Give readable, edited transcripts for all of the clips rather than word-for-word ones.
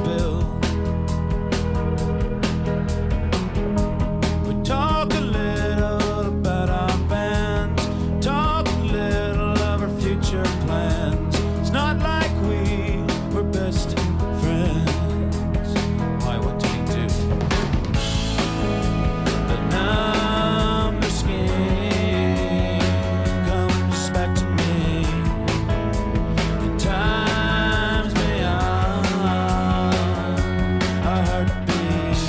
build. We talk a little about our bands, talk a little of our future plans. It's not like we were best friends. Why, what do we do? The number scheme comes back to me. The times beyond our heartbeat.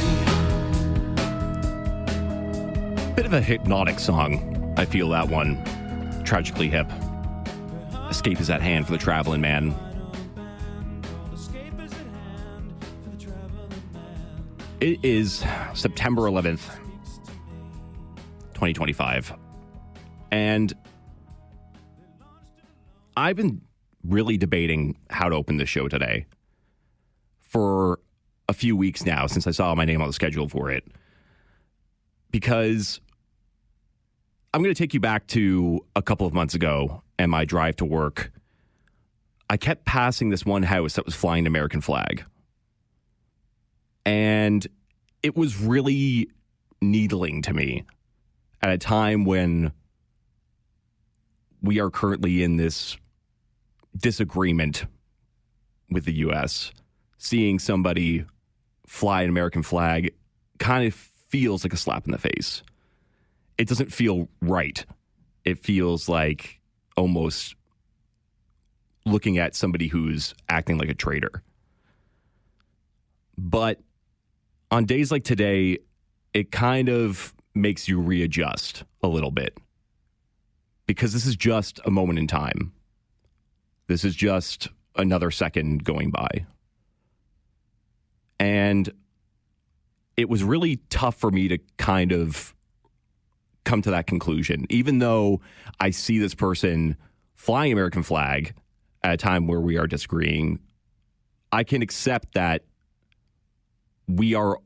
Bit of a hypnotic song. I feel that one. Tragically hip. Escape is at hand for the traveling man. It is September 11th, 2025. And I've been really debating how to open the show today for a few weeks now since I saw my name on the schedule for it. Because I'm going to take you back to a couple of months ago and my drive to work. I kept passing this one house that was flying an American flag. And it was really needling to me at a time when we are currently in this disagreement with the U.S. Seeing somebody fly an American flag kind of feels like a slap in the face. It doesn't feel right. It feels like almost looking at somebody who's acting like a traitor. But on days like today, it kind of makes you readjust a little bit. Because this is just a moment in time. This is just another second going by. And it was really tough for me to kind of come to that conclusion. Even though I see this person flying American flag at a time where we are disagreeing, I can accept that we are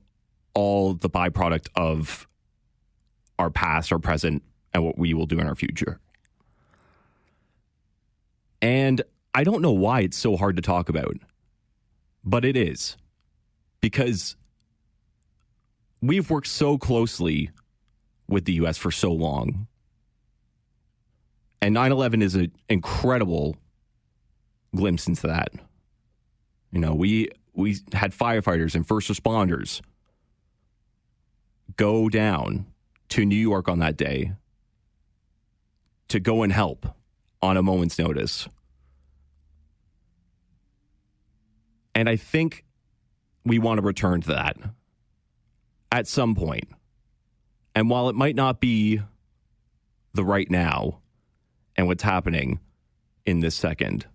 all the byproduct of our past, our present, and what we will do in our future. And I don't know why it's so hard to talk about, but it is. Because we've worked so closely with the U.S. for so long. And 9/11 is an incredible glimpse into that. You know, we had firefighters and first responders go down to New York on that day to go and help on a moment's notice. And I think we want to return to that at some point. And while it might not be the right now and what's happening in this second,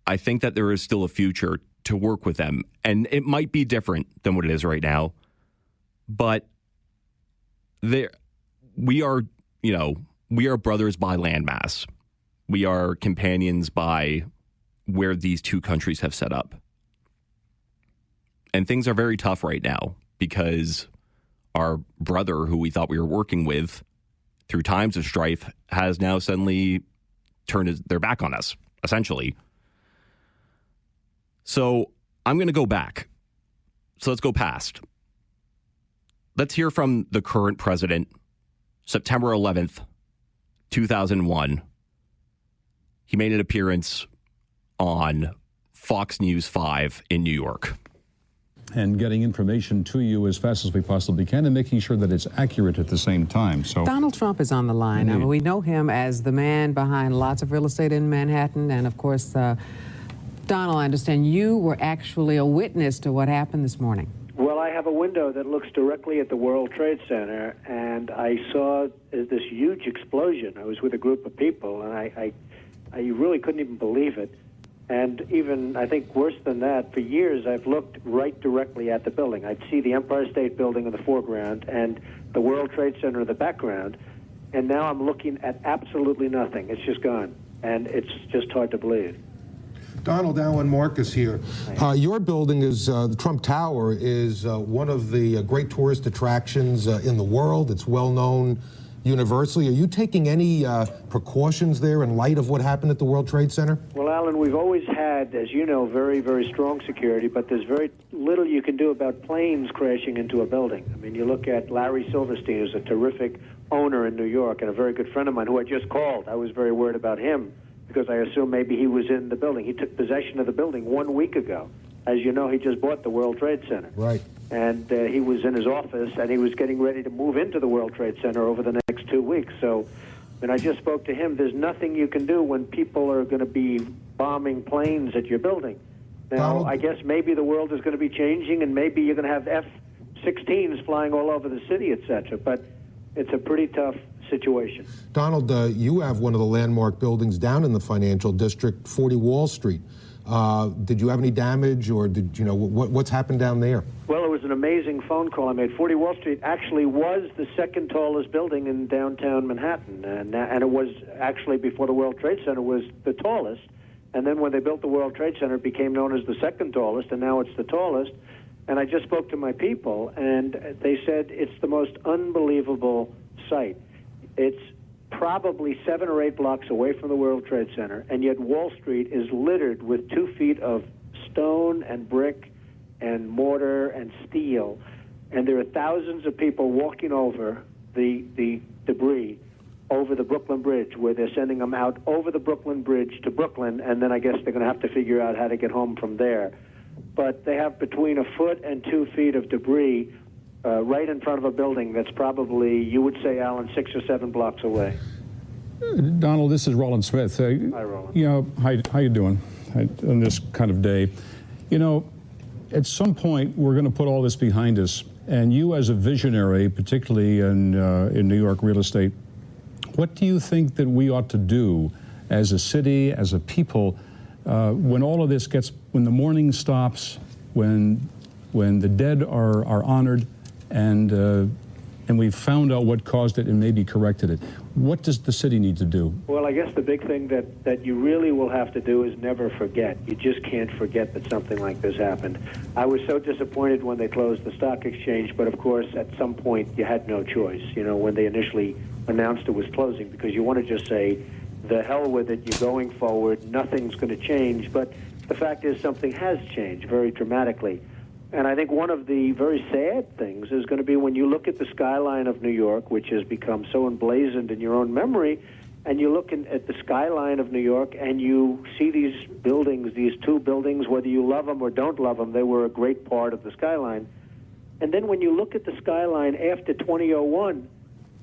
I think that there is still a future to work with them. And it might be different than what it is right now. But we are brothers by landmass. We are companions by where these two countries have set up. And things are very tough right now because our brother, who we thought we were working with through times of strife, has now suddenly turned their back on us, essentially. So I'm going to go back. So let's go past. Let's hear from the current president, September 11th, 2001. He made an appearance on Fox News 5 in New York. And getting information to you as fast as we possibly can and making sure that it's accurate at the same time. So Donald Trump is on the line. I mean, we know him as the man behind lots of real estate in Manhattan. And of course, Donald, I understand you were actually a witness to what happened this morning. Well, I have a window that looks directly at the World Trade Center, and I saw this huge explosion. I was with a group of people, and I really couldn't even believe it. And even, I think, worse than that, for years I've looked right directly at the building. I'd see the Empire State Building in the foreground and the World Trade Center in the background, and now I'm looking at absolutely nothing. It's just gone, and it's just hard to believe. Donald, Alan Marcus here. Your building is, the Trump Tower, is one of the great tourist attractions in the world. It's well known universally. Are you taking any precautions there in light of what happened at the World Trade Center? Well, Alan, we've always had, as you know, very, very strong security, but there's very little you can do about planes crashing into a building. I mean, you look at Larry Silverstein, who's a terrific owner in New York and a very good friend of mine who I just called. I was very worried about him because I assumed maybe he was in the building. He took possession of the building 1 week ago. As you know, he just bought the World Trade Center. Right. And he was in his office, and he was getting ready to move into the World Trade Center over the next 2 weeks. So when I just spoke to him, there's nothing you can do when people are going to be bombing planes at your building. Now, Donald, I guess maybe the world is going to be changing, and maybe you're going to have F-16s flying all over the city, etc. But it's a pretty tough situation. Donald, you have one of the landmark buildings down in the financial district, 40 Wall Street. Did you have any damage, or did you know what's happened down there? Well, it was an amazing phone call I made. 40 Wall Street actually was the second tallest building in downtown Manhattan, and it was actually, before the World Trade Center, was the tallest. And then when they built the World Trade Center, it became known as the second tallest, and now it's the tallest. And I just spoke to my people, and they said it's the most unbelievable sight. It's probably 7 or 8 blocks away from the World Trade Center, and yet Wall Street is littered with 2 feet of stone and brick and mortar and steel, and there are thousands of people walking over the debris over the Brooklyn Bridge, where they're sending them out over the Brooklyn Bridge to Brooklyn, and then I guess they're going to have to figure out how to get home from there. But they have between 1 foot and 2 feet of debris right in front of a building that's probably, you would say, Alan, 6 or 7 blocks away. Donald, this is Roland Smith. Hi, Roland. You know, how you doing on this kind of day? You know, at some point, we're going to put all this behind us. And you, as a visionary, particularly in New York real estate, what do you think that we ought to do as a city, as a people, when all of this gets, when the mourning stops, when the dead are honored, and we've found out what caused it and maybe corrected it? What does the city need to do? Well, I guess the big thing that you really will have to do is never forget. You just can't forget that something like this happened. I was so disappointed when they closed the stock exchange, but of course, at some point, you had no choice, you know, when they initially announced it was closing, because you want to just say, the hell with it, you're going forward, nothing's going to change. But the fact is, something has changed very dramatically. And I think one of the very sad things is going to be when you look at the skyline of New York, which has become so emblazoned in your own memory, and you look at the skyline of New York and you see these buildings, these 2 buildings, whether you love them or don't love them, they were a great part of the skyline. And then when you look at the skyline after 2001,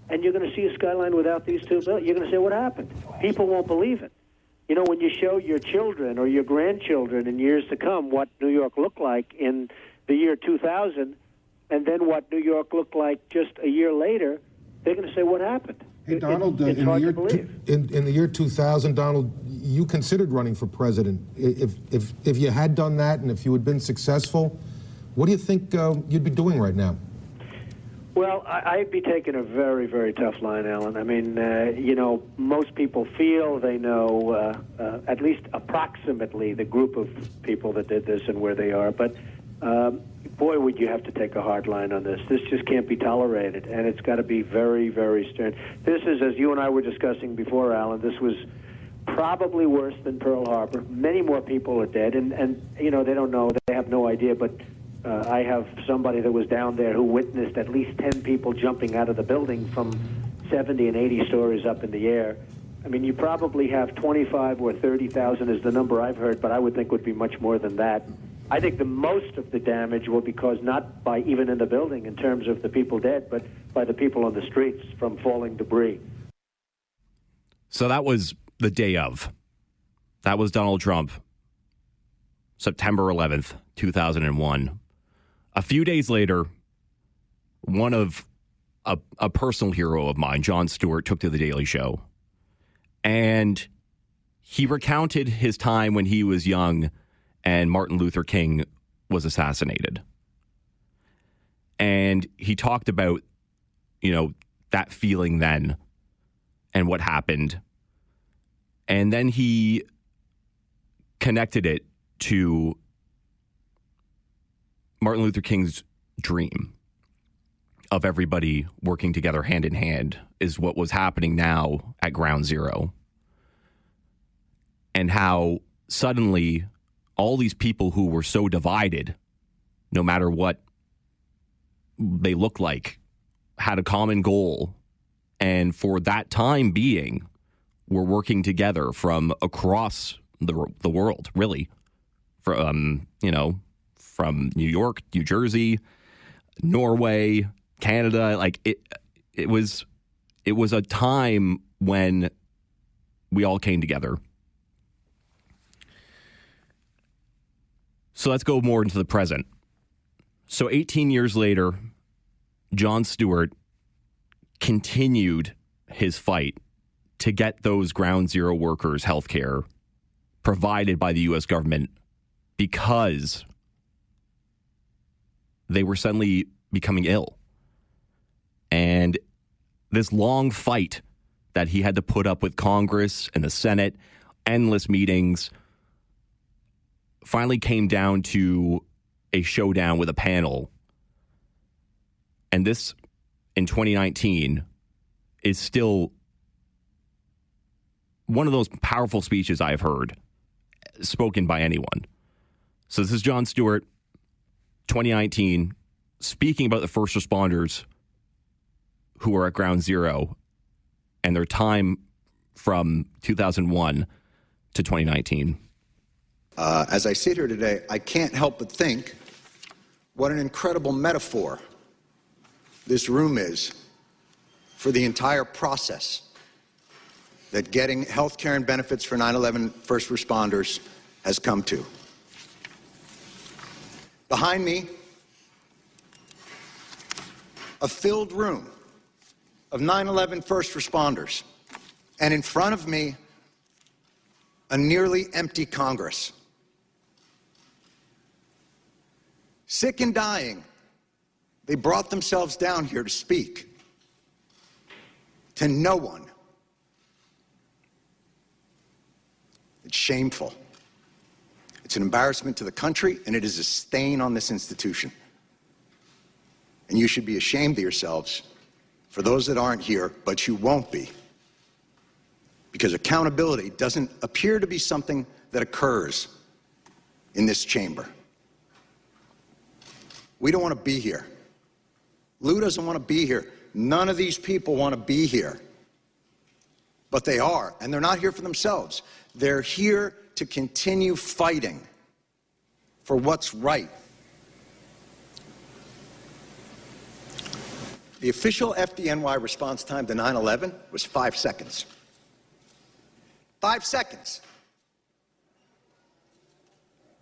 and you're going to see a skyline without these 2 buildings, you're going to say, what happened? People won't believe it. You know, when you show your children or your grandchildren in years to come what New York looked like in the year 2000, and then what New York looked like just a year later, they're going to say, what happened? Hey, Donald, it's hard to believe. in the year 2000, Donald, you considered running for president. If you had done that and if you had been successful, what do you think you'd be doing right now? Well, I'd be taking a very, very tough line, Alan. I mean, you know, most people feel they know at least approximately the group of people that did this and where they are. But, boy, would you have to take a hard line on this. This just can't be tolerated, and it's got to be very, very stern. This is, as you and I were discussing before, Alan, this was probably worse than Pearl Harbor. Many more people are dead, and you know, they don't know. They have no idea, but I have somebody that was down there who witnessed at least 10 people jumping out of the building from 70 and 80 stories up in the air. I mean, you probably have 25 or 30,000 is the number I've heard, but I would think would be much more than that. I think the most of the damage will be caused not by even in the building in terms of the people dead, but by the people on the streets from falling debris. So that was the day of. That was Donald Trump, September 11th, 2001. A few days later, one of a personal hero of mine, Jon Stewart, took to The Daily Show. And he recounted his time when he was young and Martin Luther King was assassinated. And he talked about, you know, that feeling then and what happened. And then he connected it to Martin Luther King's dream of everybody working together hand in hand is what was happening now at Ground Zero. And how suddenly all these people who were so divided, no matter what they looked like, had a common goal. And for that time being, were working together from across the world, really. From, from New York, New Jersey, Norway, Canada. Like it was a time when we all came together. So let's go more into the present. So 18 years later, Jon Stewart continued his fight to get those ground zero workers health care provided by the U.S. government because they were suddenly becoming ill. And this long fight that he had to put up with Congress and the Senate, endless meetings, finally came down to a showdown with a panel. And this, in 2019, is still one of those powerful speeches I've heard spoken by anyone. So this is Jon Stewart, 2019, speaking about the first responders who are at ground zero and their time from 2001 to 2019. As I sit here today, I can't help but think what an incredible metaphor this room is for the entire process that getting health care and benefits for 9/11 first responders has come to. Behind me, a filled room of 9/11 first responders, and in front of me, a nearly empty Congress. Sick and dying, they brought themselves down here to speak to no one. It's shameful. It's an embarrassment to the country, and it is a stain on this institution. And you should be ashamed of yourselves for those that aren't here, but you won't be. Because accountability doesn't appear to be something that occurs in this chamber. We don't want to be here. Lou doesn't want to be here. None of these people want to be here. But they are, and they're not here for themselves. They're here to continue fighting for what's right. The official FDNY response time to 9/11 was 5 seconds. 5 seconds.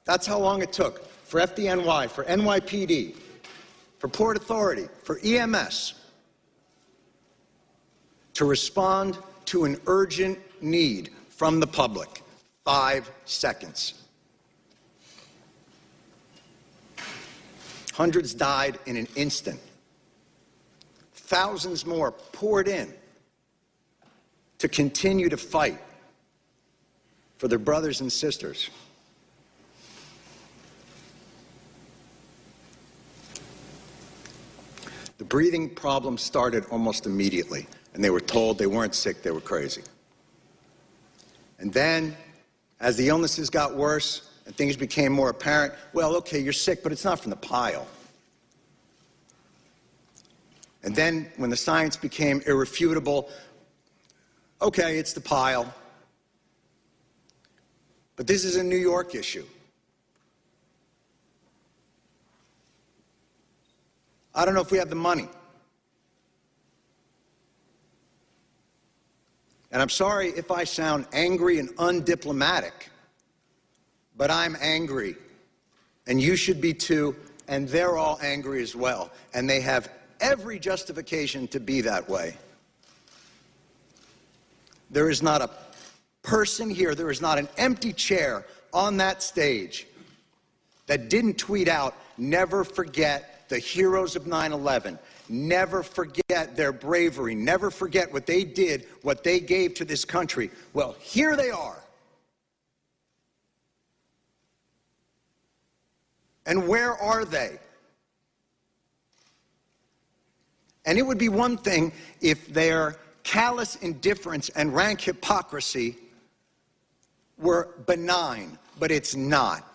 That's how long it took for FDNY, for NYPD, for Port Authority, for EMS to respond to an urgent need from the public. 5 seconds. Hundreds died in an instant. Thousands more poured in to continue to fight for their brothers and sisters. The breathing problem started almost immediately, and they were told they weren't sick, they were crazy. And then, as the illnesses got worse and things became more apparent, well, okay, you're sick, but it's not from the pile. And then, when the science became irrefutable, okay, it's the pile. But this is a New York issue. I don't know if we have the money. And I'm sorry if I sound angry and undiplomatic, but I'm angry. And you should be too, and they're all angry as well. And they have every justification to be that way. There is not a person here, there is not an empty chair on that stage that didn't tweet out, "Never forget the heroes of 9/11. Never forget their bravery. Never forget what they did, what they gave to this country." Well, here they are. And where are they? And it would be one thing if their callous indifference and rank hypocrisy were benign, but it's not.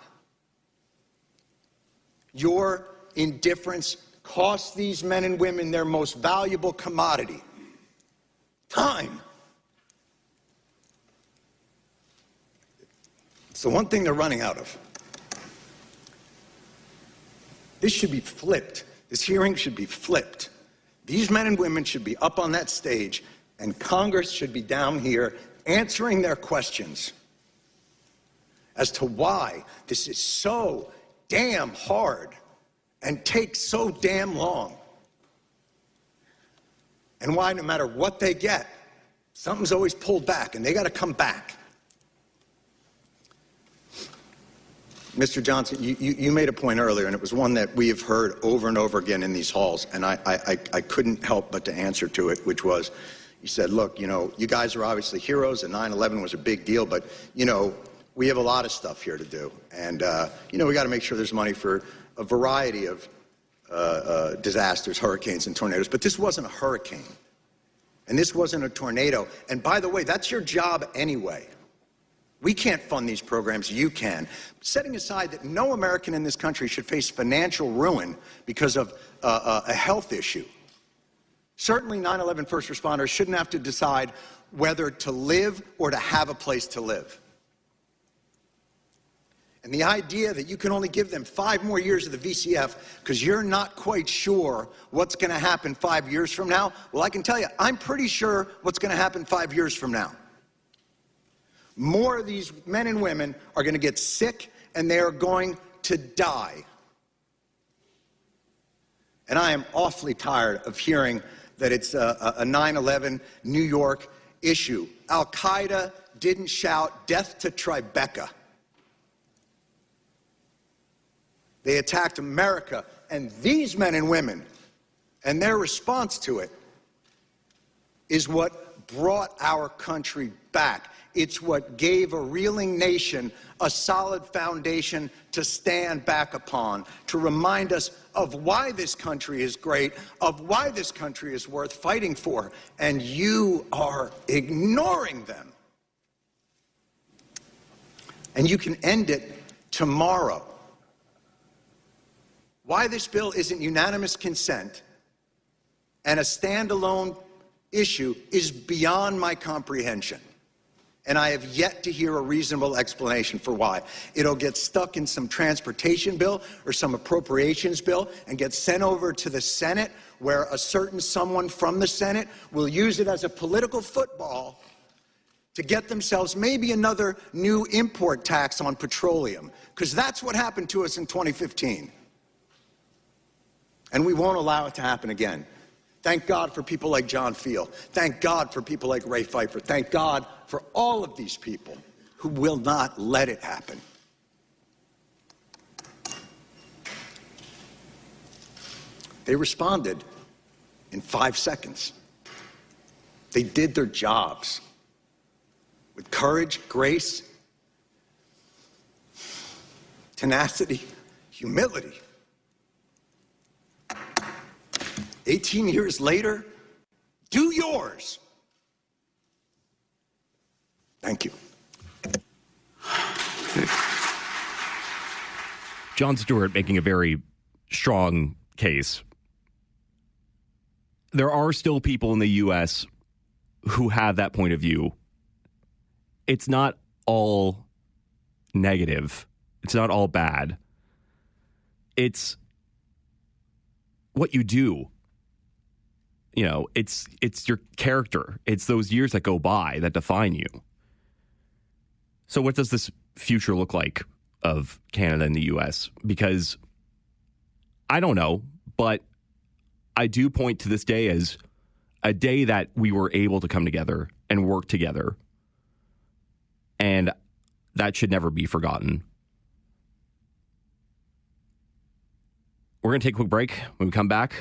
Your indifference costs these men and women their most valuable commodity, time. It's the one thing they're running out of. This should be flipped. This hearing should be flipped. These men and women should be up on that stage, and Congress should be down here answering their questions as to why this is so damn hard and takes so damn long. And why, no matter what they get, something's always pulled back, and they got to come back. Mr. Johnson, you made a point earlier, and it was one that we have heard over and over again in these halls, and I couldn't help but to answer to it, which was, you said, look, you know, you guys are obviously heroes, and 9/11 was a big deal, but, you know, we have a lot of stuff here to do. And, you know, we got to make sure there's money for a variety of disasters, hurricanes and tornadoes. But this wasn't a hurricane, and this wasn't a tornado. And by the way, that's your job anyway. We can't fund these programs, you can. Setting aside that no American in this country should face financial ruin because of a health issue. Certainly 9/11 first responders shouldn't have to decide whether to live or to have a place to live. And the idea that you can only give them 5 more years of the VCF because you're not quite sure what's going to happen 5 years from now, well, I can tell you, I'm pretty sure what's going to happen 5 years from now. More of these men and women are going to get sick, and they are going to die. And I am awfully tired of hearing that it's a 9/11 New York issue. Al-Qaeda didn't shout death to Tribeca. They attacked America, and these men and women, and their response to it is what brought our country back. It's what gave a reeling nation a solid foundation to stand back upon, to remind us of why this country is great, of why this country is worth fighting for, and you are ignoring them. And you can end it tomorrow. Why this bill isn't unanimous consent and a standalone issue is beyond my comprehension. And I have yet to hear a reasonable explanation for why. It'll get stuck in some transportation bill or some appropriations bill and get sent over to the Senate, where a certain someone from the Senate will use it as a political football to get themselves maybe another new import tax on petroleum, because that's what happened to us in 2015. And we won't allow it to happen again. Thank God for people like John Field. Thank God for people like Ray Pfeiffer. Thank God for all of these people who will not let it happen. They responded in 5 seconds. They did their jobs with courage, grace, tenacity, humility. 18 years later, do yours. Thank you. Jon Stewart making a very strong case. There are still people in the U.S. who have that point of view. It's not all negative. It's not all bad. It's what you do. You know, it's your character. It's those years that go by that define you. So what does this future look like of Canada and the U.S.? Because I don't know, but I do point to this day as a day that we were able to come together and work together. And that should never be forgotten. We're going to take a quick break. When we come back,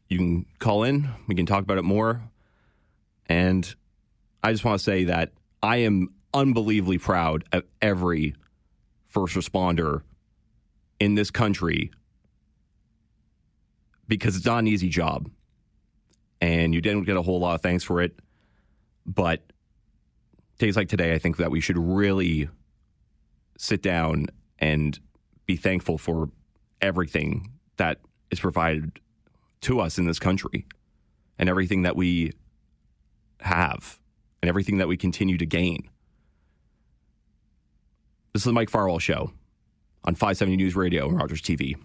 you can call in. We can talk about it more. And I just want to say that I am unbelievably proud of every first responder in this country, because it's not an easy job. And you didn't get a whole lot of thanks for it. But days like today, I think that we should really sit down and be thankful for everything that is provided to us in this country and everything that we have and everything that we continue to gain. This is the Mike Farwell Show on 570 News Radio and Rogers TV.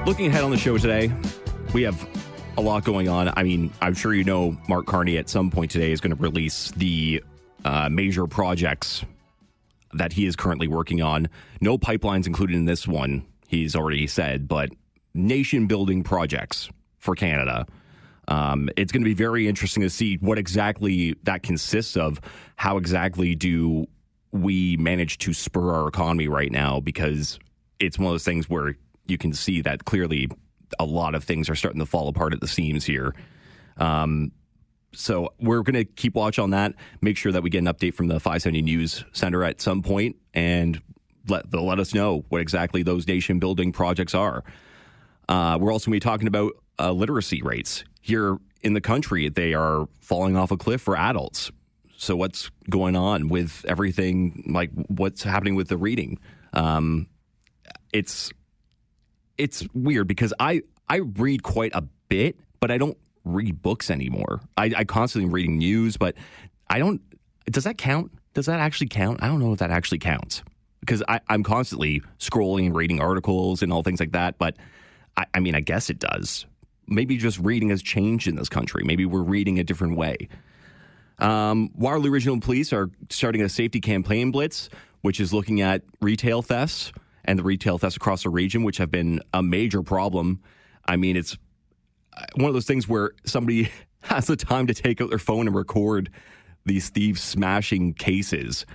Looking ahead on the show today, we have a lot going on. I mean, I'm sure you know Mark Carney at some point today is going to release the major projects that he is currently working on. No pipelines included in this one, he's already said, but nation-building projects for Canada. It's going to be very interesting to see what exactly that consists of. How exactly do we manage to spur our economy right now? Because it's one of those things where you can see that clearly a lot of things are starting to fall apart at the seams here. So we're going to keep watch on that, make sure that we get an update from the 570 News Center at some point, and they'll let us know what exactly those nation-building projects are. We're also going to be talking about literacy rates. Here in the country, they are falling off a cliff for adults. So what's going on with everything, like what's happening with the reading? It's weird because I read quite a bit, but I don't read books anymore. I constantly am reading news, but I don't. Does that count? Does that actually count? I don't know if that actually counts because I'm constantly scrolling and reading articles and all things like that. But I mean, I guess it does. Maybe just reading has changed in this country. Maybe we're reading a different way. Waterloo Regional Police are starting a safety campaign blitz, which is looking at retail thefts and the retail thefts across the region, which have been a major problem. I mean, it's one of those things where somebody has the time to take out their phone and record these thieves smashing cases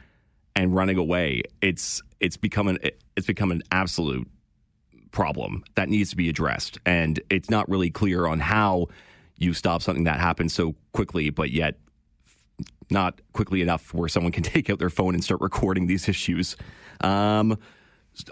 and running away. It's become an absolute problem that needs to be addressed. And it's not really clear on how you stop something that happens so quickly, but yet not quickly enough where someone can take out their phone and start recording these issues.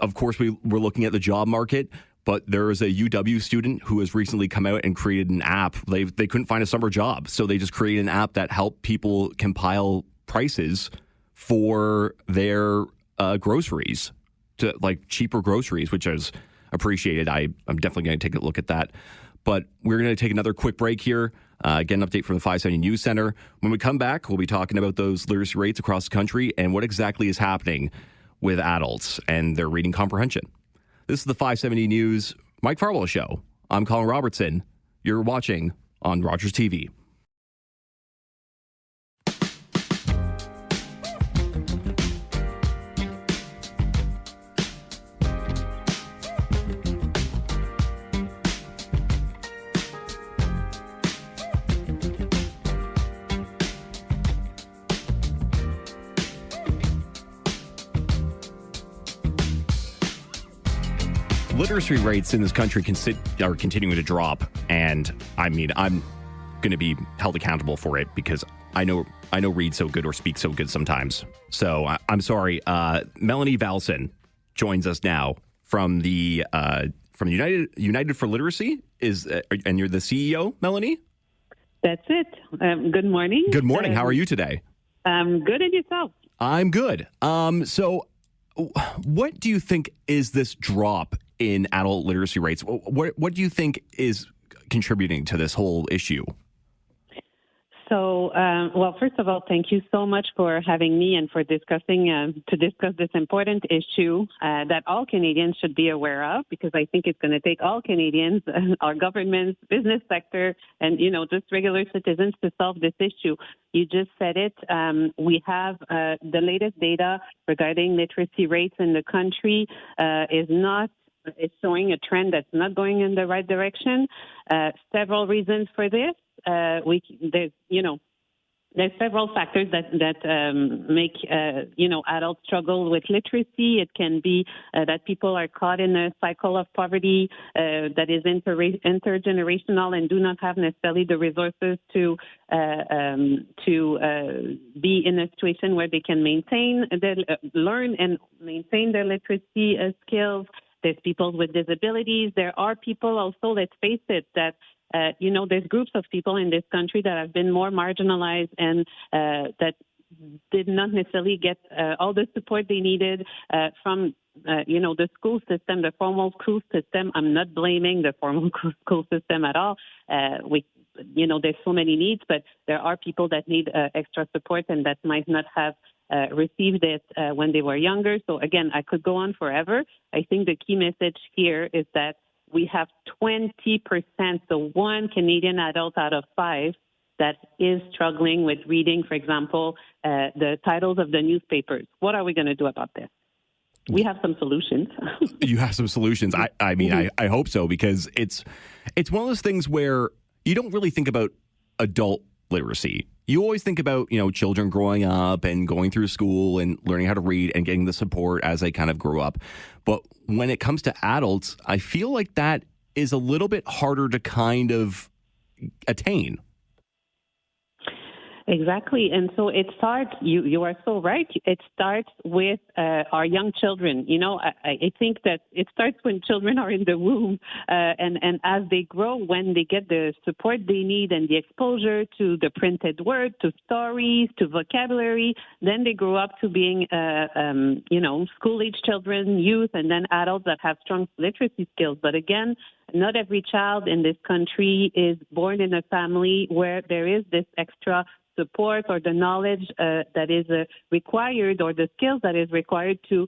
Of course, we're looking at the job market, but there is a UW student who has recently come out and created an app. They couldn't find a summer job, so they just created an app that helped people compile prices for their groceries, to like cheaper groceries, which is appreciated. I'm definitely going to take a look at that. But we're going to take another quick break here. Get an update from the 570 News Center. When we come back, we'll be talking about those literacy rates across the country and what exactly is happening with adults and their reading comprehension. This is the 570 News Mike Farwell Show. I'm Colin Robertson. You're watching on Rogers TV. Literacy rates in this country are continuing to drop, and I mean, I'm going to be held accountable for it because I know read so good or speak so good sometimes. So I'm sorry. Melanie Valson joins us now from the United for Literacy. And you're the CEO, Melanie? That's it. Good morning. Good morning. How are you today? Good, and yourself? I'm good. So what do you think is this drop in adult literacy rates? What do you think is contributing to this whole issue? So, well, first of all, thank you so much for having me and for discuss this important issue that all Canadians should be aware of, because I think it's going to take all Canadians, our governments, business sector, and, just regular citizens to solve this issue. You just said it. We have the latest data regarding literacy rates in the country is showing a trend that's not going in the right direction. Several reasons for this. There's several factors that make adults struggle with literacy. It can be that people are caught in a cycle of poverty that is intergenerational and do not have necessarily the resources to be in a situation where they can learn and maintain their literacy skills. There's people with disabilities. There are people also, let's face it, that there's groups of people in this country that have been more marginalized and that did not necessarily get all the support they needed from, the school system, the formal school system. I'm not blaming the formal school system at all. There's so many needs, but there are people that need extra support and that might not have received it when they were younger. So again, I could go on forever. I think the key message here is that we have 20%, so one Canadian adult out of 5 that is struggling with reading, for example, the titles of the newspapers. What are we going to do about this? We have some solutions. You have some solutions. I mean, I hope so, because it's one of those things where you don't really think about adult literacy. You always think about, children growing up and going through school and learning how to read and getting the support as they kind of grow up. But when it comes to adults, I feel like that is a little bit harder to kind of attain. Exactly. And so it starts, you are so right, it starts with our young children. I think that it starts when children are in the womb and as they grow, when they get the support they need and the exposure to the printed word, to stories, to vocabulary, then they grow up to being, school-age children, youth, and then adults that have strong literacy skills. But again, not every child in this country is born in a family where there is this extra support or the knowledge that is required or the skills that is required to,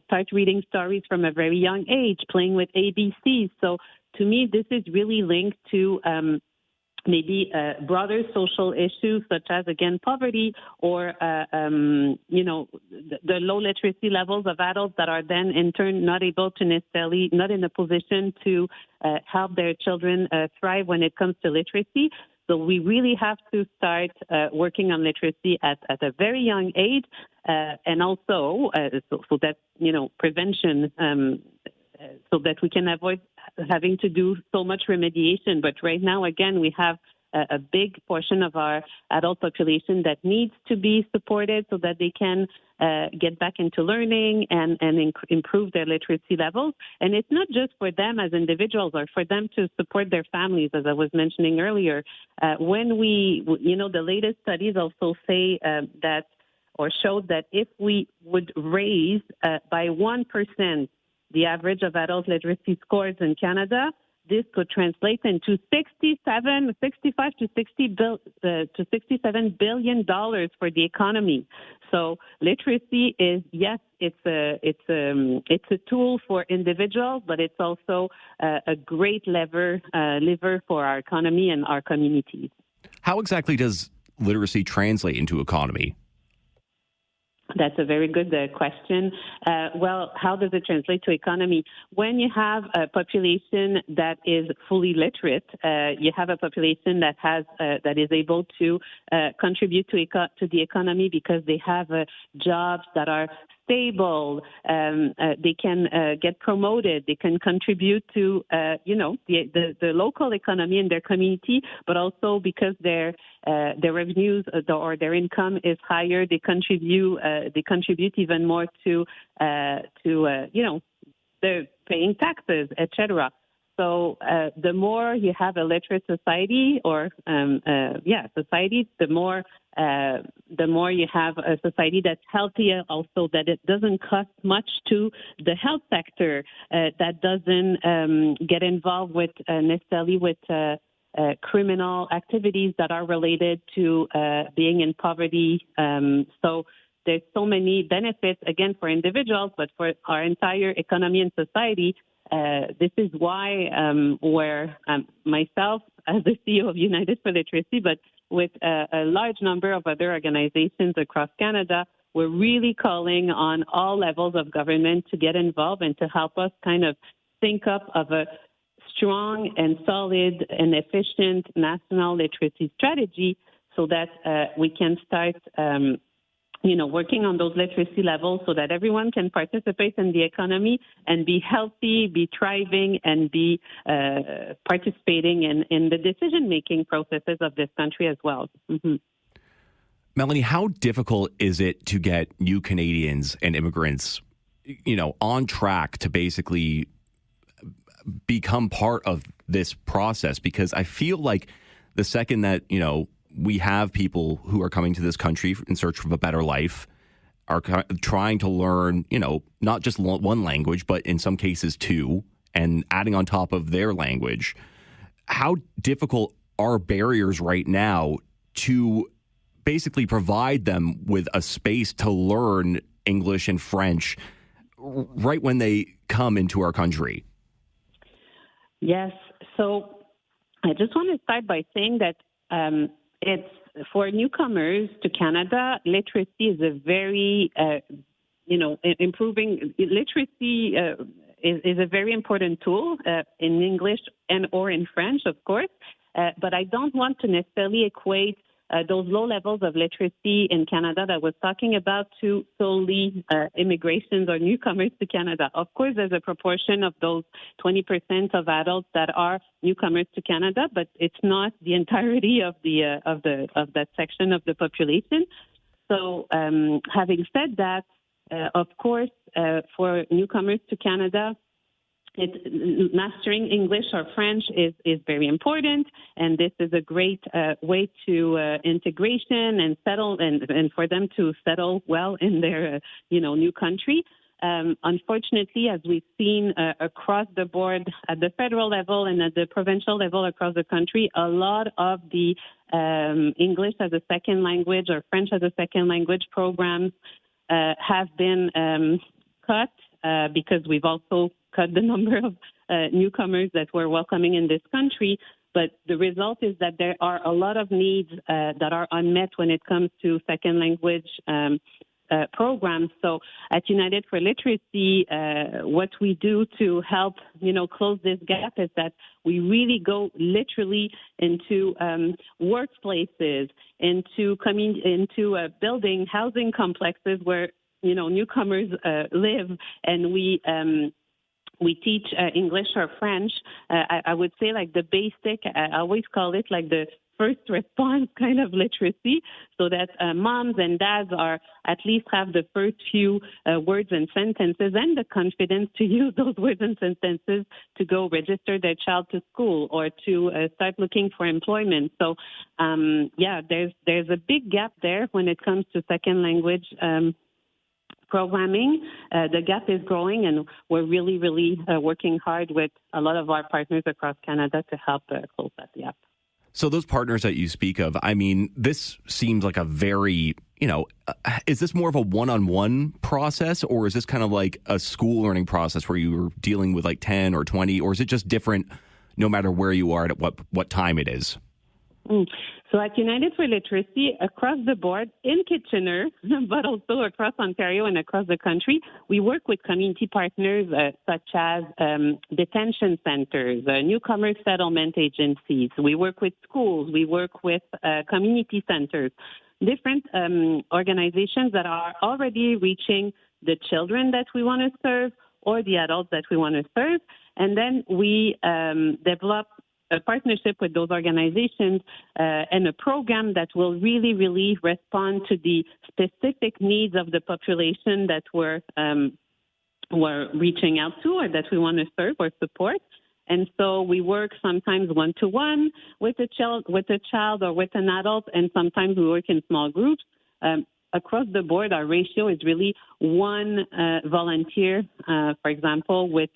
start reading stories from a very young age, playing with ABCs. So to me, this is really linked to maybe broader social issues such as, again, poverty or, the low literacy levels of adults that are then in turn not able to necessarily, not in a position to help their children thrive when it comes to literacy. So we really have to start working on literacy at a very young age, and also so that prevention, so that we can avoid having to do so much remediation. But right now, again, we have a big portion of our adult population that needs to be supported so that they can get back into learning and improve their literacy levels. And it's not just for them as individuals or for them to support their families, as I was mentioning earlier. When the latest studies also say that or showed that if we would raise by 1% the average of adult literacy scores in Canada, this could translate into $65 to $67 billion for the economy. So literacy is, yes, it's a tool for individuals, but it's also a great lever for our economy and our communities. How exactly does literacy translate into economy? That's a very good question. Well, how does it translate to economy? When you have a population that is fully literate, you have a population that has that is able to contribute to the economy because they have jobs that are stable. They can get promoted. They can contribute to the local economy in their community, but also because their revenues or their income is higher, they contribute even more to they're paying taxes, etc. So the more you have a literate society or society, the more you have a society that's healthier, also that it doesn't cost much to the health sector, that doesn't get involved with necessarily with criminal activities that are related to being in poverty. So there's so many benefits, again, for individuals, but for our entire economy and society. This is why where myself as the CEO of United for Literacy, but with a large number of other organizations across Canada, we're really calling on all levels of government to get involved and to help us kind of think up of a strong and solid and efficient national literacy strategy so that we can start working on those literacy levels so that everyone can participate in the economy and be healthy, be thriving, and be participating in the decision-making processes of this country as well. Mm-hmm. Melanie, how difficult is it to get new Canadians and immigrants, on track to basically become part of this process? Because I feel like the second that, we have people who are coming to this country in search of a better life, are trying to learn, not just one language, but in some cases two, and adding on top of their language. How difficult are barriers right now to basically provide them with a space to learn English and French right when they come into our country? Yes. So I just want to start by saying that it's for newcomers to Canada, literacy is a very, improving literacy is a very important tool in English or in French, of course. But I don't want to necessarily equate those low levels of literacy in Canada that was talking about to solely immigrations or newcomers to Canada. Of course, there's a proportion of those 20% of adults that are newcomers to Canada, but it's not the entirety of that section of the population. So, having said that, of course, for newcomers to Canada, mastering English or French is very important, and this is a great way to integration and settle, and for them to settle well in their new country. Unfortunately, as we've seen across the board at the federal level and at the provincial level across the country, a lot of the English as a second language or French as a second language programs have been cut because we've also cut the number of newcomers that we're welcoming in this country. But the result is that there are a lot of needs that are unmet when it comes to second language programs. So at United for Literacy, what we do to help, close this gap is that we really go literally into workplaces, into building housing complexes where newcomers live, and we teach English or French. I would say like the basic, I always call it like the first response kind of literacy, so that moms and dads at least have the first few words and sentences and the confidence to use those words and sentences to go register their child to school or to start looking for employment. So, there's a big gap there when it comes to second language programming. The gap is growing, and we're really, really working hard with a lot of our partners across Canada to help close that gap. So those partners that you speak of, I mean, this seems like a very, is this more of a one-on-one process, or is this kind of like a school learning process where you're dealing with like 10 or 20, or is it just different no matter where you are at what time it is? So at United for Literacy, across the board, in Kitchener, but also across Ontario and across the country, we work with community partners such as detention centers, newcomer settlement agencies. We work with schools. We work with community centers, different organizations that are already reaching the children that we want to serve or the adults that we want to serve. And then we develop a partnership with those organizations and a program that will really, really respond to the specific needs of the population that we're reaching out to or that we want to serve or support. And so we work sometimes one-to-one with a child or with an adult, and sometimes we work in small groups. Across the board, our ratio is really one volunteer, for example, with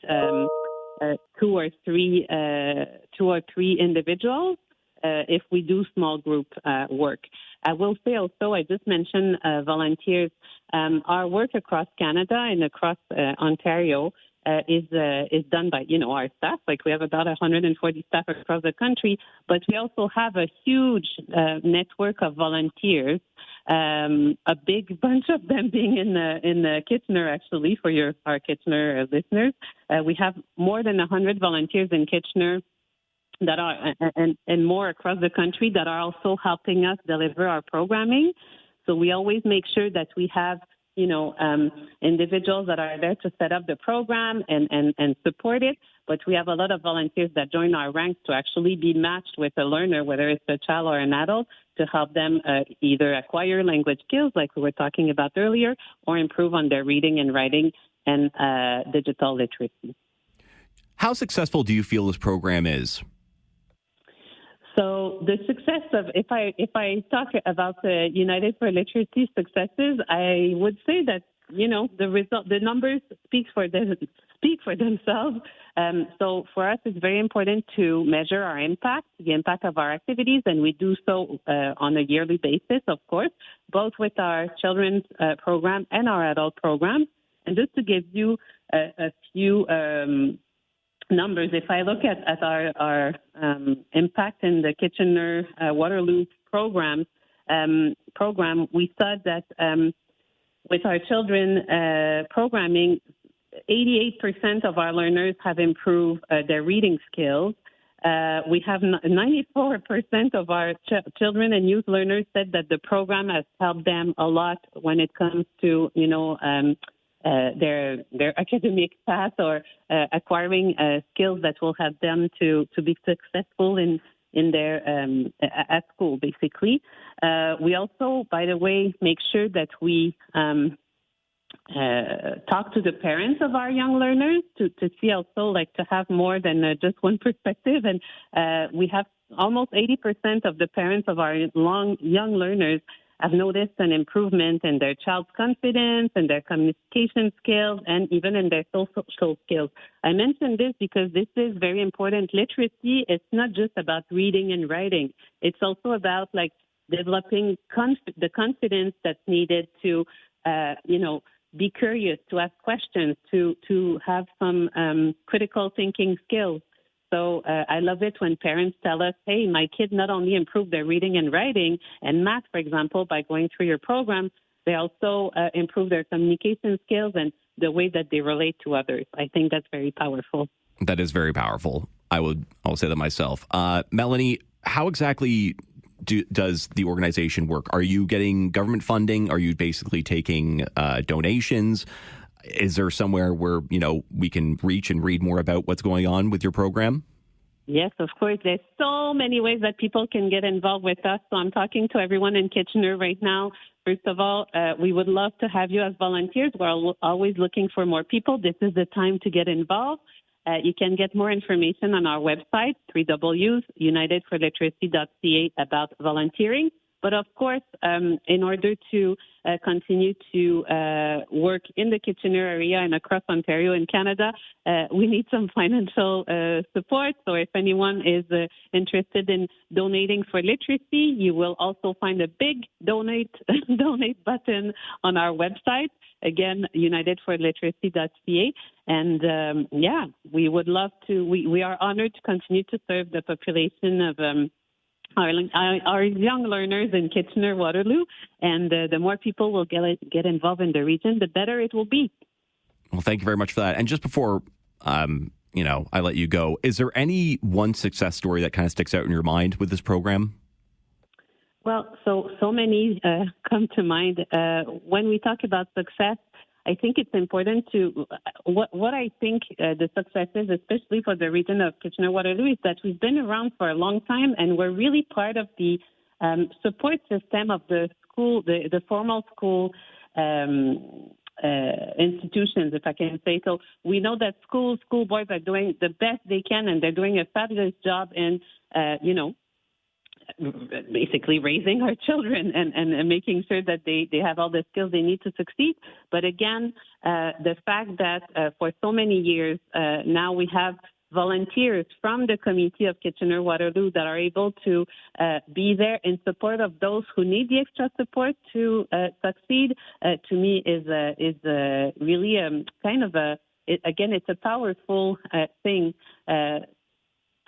two or three individuals if we do small group work. I will say also, I just mentioned volunteers. Our work across Canada and across Ontario is done by our staff. Like, we have about 140 staff across the country, but we also have a huge network of volunteers. A big bunch of them being in Kitchener, actually, for our Kitchener listeners. We have more than 100 volunteers in Kitchener that are and more across the country that are also helping us deliver our programming. So we always make sure that we have, individuals that are there to set up the program and support it. But we have a lot of volunteers that join our ranks to actually be matched with a learner, whether it's a child or an adult, to help them either acquire language skills, like we were talking about earlier, or improve on their reading and writing and digital literacy. How successful do you feel this program is? So the success of, if I talk about the United for Literacy successes, I would say that, the numbers speak for themselves. So for us, it's very important to measure our impact, the impact of our activities, and we do so on a yearly basis, of course, both with our children's program and our adult program. And just to give you a few numbers, if I look at our impact in the Kitchener Waterloo program, we saw that with our children programming, 88% of our learners have improved their reading skills. We have 94% of our children and youth learners said that the program has helped them a lot when it comes to, their academic path or acquiring skills that will help them to be successful in their at school, basically. We also, by the way, make sure that we talk to the parents of our young learners to see also, to have more than just one perspective. And we have almost 80% of the parents of our young learners have noticed an improvement in their child's confidence and their communication skills and even in their social skills. I mentioned this because this is very important. Literacy, it's not just about reading and writing. It's also about developing the confidence that's needed to, be curious, to ask questions, to have some critical thinking skills. So I love it when parents tell us, hey, my kid not only improved their reading and writing and math, for example, by going through your program, they also improve their communication skills and the way that they relate to others. I think that's very powerful. That is very powerful. I'll say that myself. Melanie, how exactly does the organization work? Are you getting government funding? Are you basically taking donations? Is there somewhere where, we can reach and read more about what's going on with your program? Yes, of course. There's so many ways that people can get involved with us. So I'm talking to everyone in Kitchener right now. First of all, we would love to have you as volunteers. We're always looking for more people. This is the time to get involved. You can get more information on our website, www.unitedforliteracy.ca, about volunteering. But of course, in order to continue to work in the Kitchener area and across Ontario and Canada, we need some financial support. So if anyone is interested in donating for literacy, you will also find a big donate button on our website. Again, unitedforliteracy.ca. And we would love to. We are honored to continue to serve the population of our young learners in Kitchener, Waterloo, and the more people will get involved in the region, the better it will be. Well, thank you very much for that. And just before, I let you go, is there any one success story that kind of sticks out in your mind with this program? Well, so many come to mind. When we talk about success, I think it's important to, what I think the success is, especially for the region of Kitchener-Waterloo, is that we've been around for a long time and we're really part of the support system of the school, the formal school institutions, if I can say. So we know that school boards are doing the best they can and they're doing a fabulous job in, basically raising our children and making sure that they have all the skills they need to succeed. But again, the fact that for so many years now we have volunteers from the community of Kitchener-Waterloo that are able to be there in support of those who need the extra support to succeed, to me is really kind of it's a powerful thing.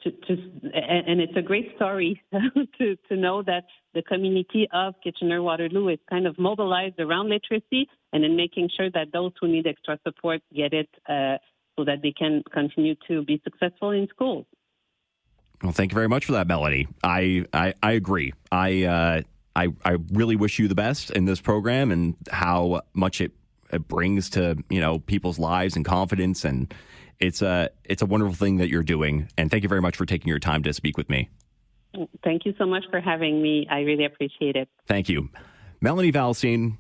And it's a great story to know that the community of Kitchener-Waterloo is kind of mobilized around literacy and in making sure that those who need extra support get it so that they can continue to be successful in schools. Well, thank you very much for that, Melanie. I agree. I really wish you the best in this program and how much it brings to people's lives and confidence, and it's a wonderful thing that you're doing. And thank you very much for taking your time to speak with me. Thank you so much for having me. I really appreciate it. Thank you, Melanie Valstein.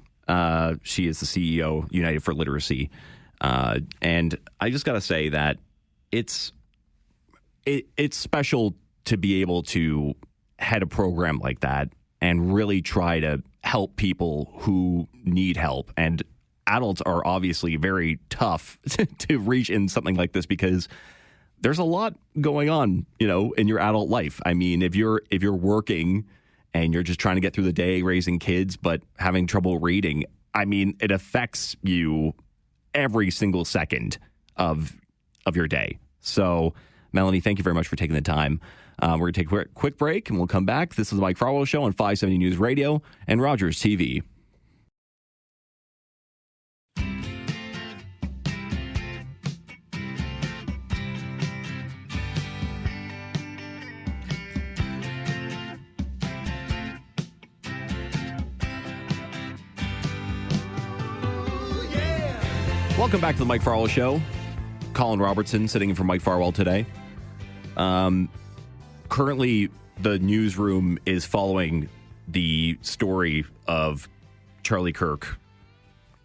She is the CEO, United for Literacy, and I just got to say that it's special to be able to head a program like that and really try to help people who need help. And adults are obviously very tough to reach in something like this because there's a lot going on, in your adult life. I mean, if you're working and you're just trying to get through the day raising kids but having trouble reading, I mean, it affects you every single second of your day. So, Melanie, thank you very much for taking the time. We're going to take a quick break, and we'll come back. This is the Mike Farwell Show on 570 News Radio and Rogers TV. Welcome back to the Mike Farwell Show. Colin Robertson sitting in for Mike Farwell today. Currently, the newsroom is following the story of Charlie Kirk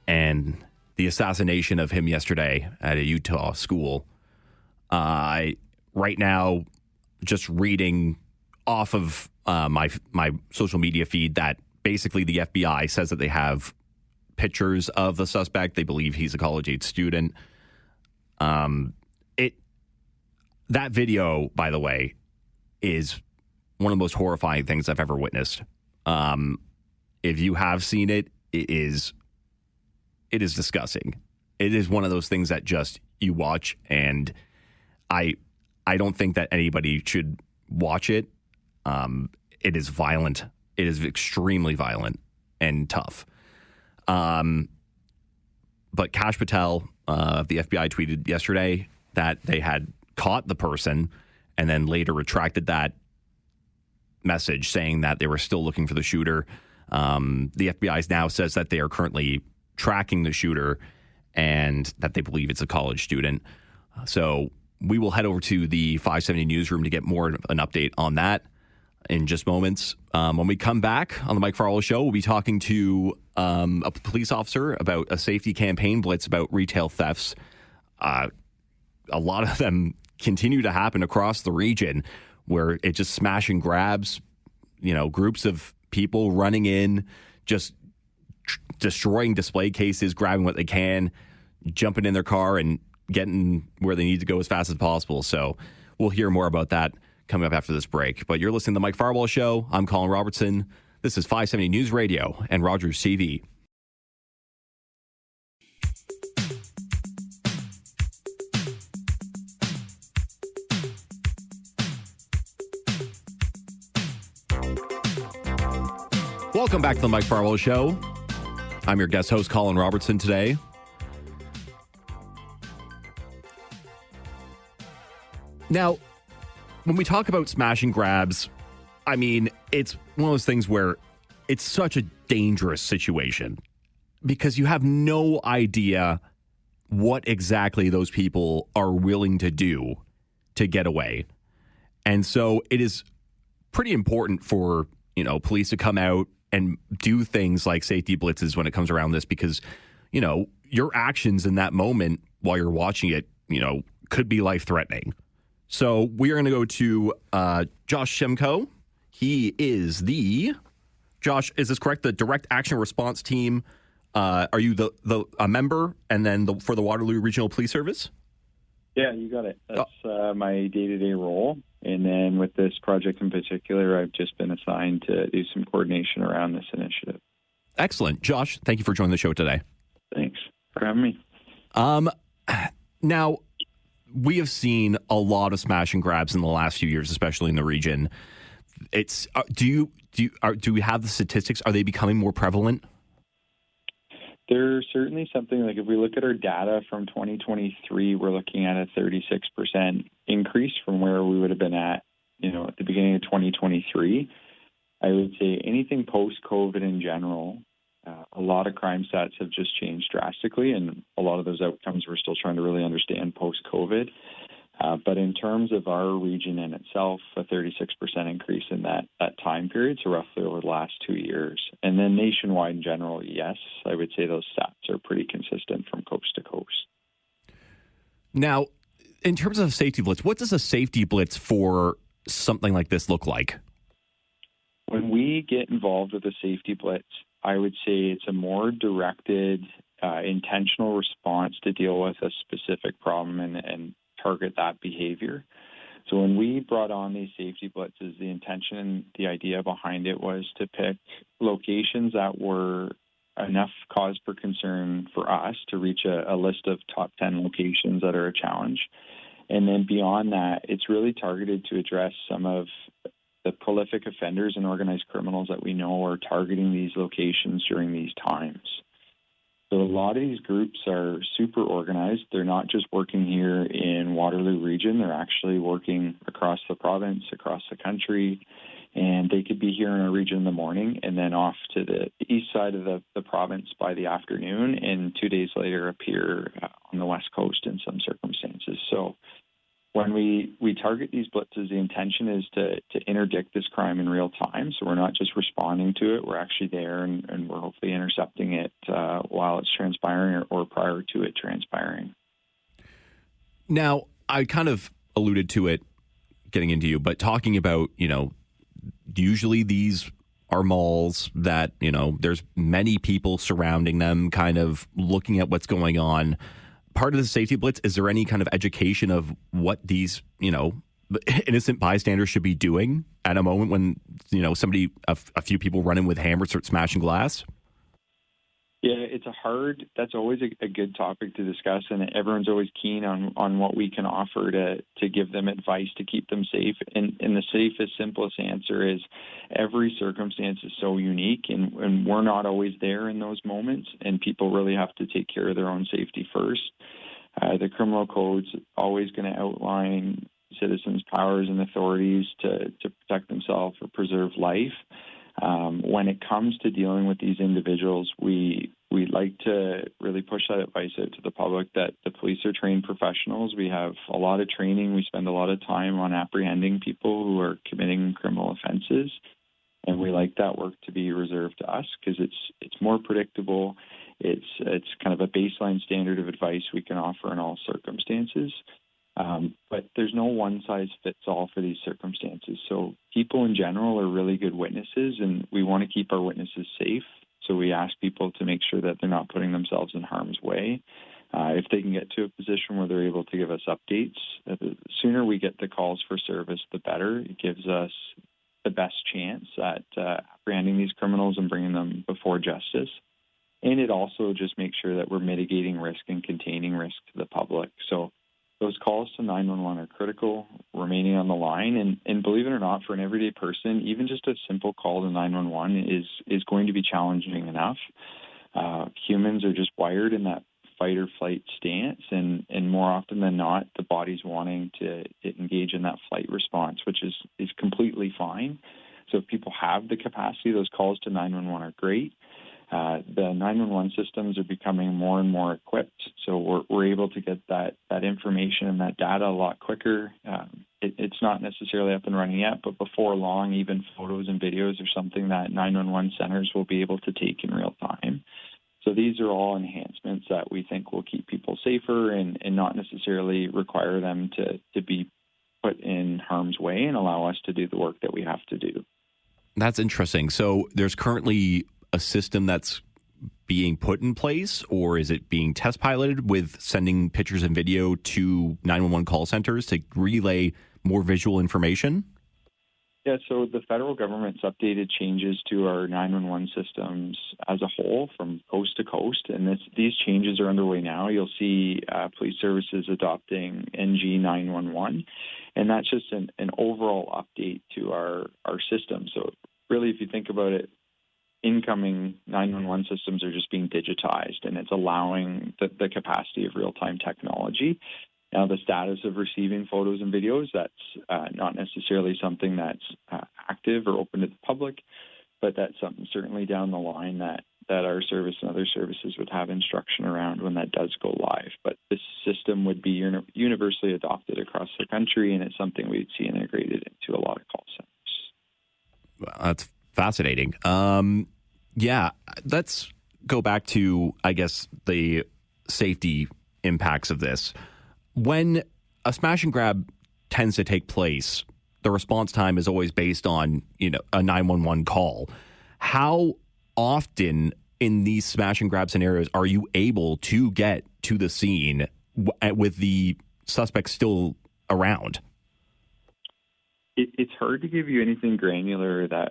and the assassination of him yesterday at a Utah school. Right now, just reading off of my social media feed that basically the FBI says that they have pictures of the suspect. They believe he's a college-age student. That video, by the way, is one of the most horrifying things I've ever witnessed. If you have seen it, it is disgusting. It is one of those things that just you watch, and I don't think that anybody should watch it. It is violent. It is extremely violent and tough. But Kash Patel of the FBI tweeted yesterday that they had caught the person and then later retracted that message saying that they were still looking for the shooter. The FBI now says that they are currently tracking the shooter and that they believe it's a college student. So we will head over to the 570 newsroom to get more of an update on that in just moments. When we come back on the Mike Farwell Show, we'll be talking to a police officer about a safety campaign blitz about retail thefts. A lot of them continue to happen across the region where it's just smash and grabs, groups of people running in, just destroying display cases, grabbing what they can, jumping in their car and getting where they need to go as fast as possible. So we'll hear more about that coming up after this break. But you're listening to the Mike Farwell Show. I'm Colin Robertson. This is 570 News Radio and Rogers TV. Welcome back to the Mike Farwell Show. I'm your guest host, Colin Robertson, today. Now, when we talk about smash and grabs, I mean, it's one of those things where it's such a dangerous situation because you have no idea what exactly those people are willing to do to get away. And so it is pretty important for, police to come out and do things like safety blitzes when it comes around this because, your actions in that moment while you're watching it, could be life-threatening. So we are going to go to Josh Shemko. He is Josh, is this correct? The Direct Action Response Team. Are you a member and then for the Waterloo Regional Police Service? Yeah, you got it. That's my day-to-day role. And then with this project in particular, I've just been assigned to do some coordination around this initiative. Excellent. Josh, thank you for joining the show today. Thanks for having me. Now, we have seen a lot of smash and grabs in the last few years, especially in the region. It's do we have the statistics? Are they becoming more prevalent? There's certainly something like if we look at our data from 2023, we're looking at a 36% increase from where we would have been at at the beginning of 2023. I would say anything post-COVID in general, a lot of crime stats have just changed drastically, and a lot of those outcomes we're still trying to really understand post-COVID. But in terms of our region in itself, a 36% increase in that time period, so roughly over the last 2 years. And then nationwide in general, yes, I would say those stats are pretty consistent from coast to coast. Now, in terms of safety blitz, what does a safety blitz for something like this look like? When we get involved with a safety blitz, I would say it's a more directed, intentional response to deal with a specific problem and target that behavior. So when we brought on these safety blitzes, the intention and the idea behind it was to pick locations that were enough cause for concern for us to reach a list of top 10 locations that are a challenge. And then beyond that, it's really targeted to address some of the prolific offenders and organized criminals that we know are targeting these locations during these times. So a lot of these groups are super organized. They're not just working here in Waterloo region. They're actually working across the province, across the country, and they could be here in our region in the morning and then off to the east side of the province by the afternoon, and 2 days later appear on the west coast in some circumstances. So when we target these blitzes, the intention is to interdict this crime in real time. So we're not just responding to it. We're actually there, and we're hopefully intercepting it while it's transpiring or prior to it transpiring. Now, I kind of alluded to it getting into you, but talking about, usually these are malls that, there's many people surrounding them, kind of looking at what's going on. Part of the safety blitz, is there any kind of education of what these, innocent bystanders should be doing at a moment when, somebody, a few people run in with hammers, start smashing glass? Yeah, that's always a good topic to discuss, and everyone's always keen on what we can offer to give them advice to keep them safe. And the safest, simplest answer is every circumstance is so unique, and we're not always there in those moments, and people really have to take care of their own safety first. The criminal code's always going to outline citizens' powers and authorities to protect themselves or preserve life. When it comes to dealing with these individuals, we like to really push that advice out to the public that the police are trained professionals. We have a lot of training. We spend a lot of time on apprehending people who are committing criminal offenses, and we like that work to be reserved to us because it's more predictable. It's kind of a baseline standard of advice we can offer in all circumstances. But there's no one-size-fits-all for these circumstances. So people in general are really good witnesses, and we want to keep our witnesses safe. So we ask people to make sure that they're not putting themselves in harm's way. If they can get to a position where they're able to give us updates, the sooner we get the calls for service, the better. It gives us the best chance at apprehending these criminals and bringing them before justice. And it also just makes sure that we're mitigating risk and containing risk to the public. So those calls to 911 are critical, remaining on the line. And believe it or not, for an everyday person, even just a simple call to 911 is going to be challenging enough. Humans are just wired in that fight or flight stance, and more often than not, the body's wanting to engage in that flight response, which is completely fine. So if people have the capacity, those calls to 911 are great. The 911 systems are becoming more and more equipped, so we're able to get that information and that data a lot quicker. It's not necessarily up and running yet, but before long, even photos and videos are something that 911 centers will be able to take in real time. So these are all enhancements that we think will keep people safer and not necessarily require them to be put in harm's way and allow us to do the work that we have to do. That's interesting. So there's currently a system that's being put in place, or is it being test piloted with sending pictures and video to 911 call centers to relay more visual information? Yeah, so the federal government's updated changes to our 911 systems as a whole from coast to coast, and these changes are underway now. You'll see police services adopting NG 911, and that's just an overall update to our system. So really, if you think about it, incoming 911 systems are just being digitized, and it's allowing the capacity of real-time technology. Now, the status of receiving photos and videos, that's not necessarily something that's active or open to the public, but that's something certainly down the line that our service and other services would have instruction around when that does go live. But this system would be universally adopted across the country, and it's something we'd see integrated into a lot of call centers. Well, that's fascinating. Yeah, let's go back to, I guess, the safety impacts of this. When a smash and grab tends to take place, the response time is always based on, a 911 call. How often in these smash and grab scenarios are you able to get to the scene with the suspect still around? It's hard to give you anything granular that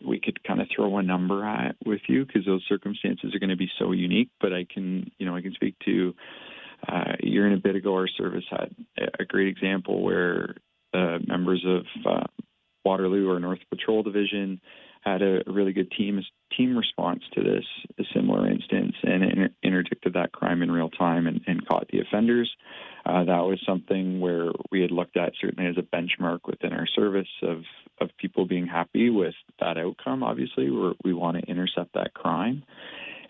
we could kind of throw a number at with you, because those circumstances are going to be so unique. But I can speak to a year and a bit ago, our service had a great example where members of Waterloo or North Patrol Division had a really good team response to this, a similar instance, and interdicted that crime in real time and caught the offenders. That was something where we had looked at certainly as a benchmark within our service of people being happy with that outcome. Obviously, we want to intercept that crime.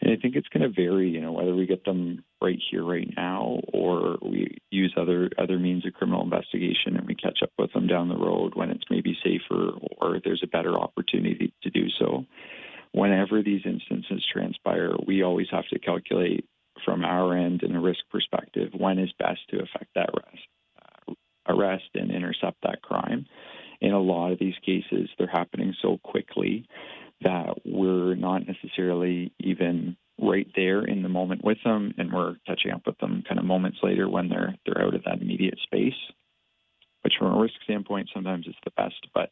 And I think it's going to vary, whether we get them right here, right now, or we use other means of criminal investigation and we catch up with them down the road when it's maybe safer or there's a better opportunity to do so. Whenever these instances transpire, we always have to calculate from our end in a risk perspective when is best to effect that arrest and intercept that crime. In a lot of these cases, they're happening so quickly that we're not necessarily even right there in the moment with them, and we're catching up with them kind of moments later when they're out of that immediate space, which from a risk standpoint, sometimes it's the best, but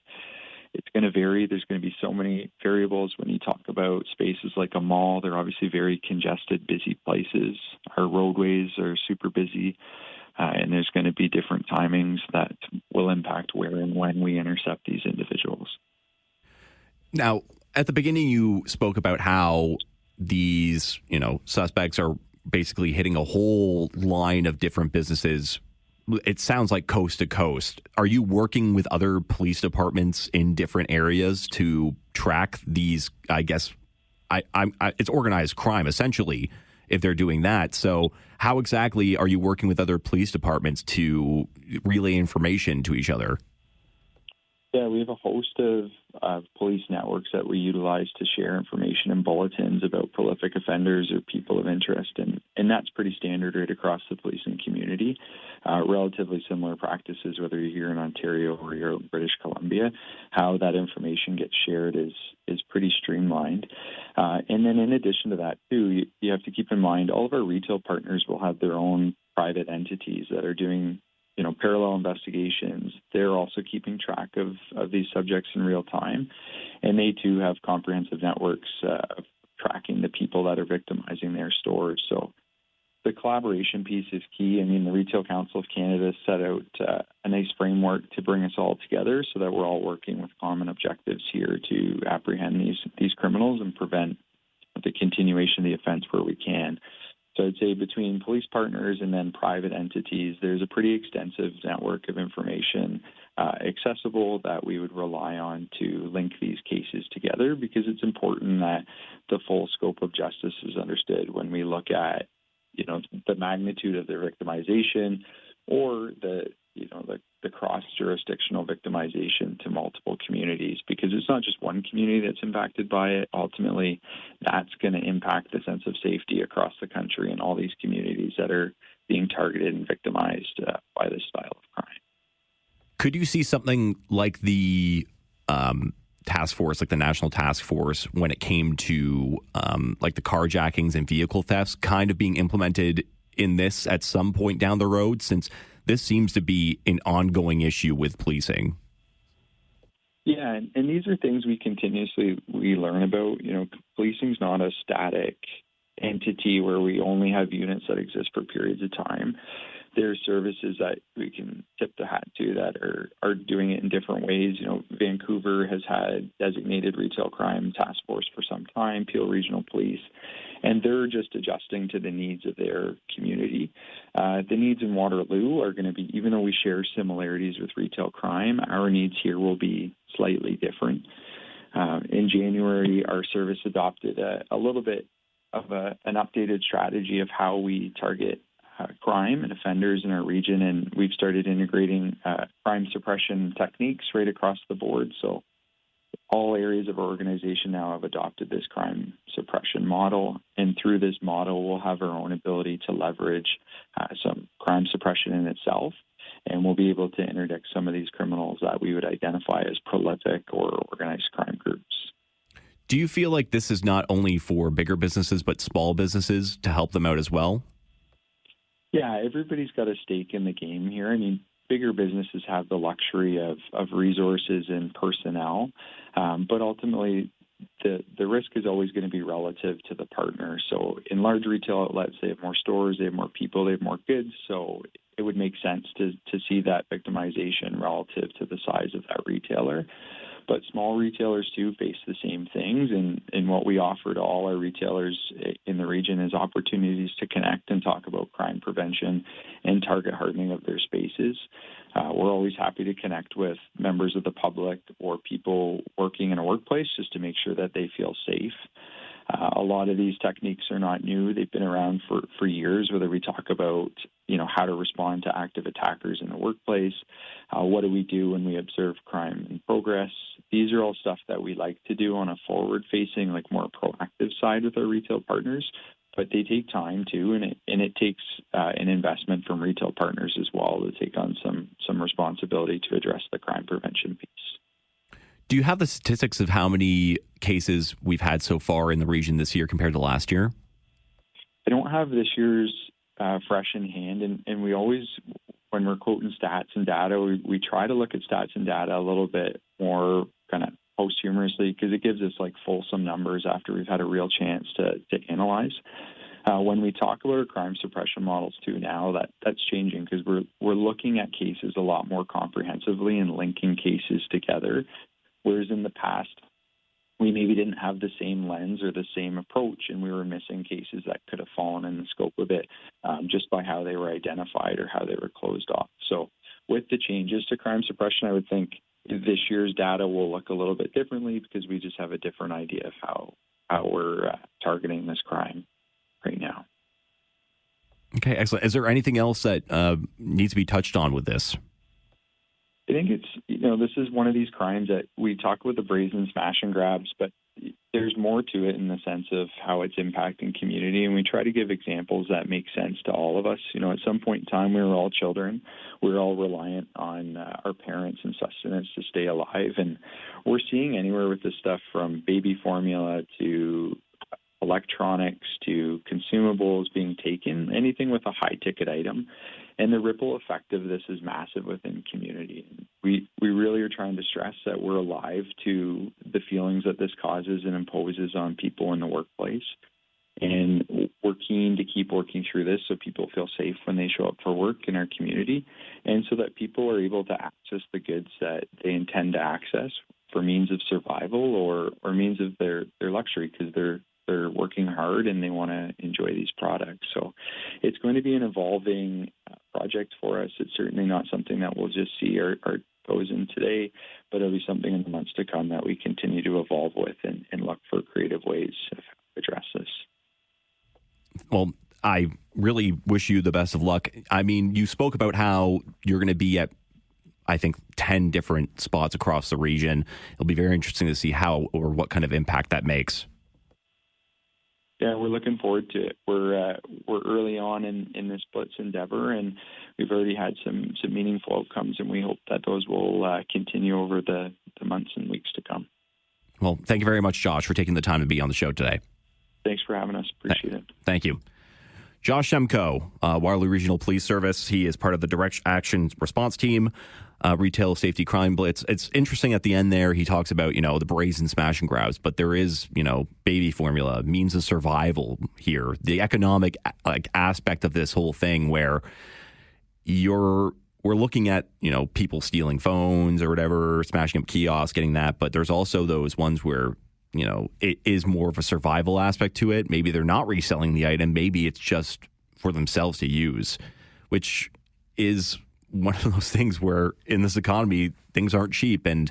it's going to vary. There's going to be so many variables when you talk about spaces like a mall. They're obviously very congested, busy places. Our roadways are super busy, and there's going to be different timings that will impact where and when we intercept these individuals. Now, at the beginning, you spoke about how these, suspects are basically hitting a whole line of different businesses. It sounds like coast to coast. Are you working with other police departments in different areas to track these? I guess it's organized crime, essentially, if they're doing that. So how exactly are you working with other police departments to relay information to each other? Yeah, we have a host of police networks that we utilize to share information and bulletins about prolific offenders or people of interest, and that's pretty standard right across the policing community. Relatively similar practices, whether you're here in Ontario or you're in British Columbia. How that information gets shared is pretty streamlined. And then in addition to that, too, you have to keep in mind all of our retail partners will have their own private entities that are doing parallel investigations. They're also keeping track of these subjects in real time, and they too have comprehensive networks of tracking the people that are victimizing their stores. So the collaboration piece is key. I mean, the Retail Council of Canada set out a nice framework to bring us all together so that we're all working with common objectives here to apprehend these criminals and prevent the continuation of the offense where we can. So I'd say between police partners and then private entities, there's a pretty extensive network of information accessible that we would rely on to link these cases together, because it's important that the full scope of justice is understood when we look at, the magnitude of their victimization or the cross-jurisdictional victimization to multiple communities, because it's not just one community that's impacted by it. Ultimately, that's going to impact the sense of safety across the country and all these communities that are being targeted and victimized by this style of crime. Could you see something like the task force, like the National Task Force, when it came to like the carjackings and vehicle thefts kind of being implemented in this at some point down the road, since this seems to be an ongoing issue with policing? Yeah, and these are things we learn about. Policing's not a static entity where we only have units that exist for periods of time. There are services that we can tip the hat to that are doing it in different ways. Vancouver has had designated retail crime task force for some time, Peel Regional Police, and they're just adjusting to the needs of their community. The needs in Waterloo are going to be, even though we share similarities with retail crime, our needs here will be slightly different. In January, our service adopted a little bit of an updated strategy of how we target crime and offenders in our region, and we've started integrating crime suppression techniques right across the board. So all areas of our organization now have adopted this crime suppression model, and through this model, we'll have our own ability to leverage some crime suppression in itself, and we'll be able to interdict some of these criminals that we would identify as prolific or organized crime groups. Do you feel like this is not only for bigger businesses, but small businesses to help them out as well? Yeah, everybody's got a stake in the game here. I mean, bigger businesses have the luxury of resources and personnel, but ultimately the risk is always going to be relative to the partner. So in large retail outlets, they have more stores, they have more people, they have more goods, so it would make sense to see that victimization relative to the size of that retailer. But small retailers too face the same things, and what we offer to all our retailers in the region is opportunities to connect and talk about crime prevention and target hardening of their spaces. We're always happy to connect with members of the public or people working in a workplace just to make sure that they feel safe. A lot of these techniques are not new. They've been around for years, whether we talk about, how to respond to active attackers in the workplace, what do we do when we observe crime in progress. These are all stuff that we like to do on a forward-facing, like more proactive side with our retail partners, but they take time too, and it takes an investment from retail partners as well to take on some responsibility to address the crime prevention piece. Do you have the statistics of how many cases we've had so far in the region this year compared to last year? I don't have this year's fresh in hand, and we always, when we're quoting stats and data, we try to look at stats and data a little bit more kind of posthumously, because it gives us like fulsome numbers after we've had a real chance to analyze. When we talk about our crime suppression models too now, that's changing because we're looking at cases a lot more comprehensively and linking cases together. Whereas in the past, we maybe didn't have the same lens or the same approach, and we were missing cases that could have fallen in the scope of it just by how they were identified or how they were closed off. So with the changes to crime suppression, I would think this year's data will look a little bit differently because we just have a different idea of how we're targeting this crime right now. Okay, excellent. Is there anything else that needs to be touched on with this? I think it's, this is one of these crimes that we talk about the brazen smash and grabs, but there's more to it in the sense of how it's impacting community. And we try to give examples that make sense to all of us. At some point in time, we were all children. We were all reliant on our parents and sustenance to stay alive. And we're seeing anywhere with this stuff from baby formula to electronics to consumables being taken, anything with a high ticket item. And the ripple effect of this is massive within community. We really are trying to stress that we're alive to the feelings that this causes and imposes on people in the workplace. And we're keen to keep working through this so people feel safe when they show up for work in our community, and so that people are able to access the goods that they intend to access for means of survival or means of their luxury, because they're working hard and they want to enjoy these products. So it's going to be an evolving project for us. It's certainly not something that we'll just see our toes in today, but it'll be something in the months to come that we continue to evolve with and look for creative ways to address this. Well, I really wish you the best of luck. I mean, you spoke about how you're going to be at, I think, 10 different spots across the region. It'll be very interesting to see how or what kind of impact that makes. Yeah, we're looking forward to it. We're early on in this Blitz endeavor, and we've already had some meaningful outcomes, and we hope that those will continue over the months and weeks to come. Well, thank you very much, Josh, for taking the time to be on the show today. Thanks for having us. Appreciate it. Thank you. Josh Shemko, Waterloo Regional Police Service. He is part of the Direct Action Response Team, Retail Safety Crime Blitz. It's interesting at the end there, he talks about, the brazen smash and grabs, but there is, baby formula, means of survival here. The economic aspect of this whole thing where we're looking at, people stealing phones or whatever, smashing up kiosks, getting that, but there's also those ones where, it is more of a survival aspect to it. Maybe they're not reselling the item. Maybe it's just for themselves to use, which is one of those things where in this economy, things aren't cheap, and,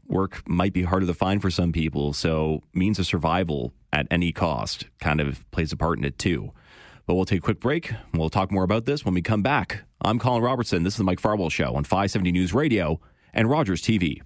work might be harder to find for some people. So means of survival at any cost kind of plays a part in it too. But we'll take a quick break. We'll talk more about this when we come back. I'm Colin Robertson. This is the Mike Farwell Show on 570 News Radio and Rogers TV.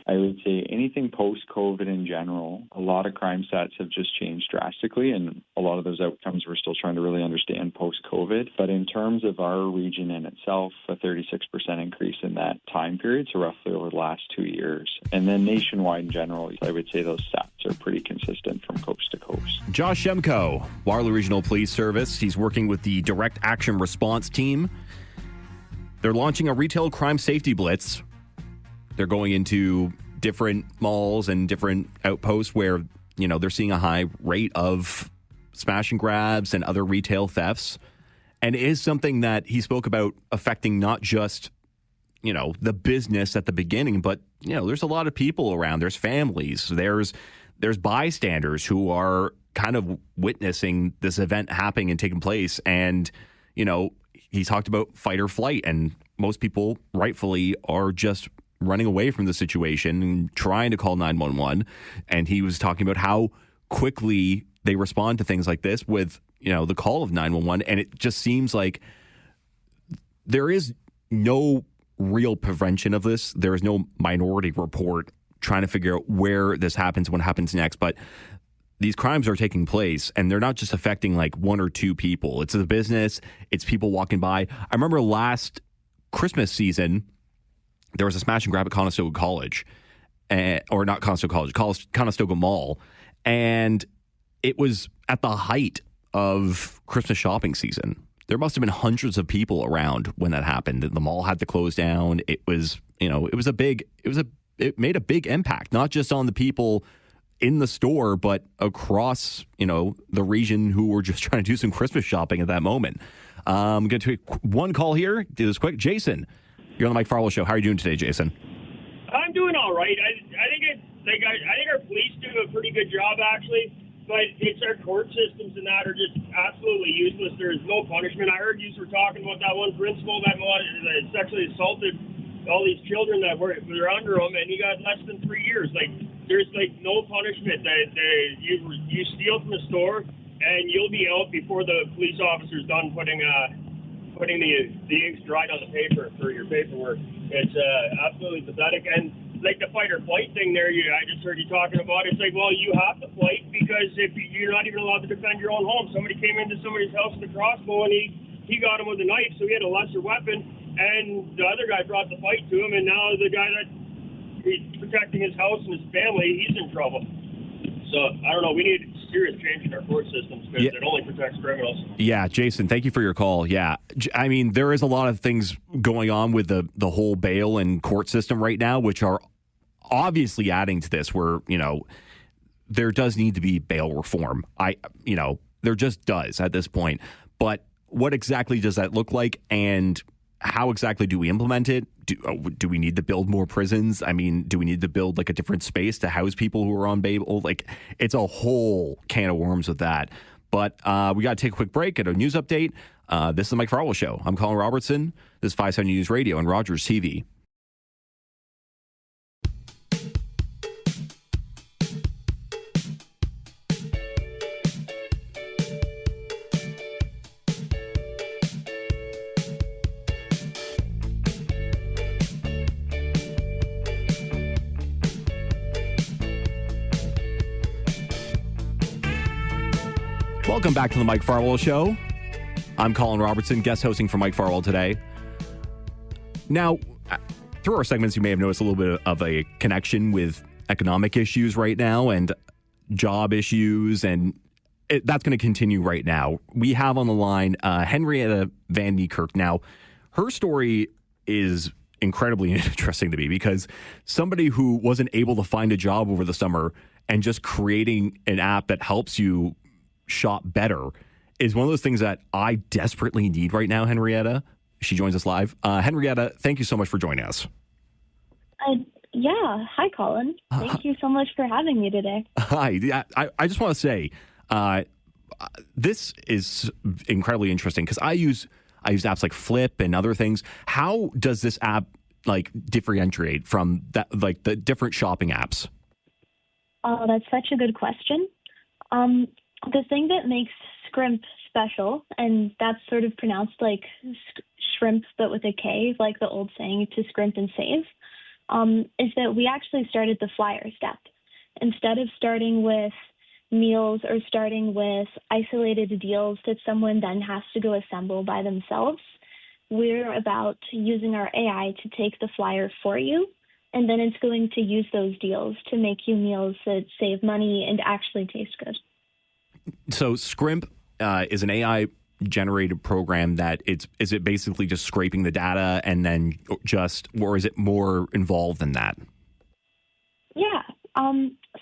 I would say anything post-COVID in general, a lot of crime stats have just changed drastically, and a lot of those outcomes we're still trying to really understand post-COVID. But in terms of our region in itself, a 36% increase in that time period, so roughly over the last 2 years. And then nationwide in general, I would say those stats are pretty consistent from coast to coast. Josh Shemko, Waterloo Regional Police Service. He's working with the Direct Action Response Team. They're launching a retail crime safety blitz. They're going into different malls and different outposts where, they're seeing a high rate of smash and grabs and other retail thefts. And it is something that he spoke about affecting not just, the business at the beginning, but, there's a lot of people around. There's families. There's bystanders who are kind of witnessing this event happening and taking place. And, he talked about fight or flight, and most people rightfully are just running away from the situation and trying to call 911. And he was talking about how quickly they respond to things like this with, the call of 911. And it just seems like there is no real prevention of this. There is no minority report trying to figure out where this happens, what happens next. But these crimes are taking place, and they're not just affecting like one or two people. It's a business. It's people walking by. I remember last Christmas season, there was a smash and grab at Conestoga College, or not Conestoga College, Conestoga Mall. And it was at the height of Christmas shopping season. There must have been hundreds of people around when that happened. The mall had to close down. It was, it made a big impact, not just on the people in the store, but across, the region who were just trying to do some Christmas shopping at that moment. I'm going to take one call here. Do this quick. Jason, you're on the Mike Farwell Show. How are you doing today, Jason? I'm doing all right. I think our police do a pretty good job, actually. But it's our court systems and that are just absolutely useless. There is no punishment. I heard you were talking about that one principal that sexually assaulted all these children that were under him, and he got less than 3 years. There's no punishment. You steal from a store, and you'll be out before the police officer's done putting the inks dried on the paper for your paperwork. It's absolutely pathetic. And the fight or flight thing there, I just heard you talking about. It's well, you have to fight because if you're not even allowed to defend your own home. Somebody came into somebody's house with a crossbow, and he got him with a knife, so he had a lesser weapon. And the other guy brought the fight to him, and now the guy that he's protecting his house and his family, he's in trouble. So, I don't know, we need serious change in our court systems because it only protects criminals. Yeah, Jason, thank you for your call. Yeah, I mean, there is a lot of things going on with the whole bail and court system right now, which are obviously adding to this where, there does need to be bail reform. There just does at this point. But what exactly does that look like, and how exactly do we implement it? Do we need to build more prisons? I mean, do we need to build a different space to house people who are on bail? It's a whole can of worms with that. But we got to take a quick break, get a news update. This is the Mike Farwell Show. I'm Colin Robertson. This is 570 News Radio and Rogers TV. Welcome back to the Mike Farwell Show. I'm Colin Robertson, guest hosting for Mike Farwell today. Now, through our segments, you may have noticed a little bit of a connection with economic issues right now and job issues, and that's going to continue right now. We have on the line Henrietta Van Niekerk. Now, her story is incredibly interesting to me because somebody who wasn't able to find a job over the summer and just creating an app that helps you shop better is one of those things that I desperately need right now, Henrietta. She joins us live. Henrietta, thank you so much for joining us. Yeah. Hi, Colin. Thank you so much for having me today. Hi. Yeah, I just want to say this is incredibly interesting because I use apps like Flip and other things. How does this app differentiate from the different shopping apps? Oh, that's such a good question. The thing that makes Scrimp special, and that's sort of pronounced like shrimp but with a K, like the old saying to scrimp and save, is that we actually started the flyer step. Instead of starting with meals or starting with isolated deals that someone then has to go assemble by themselves, we're about using our AI to take the flyer for you, and then it's going to use those deals to make you meals that save money and actually taste good. So Scrimp is an AI generated program that is it basically just scraping the data and then or is it more involved than that? Yeah.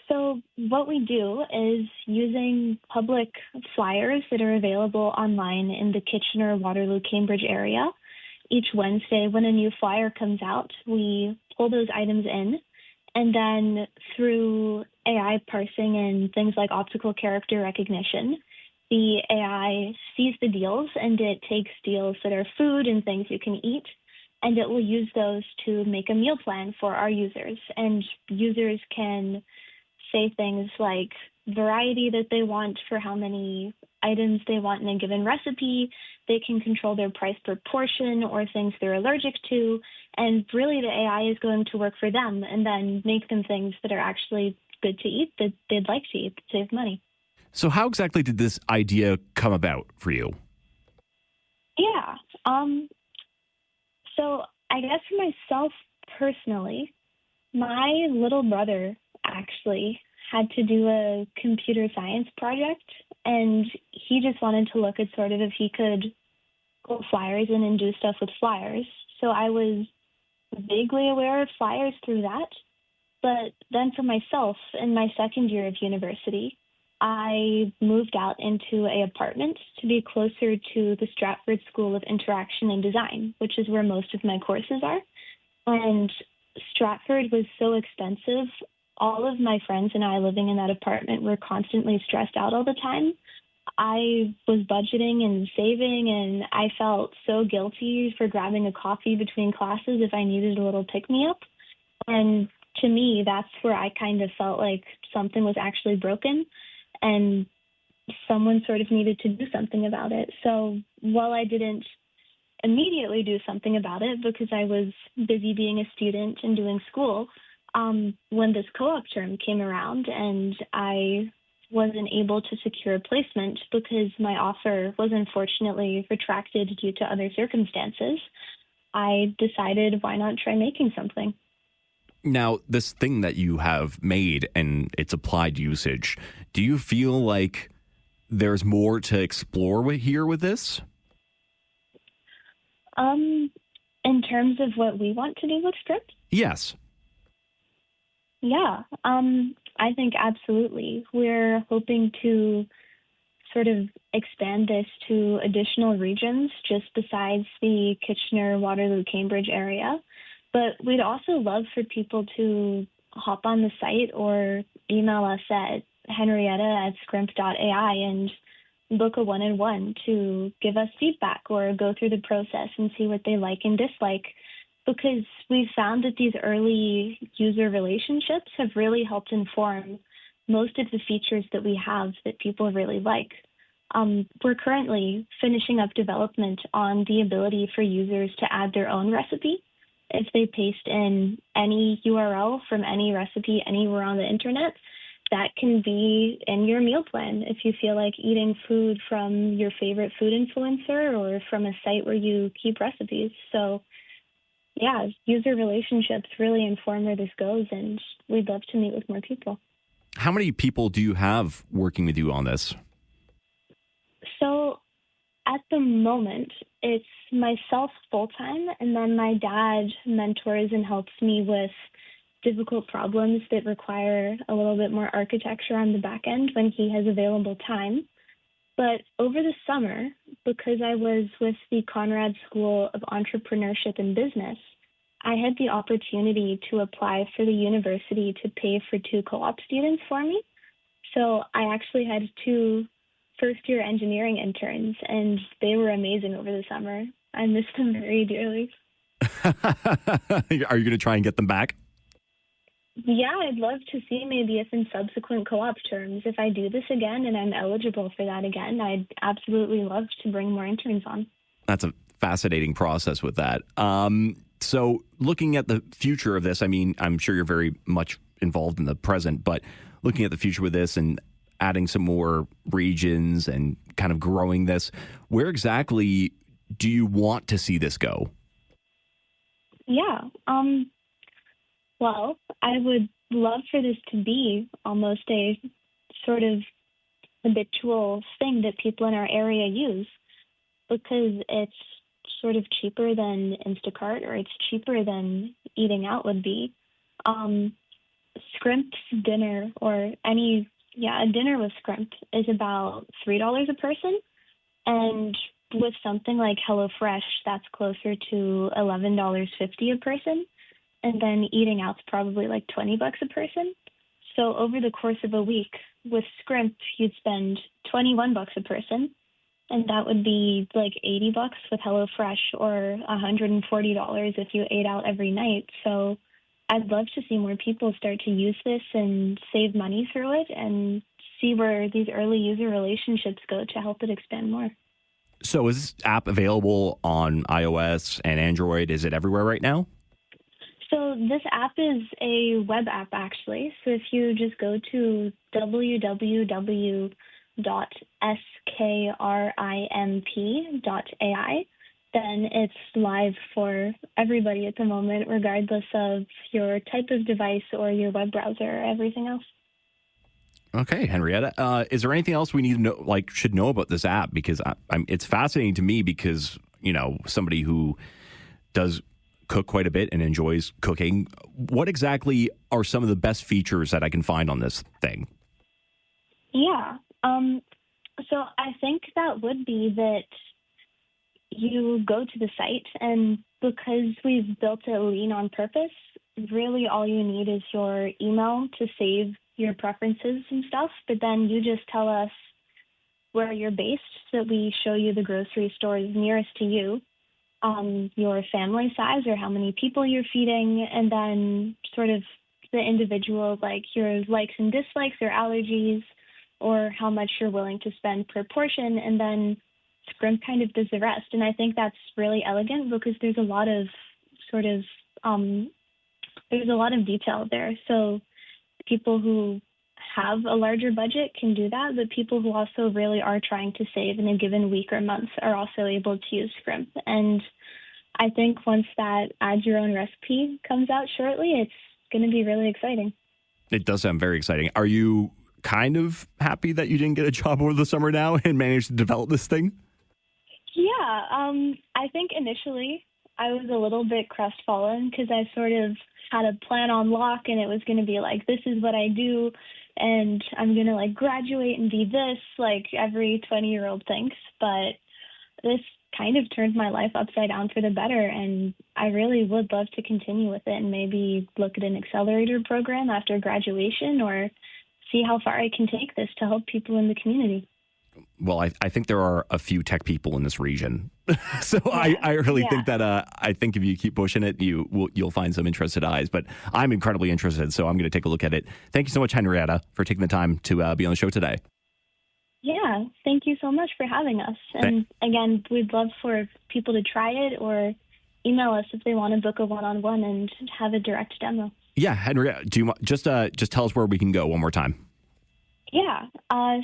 So what we do is using public flyers that are available online in the Kitchener, Waterloo, Cambridge area. Each Wednesday when a new flyer comes out, we pull those items in, and then through AI parsing and things like optical character recognition, the AI sees the deals and it takes deals that are food and things you can eat, and it will use those to make a meal plan for our users. And users can say things like variety that they want for how many items they want in a given recipe. They can control their price per portion or things they're allergic to. And really the AI is going to work for them and then make them things that are actually good to eat, that they'd like to eat, to save money. So how exactly did this idea come about for you? Yeah. So I guess for myself personally, my little brother actually had to do a computer science project, and he just wanted to look at sort of if he could go flyers in and do stuff with flyers. So I was vaguely aware of flyers through that. But then for myself, in my second year of university, I moved out into an apartment to be closer to the Stratford School of Interaction and Design, which is where most of my courses are. And Stratford was so expensive. All of my friends and I living in that apartment were constantly stressed out all the time. I was budgeting and saving, and I felt so guilty for grabbing a coffee between classes if I needed a little pick-me-up. And to me, that's where I kind of felt like something was actually broken and someone sort of needed to do something about it. So while I didn't immediately do something about it because I was busy being a student and doing school, when this co-op term came around and I wasn't able to secure a placement because my offer was unfortunately retracted due to other circumstances, I decided why not try making something. Now, this thing that you have made and its applied usage, do you feel like there's more to explore here with this? In terms of what we want to do with Script? Yes. Yeah, I think absolutely. We're hoping to sort of expand this to additional regions just besides the Kitchener, Waterloo, Cambridge area. But we'd also love for people to hop on the site or email us at henrietta@scrimp.ai and book a one-on-one to give us feedback or go through the process and see what they like and dislike. Because we've found that these early user relationships have really helped inform most of the features that we have that people really like. We're currently finishing up development on the ability for users to add their own recipe. If they paste in any URL from any recipe anywhere on the internet, that can be in your meal plan if you feel like eating food from your favorite food influencer or from a site where you keep recipes. So yeah, user relationships really inform where this goes, and we'd love to meet with more people. How many people do you have working with you on this? So at the moment, it's myself full-time, and then my dad mentors and helps me with difficult problems that require a little bit more architecture on the back end when he has available time. But over the summer, because I was with the Conrad School of Entrepreneurship and Business, I had the opportunity to apply for the university to pay for 2 co-op students for me. So I actually had 2 first-year engineering interns, and they were amazing over the summer. I miss them very dearly. Are you going to try and get them back? Yeah, I'd love to see maybe if in subsequent co-op terms, if I do this again and I'm eligible for that again, I'd absolutely love to bring more interns on. That's a fascinating process with that. So looking at the future of this, I mean, I'm sure you're very much involved in the present, but looking at the future with this and adding some more regions and kind of growing this, where exactly do you want to see this go? Yeah. Well, I would love for this to be almost a sort of habitual thing that people in our area use, because it's sort of cheaper than Instacart, or it's cheaper than eating out would be. Scrimp's dinner, or a dinner with Scrimp is about $3 a person. And with something like HelloFresh, that's closer to $11.50 a person. And then eating out's probably like $20 a person. So over the course of a week with Scrimp, you'd spend $21 a person. And that would be like $80 with HelloFresh, or $140 if you ate out every night. So I'd love to see more people start to use this and save money through it, and see where these early user relationships go to help it expand more. So is this app available on iOS and Android? Is it everywhere right now? So this app is a web app, actually. So if you just go to www.skrimp.ai, then it's live for everybody at the moment, regardless of your type of device or your web browser or everything else. Okay, Henrietta. Is there anything else we need to know, should know about this app? Because it's fascinating to me, because, somebody who does cook quite a bit and enjoys cooking. What exactly are some of the best features that I can find on this thing? Yeah. So I think that would be that you go to the site, and because we've built it lean on purpose, really all you need is your email to save your preferences and stuff. But then you just tell us where you're based, so that we show you the grocery stores nearest to you, your family size or how many people you're feeding, and then sort of the individual, like your likes and dislikes or allergies, or how much you're willing to spend per portion, and then Scrimp kind of does the rest. And I think that's really elegant, because there's a lot of detail there. So people who have a larger budget can do that, but people who also really are trying to save in a given week or month are also able to use Scrimp. And I think once that add your own recipe comes out shortly, it's going to be really exciting. It does sound very exciting. Are you kind of happy that you didn't get a job over the summer now and managed to develop this thing? Yeah, I think initially I was a little bit crestfallen, because I sort of had a plan on lock, and it was going to be like, this is what I do, and I'm going to graduate and be this, like every 20-year-old thinks. But this kind of turned my life upside down for the better, and I really would love to continue with it and maybe look at an accelerator program after graduation, or see how far I can take this to help people in the community. Well, I think there are a few tech people in this region. So yeah, I really think that I think if you keep pushing it, you'll find some interested eyes. But I'm incredibly interested, so I'm going to take a look at it. Thank you so much, Henrietta, for taking the time to be on the show today. Yeah, thank you so much for having us. And again, we'd love for people to try it, or email us if they want to book a one-on-one and have a direct demo. Yeah, Henrietta, do you just tell us where we can go one more time? Yeah,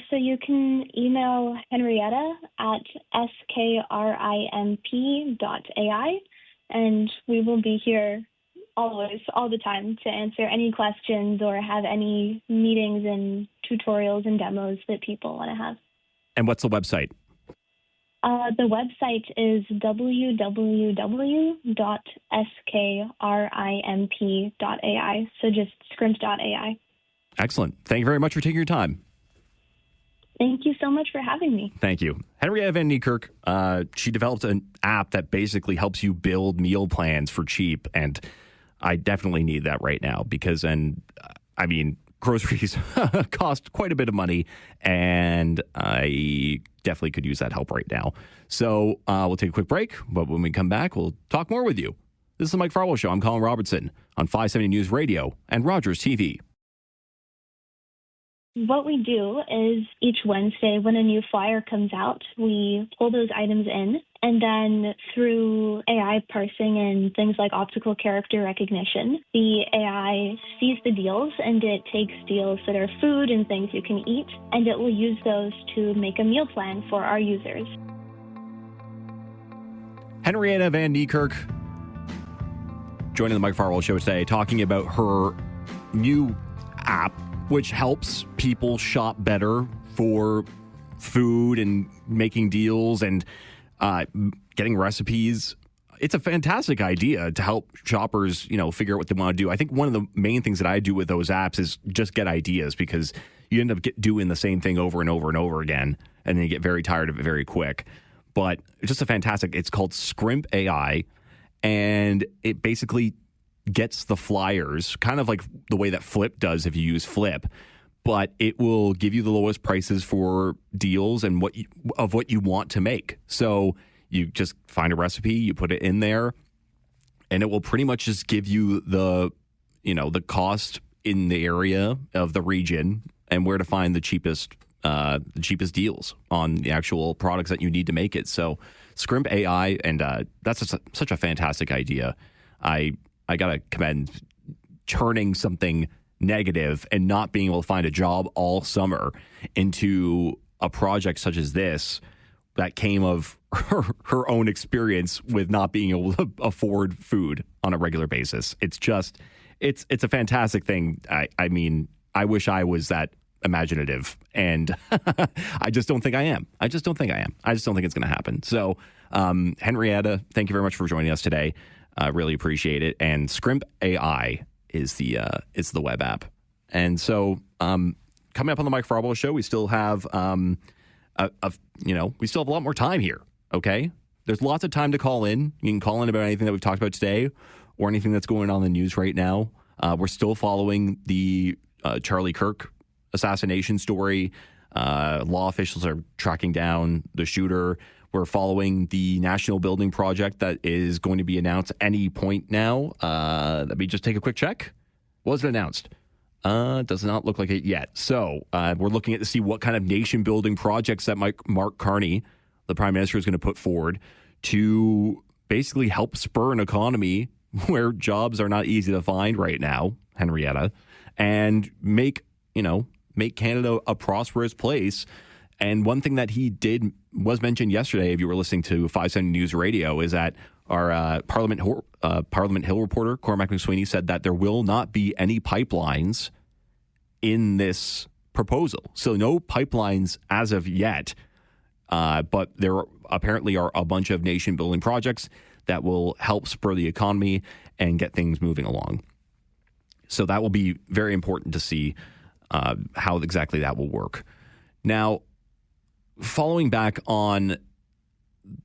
so you can email Henrietta at skrimp.ai, and we will be here all the time to answer any questions or have any meetings and tutorials and demos that people want to have. And what's the website? The website is www.skrimp.ai, so just scrimp.ai. Excellent. Thank you very much for taking your time. Thank you so much for having me. Thank you. Henrietta Van Niekerk, she developed an app that basically helps you build meal plans for cheap. And I definitely need that right now because, groceries cost quite a bit of money, and I definitely could use that help right now. So we'll take a quick break, but when we come back, we'll talk more with you. This is the Mike Farwell Show. I'm Colin Robertson on 570 News Radio and Rogers TV. What we do is each Wednesday when a new flyer comes out, we pull those items in, and then through AI parsing and things like optical character recognition, the AI sees the deals and it takes deals that are food and things you can eat, and it will use those to make a meal plan for our users. Henrietta Van Niekerk joining the Mike Farwell Show today, talking about her new app, which helps people shop better for food and making deals and getting recipes. It's a fantastic idea to help shoppers, figure out what they want to do. I think one of the main things that I do with those apps is just get ideas, because you end up doing the same thing over and over and over again, and then you get very tired of it very quick. But it's just it's called Scrimp AI, and it basically gets the flyers, kind of like the way that Flip does if you use Flip, but it will give you the lowest prices for deals and what you want to make. So you just find a recipe, you put it in there, and it will pretty much just give you the cost in the area of the region and where to find the cheapest deals on the actual products that you need to make it. So Scrimp AI, and that's such a fantastic idea. I got to commend turning something negative and not being able to find a job all summer into a project such as this that came of her own experience with not being able to afford food on a regular basis. It's a fantastic thing. I wish I was that imaginative, and I just don't think I am. I just don't think it's going to happen. So, Henrietta, thank you very much for joining us today. Really appreciate it. And Scrimp AI is the web app. And so, coming up on the Mike Farwell Show, we still have we still have a lot more time here. Okay, there's lots of time to call in. You can call in about anything that we've talked about today, or anything that's going on in the news right now. We're still following the Charlie Kirk assassination story. Law officials are tracking down the shooter. We're following the national building project that is going to be announced any point now. Let me just take a quick check. Was it announced? Does not look like it yet. So we're looking to see what kind of nation building projects that Mark Carney, the Prime Minister, is going to put forward to basically help spur an economy where jobs are not easy to find right now, Henrietta, and make Canada a prosperous place. And one thing that he was mentioned yesterday, if you were listening to 570 News Radio, is that our Parliament Hill reporter, Cormac McSweeney, said that there will not be any pipelines in this proposal. So no pipelines as of yet, but there apparently are a bunch of nation-building projects that will help spur the economy and get things moving along. So that will be very important to see how exactly that will work. Now, following back on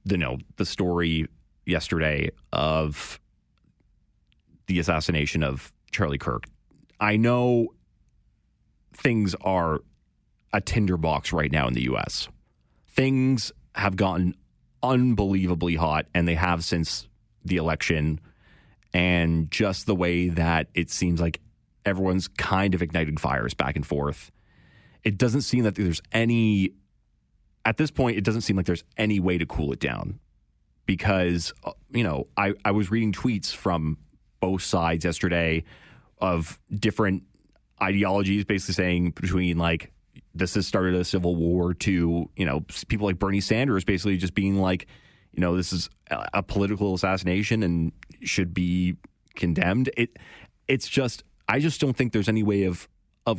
the story yesterday of the assassination of Charlie Kirk, I know things are a tinderbox right now in the U.S. Things have gotten unbelievably hot, and they have since the election, and just the way that it seems like everyone's kind of igniting fires back and forth. It doesn't seem that there's any... At this point, it doesn't seem like there's any way to cool it down, because, I was reading tweets from both sides yesterday of different ideologies, basically saying between like, this has started a civil war, to, people like Bernie Sanders basically just being like, this is a political assassination and should be condemned. It's just, I just don't think there's any way of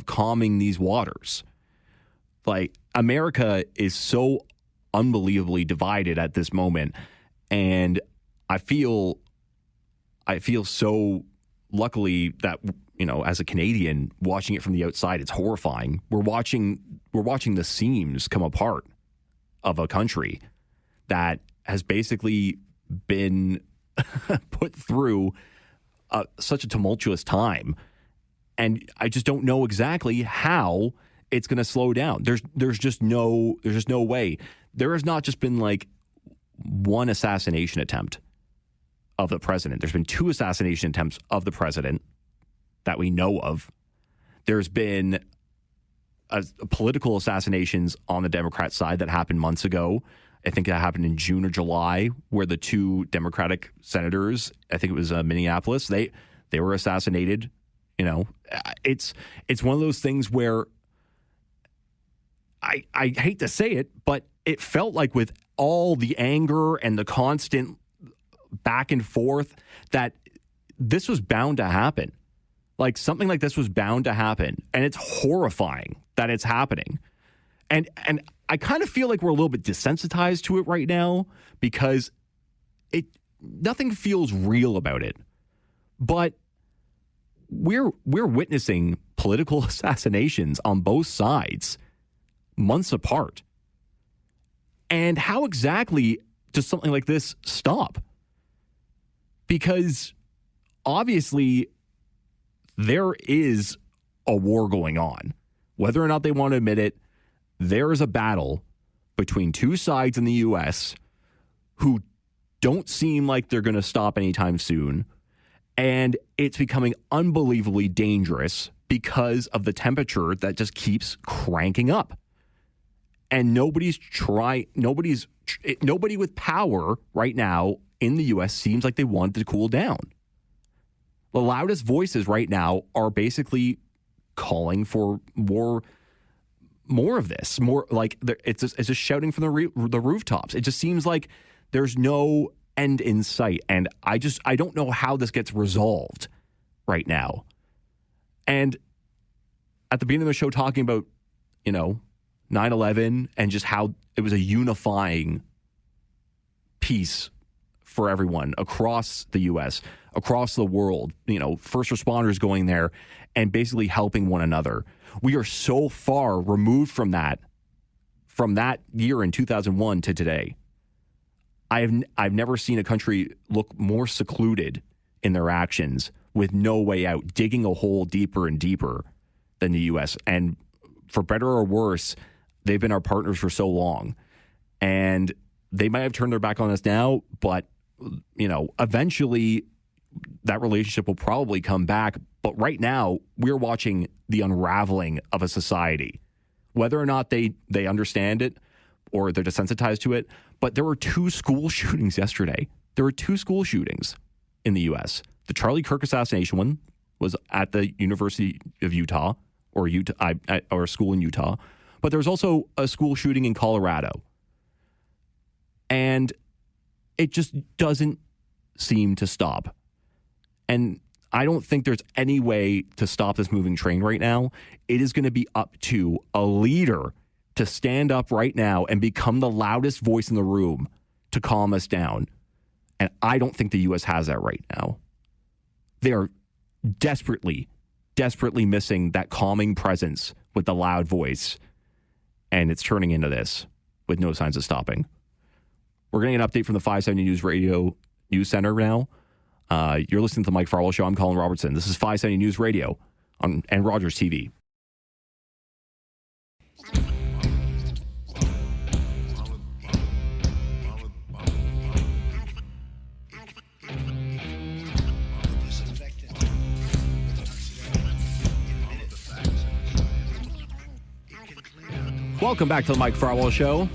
calming these waters. Like, America is so unbelievably divided at this moment, and I feel so luckily that as a Canadian, watching it from the outside, it's horrifying. We're watching the seams come apart of a country that has basically been put through such a tumultuous time. And I just don't know exactly how it's going to slow down. There's just no way. There has not just been like one assassination attempt of the president. There's been 2 assassination attempts of the president that we know of. There's been political assassinations on the Democrat side that happened months ago. I think that happened in June or July, where the 2 Democratic senators, I think it was Minneapolis, they were assassinated. It's one of those things where I hate to say it, but it felt like with all the anger and the constant back and forth that this was bound to happen. Like something like this was bound to happen. And it's horrifying that it's happening. And I kind of feel like we're a little bit desensitized to it right now because nothing feels real about it. But we're witnessing political assassinations on both sides months apart. And how exactly does something like this stop? Because obviously there is a war going on. Whether or not they want to admit it, there is a battle between 2 sides in the U.S. who don't seem like they're going to stop anytime soon. And it's becoming unbelievably dangerous because of the temperature that just keeps cranking up. And nobody with power right now in the U.S. seems like they want it to cool down. The loudest voices right now are basically calling for more of this. More like it's just shouting from the rooftops. It just seems like there's no end in sight, and I don't know how this gets resolved right now. And at the beginning of the show, talking about 9/11 and just how it was a unifying piece for everyone across the U.S., across the world, first responders going there and basically helping one another. We are so far removed from that year in 2001 to today. I've never seen a country look more secluded in their actions with no way out, digging a hole deeper and deeper than the U.S. And for better or worse, they've been our partners for so long. And they might have turned their back on us now, but eventually that relationship will probably come back. But right now, we're watching the unraveling of a society. Whether or not they understand it or they're desensitized to it, but there were 2 school shootings yesterday. There were 2 school shootings in the U.S. The Charlie Kirk assassination one was at the University of Utah, or a school in Utah. But there was also a school shooting in Colorado. And it just doesn't seem to stop. And I don't think there's any way to stop this moving train right now. It is going to be up to a leader to stand up right now and become the loudest voice in the room to calm us down. And I don't think the U.S. has that right now. They are desperately missing that calming presence with the loud voice. And it's turning into this with no signs of stopping. We're getting an update from the 570 News Radio News Center now. You're listening to the Mike Farwell Show. I'm Colin Robertson. This is 570 News Radio and Rogers TV. Welcome back to the Mike Farwell Show.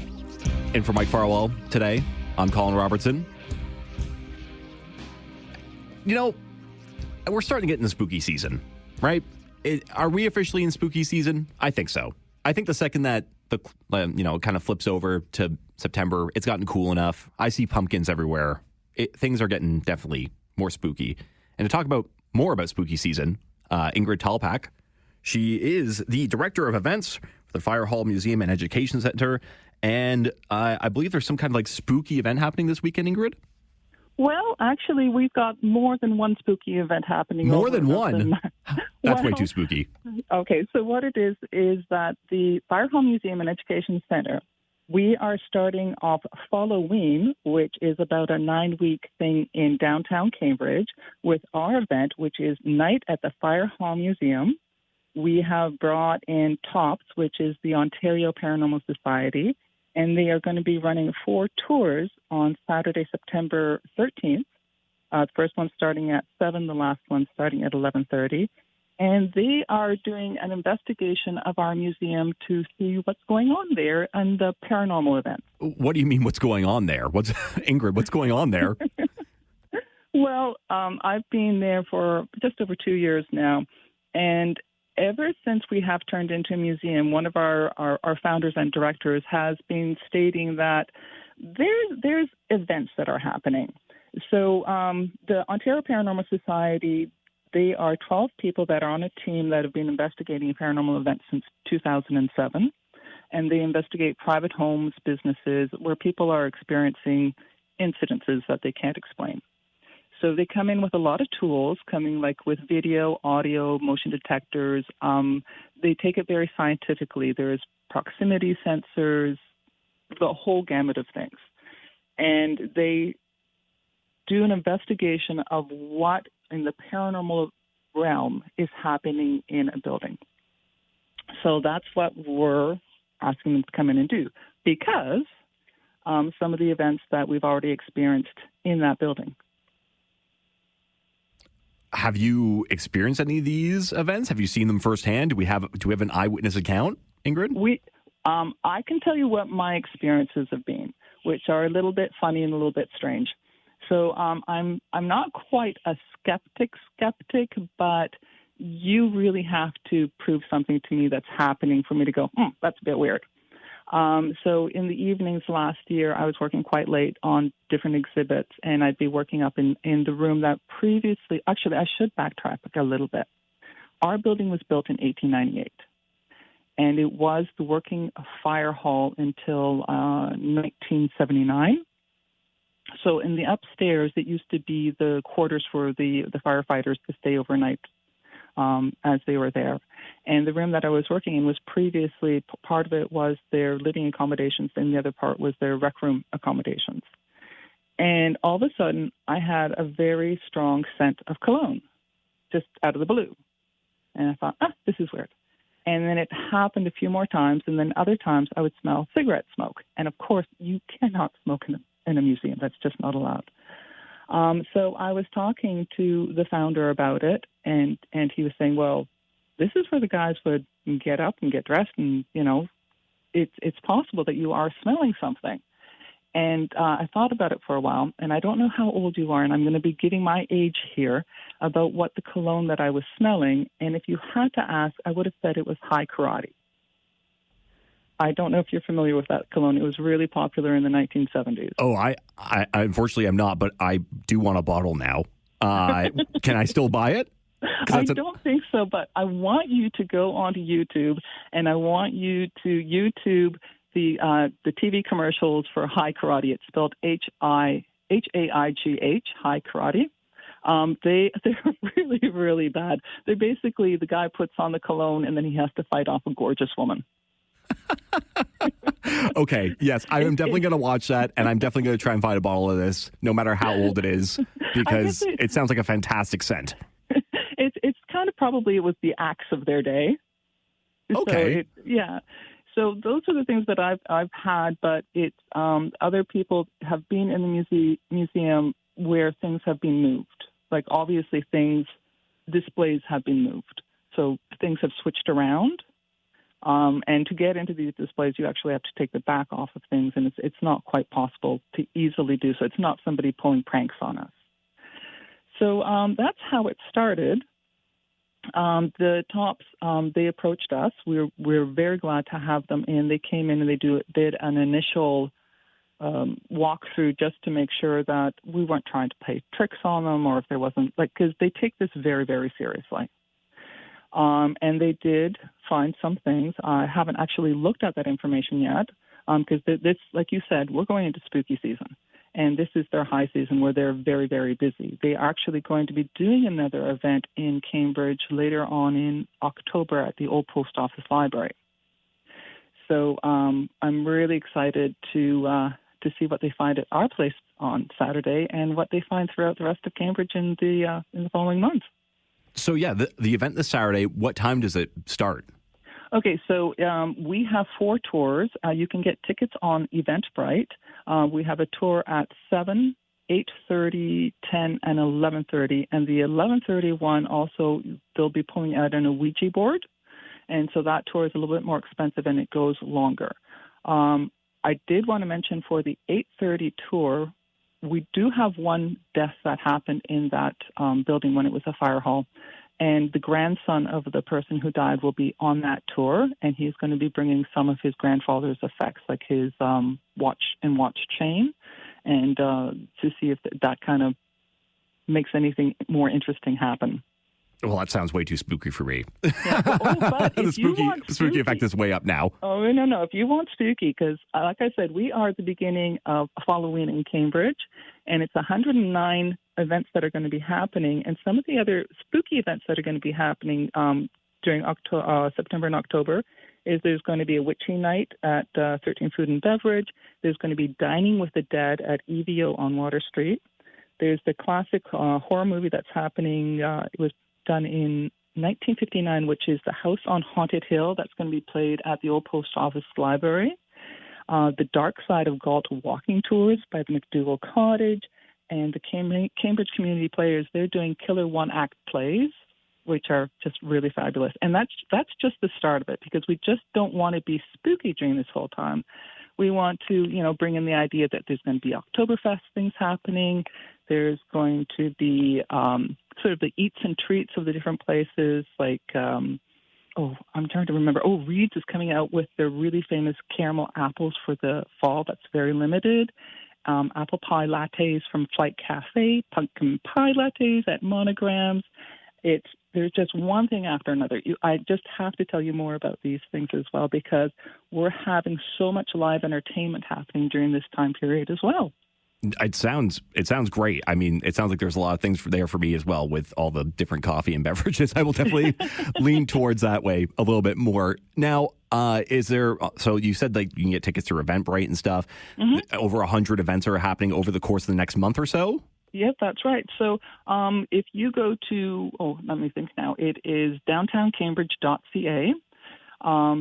And for Mike Farwell today, I'm Colin Robertson. We're starting to get in the spooky season, right? Are we officially in spooky season? I think so. I think the second that it kind of flips over to September, it's gotten cool enough. I see pumpkins everywhere. Things are getting definitely more spooky. And to talk more about spooky season, Ingrid Talkback, she is the director of events for the Fire Hall Museum and Education Center. And I believe there's some kind of spooky event happening this weekend, Ingrid? Well, actually, we've got more than one spooky event happening. More than one? That's way Well, too spooky. Okay, so what it is that the Fire Hall Museum and Education Center, we are starting off Halloween, which is about a 9-week thing in downtown Cambridge, with our event, which is Night at the Fire Hall Museum. We have brought in TOPS, which is the Ontario Paranormal Society, and they are going to be running 4 tours on Saturday, September 13th. The first one starting at 7, the last one starting at 11:30. And they are doing an investigation of our museum to see what's going on there and the paranormal events. What do you mean what's going on there? Ingrid, what's going on there? Well, I've been there for just over 2 years now, and ever since we have turned into a museum, one of our founders and directors has been stating that there's events that are happening. So the Ontario Paranormal Society, they are 12 people that are on a team that have been investigating paranormal events since 2007, and they investigate private homes, businesses, where people are experiencing incidences that they can't explain. So they come in with a lot of tools, coming like with video, audio, motion detectors. They take it very scientifically. There's proximity sensors, the whole gamut of things. And they do an investigation of what in the paranormal realm is happening in a building. So that's what we're asking them to come in and do, because some of the events that we've already experienced in that building. Have you experienced any of these events? Have you seen them firsthand? Do we have an eyewitness account, Ingrid? I can tell you what my experiences have been, which are a little bit funny and a little bit strange. So I'm not quite a skeptic, but you really have to prove something to me that's happening for me to go, that's a bit weird. So in the evenings last year, I was working quite late on different exhibits, and I'd be working up in the room that previously, actually, I should backtrack a little bit. Our building was built in 1898, and it was the working fire hall until 1979. So in the upstairs, it used to be the quarters for the firefighters to stay overnight as they were there. And the room that I was working in was previously, part of it was their living accommodations, and the other part was their rec room accommodations. And all of a sudden, I had a very strong scent of cologne, just out of the blue. And I thought, this is weird. And then it happened a few more times, and then other times I would smell cigarette smoke. And of course, you cannot smoke in a museum. That's just not allowed. So I was talking to the founder about it, and he was saying, well, this is where the guys would get up and get dressed, and, it's possible that you are smelling something. And I thought about it for a while, and I don't know how old you are, and I'm going to be giving my age here about what the cologne that I was smelling, and if you had to ask, I would have said it was high karate. I don't know if you're familiar with that cologne. It was really popular in the 1970s. Oh, I unfortunately am not, but I do want a bottle now. Can I still buy it? I don't think so, but I want you to go onto YouTube, and I want you to YouTube the TV commercials for High Karate. It's spelled Haigh, High Karate. They're really, really bad. They're basically, the guy puts on the cologne, and then he has to fight off a gorgeous woman. Okay, yes, I am definitely going to watch that, and I'm definitely going to try and find a bottle of this, no matter how old it is, because it sounds like a fantastic scent. It's kind of probably it was the axe of their day. Okay. So those are the things that I've had, but it's other people have been in the museum where things have been moved. Like obviously displays have been moved. So things have switched around. And to get into these displays, you actually have to take the back off of things, and it's not quite possible to easily do so. It's not somebody pulling pranks on us. So that's how it started. The TOPS, they approached us. We're very glad to have them in. They came in and they did an initial walkthrough just to make sure that we weren't trying to play tricks on them, or if there wasn't, because they take this very, very seriously. And they did find some things. I haven't actually looked at that information yet because this, like you said, we're going into spooky season. and this is their high season where they're very, very busy. They are actually going to be doing another event in Cambridge later on in October at the Old Post Office Library. So I'm really excited to see what they find at our place on Saturday and what they find throughout the rest of Cambridge in the following months. So, yeah, the event this Saturday, what time does it start? Okay, so we have 4 tours. You can get tickets on Eventbrite. We have a tour at 7, 8:30, 10, and 11:30. And the 11:30 one also, they'll be pulling out on a Ouija board. And so that tour is a little bit more expensive and it goes longer. I did want to mention for the 8:30 tour, we do have one death that happened in that building when it was a fire hall. And the grandson of the person who died will be on that tour, and he's going to be bringing some of his grandfather's effects, like his watch and watch chain, and to see if that kind of makes anything more interesting happen. Well, that sounds way too spooky for me. Yeah, but the spooky effect is way up now. Oh, no. If you want spooky, because like I said, we are at the beginning of Halloween in Cambridge, and it's 109 events that are going to be happening. And some of the other spooky events that are going to be happening during September and October is there's going to be a witching night at 13 Food and Beverage. There's going to be Dining with the Dead at EVO on Water Street. There's the classic horror movie that's happening. It was done in 1959, which is The House on Haunted Hill. That's going to be played at the Old Post Office Library. The Dark Side of Galt walking tours by the McDougall Cottage. And the Cambridge Community Players, they're doing killer one-act plays, which are just really fabulous. And that's just the start of it, because we just don't want to be spooky during this whole time. We want to, bring in the idea that there's going to be Oktoberfest things happening. There's going to be sort of the eats and treats of the different places, like, I'm trying to remember. Reed's is coming out with their really famous caramel apples for the fall. That's very limited. Apple pie lattes from Flight Cafe, pumpkin pie lattes at Monograms. There's just one thing after another. I just have to tell you more about these things as well, because we're having so much live entertainment happening during this time period as well. It sounds great. I mean, it sounds like there's a lot of things there for me as well with all the different coffee and beverages. I will definitely lean towards that way a little bit more. Now, is there, so you said like you can get tickets to Eventbrite and stuff. Mm-hmm. Over 100 events are happening over the course of the next month or so? Yep, that's right. So if you go to, let me think now, it is downtowncambridge.ca.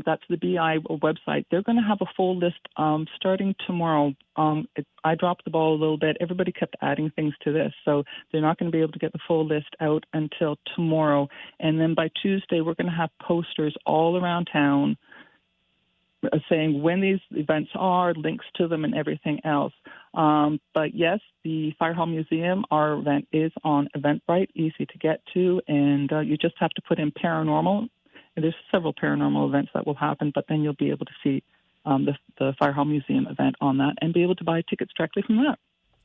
That's the BI website. They're going to have a full list starting tomorrow. I dropped the ball a little bit. Everybody kept adding things to this, so they're not going to be able to get the full list out until tomorrow. And then by Tuesday, we're going to have posters all around town saying when these events are, links to them, and everything else. But yes, the Fire Hall Museum, our event is on Eventbrite, easy to get to, and you just have to put in paranormal. There's several paranormal events that will happen, but then you'll be able to see the Fire Hall Museum event on that and be able to buy tickets directly from that.